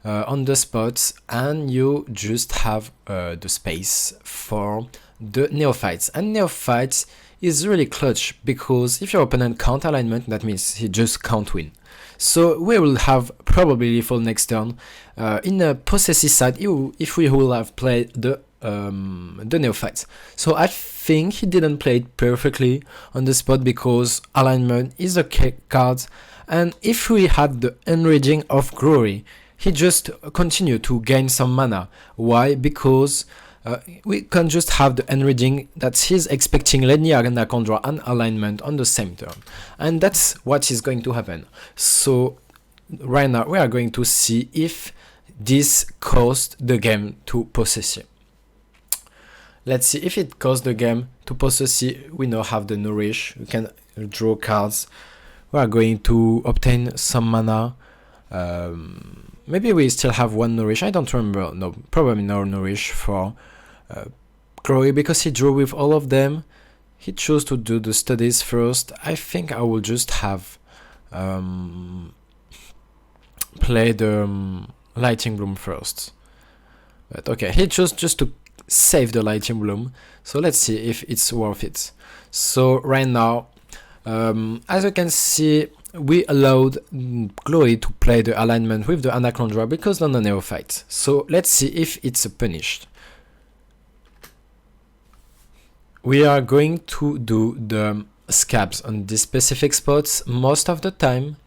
on the spot, and you just have the space for the Neophytes. And Neophytes is really clutch, because if your opponent can't alignment, that means he just can't win. So we will have probably lethal next turn. In a Possessi side, if we will have played the Neophytes. So I think he didn't play it perfectly on the spot, because alignment is a card, and if we had the Enraging of Glory, he just continued to gain some mana. Why? Because we can just have the Enraging that he's expecting Lady Anaconda and alignment on the same turn, and that's what is going to happen. So right now we are going to see if this cost the game to Possessi. Let's see if it costs the game to Possessi. We now have the Nourish. We can draw cards. We are going to obtain some mana. Maybe we still have one Nourish. I don't remember. No, probably no Nourish for Glory, because he drew with all of them. He chose to do the studies first. I think I will just have play the Lightning Bloom first. But okay, he chose just to save the Lightning Bloom. So let's see if it's worth it. So right now, as you can see, we allowed Glory to play the alignment with the Anaconda because of the Neophyte. So let's see if it's punished. We are going to do the scabs on these specific spots most of the time.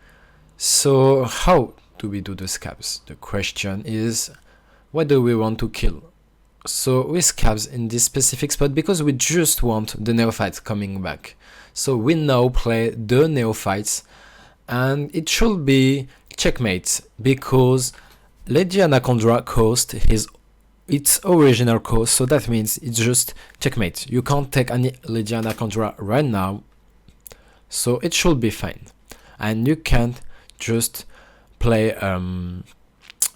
So how do we do the scabs? The question is, what do we want to kill? So we scabs in this specific spot because we just want the Neophyte coming back. So we now play the Neophytes, and it should be checkmate, because Lady Anaconda cost its original cost, so that means it's just checkmate. You can't take any Lady Anaconda right now, so it should be fine. And you can't just play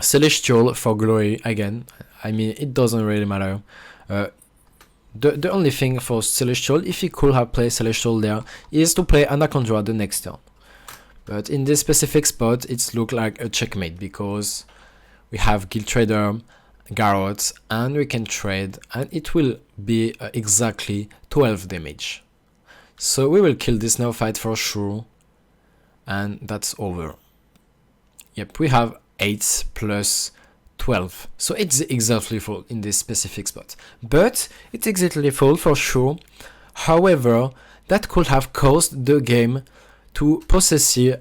Celestial for glory again. I mean, it doesn't really matter. The only thing for Celestial, if he could have played Celestial there, is to play Anaconda the next turn. But in this specific spot, it's look like a checkmate because we have Guild Trader, Garrote, and we can trade, and it will be exactly 12 damage. So we will kill this neophyte for sure, and that's over. Yep, we have 8 plus 12, so it's exactly full in this specific spot, but it's exactly full for sure. However, that could have caused the game to possessy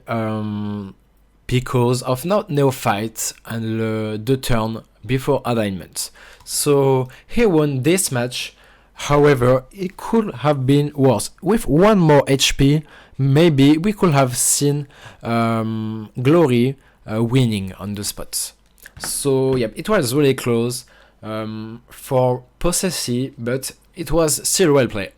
because of not neophyte and the turn before alignment. So he won this match. However, it could have been worse. With one more HP, maybe we could have seen Glory winning on the spot. So yeah, it was really close for Possessy, but it was still well played.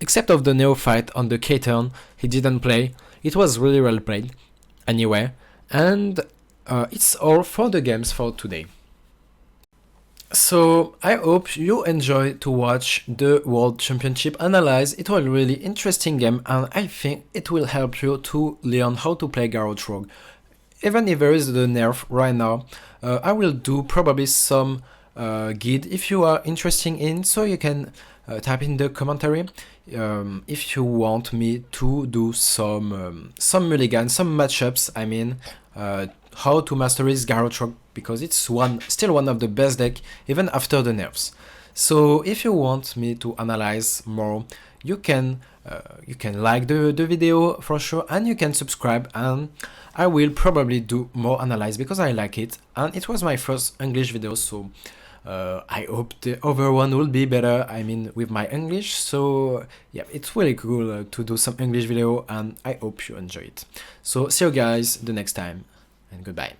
Except of the neophyte on the K turn, he didn't play. It was really well played anyway, and it's all for the games for today. So I hope you enjoy to watch the World Championship Analyze. It was a really interesting game, and I think it will help you to learn how to play Garrote Rogue. Even if there is the nerf right now, I will do probably some guide if you are interested in, so you can type in the commentary if you want me to do some mulligans, some matchups, I mean, how to master his Garrote Rogue, because it's still one of the best deck even after the nerfs. So if you want me to analyze more, you can like the video for sure, and you can subscribe, and I will probably do more analyze because I like it, and it was my first English video, so I hope the other one will be better, I mean, with my English. So yeah, it's really cool to do some English video, and I hope you enjoy it. So see you guys the next time, and goodbye.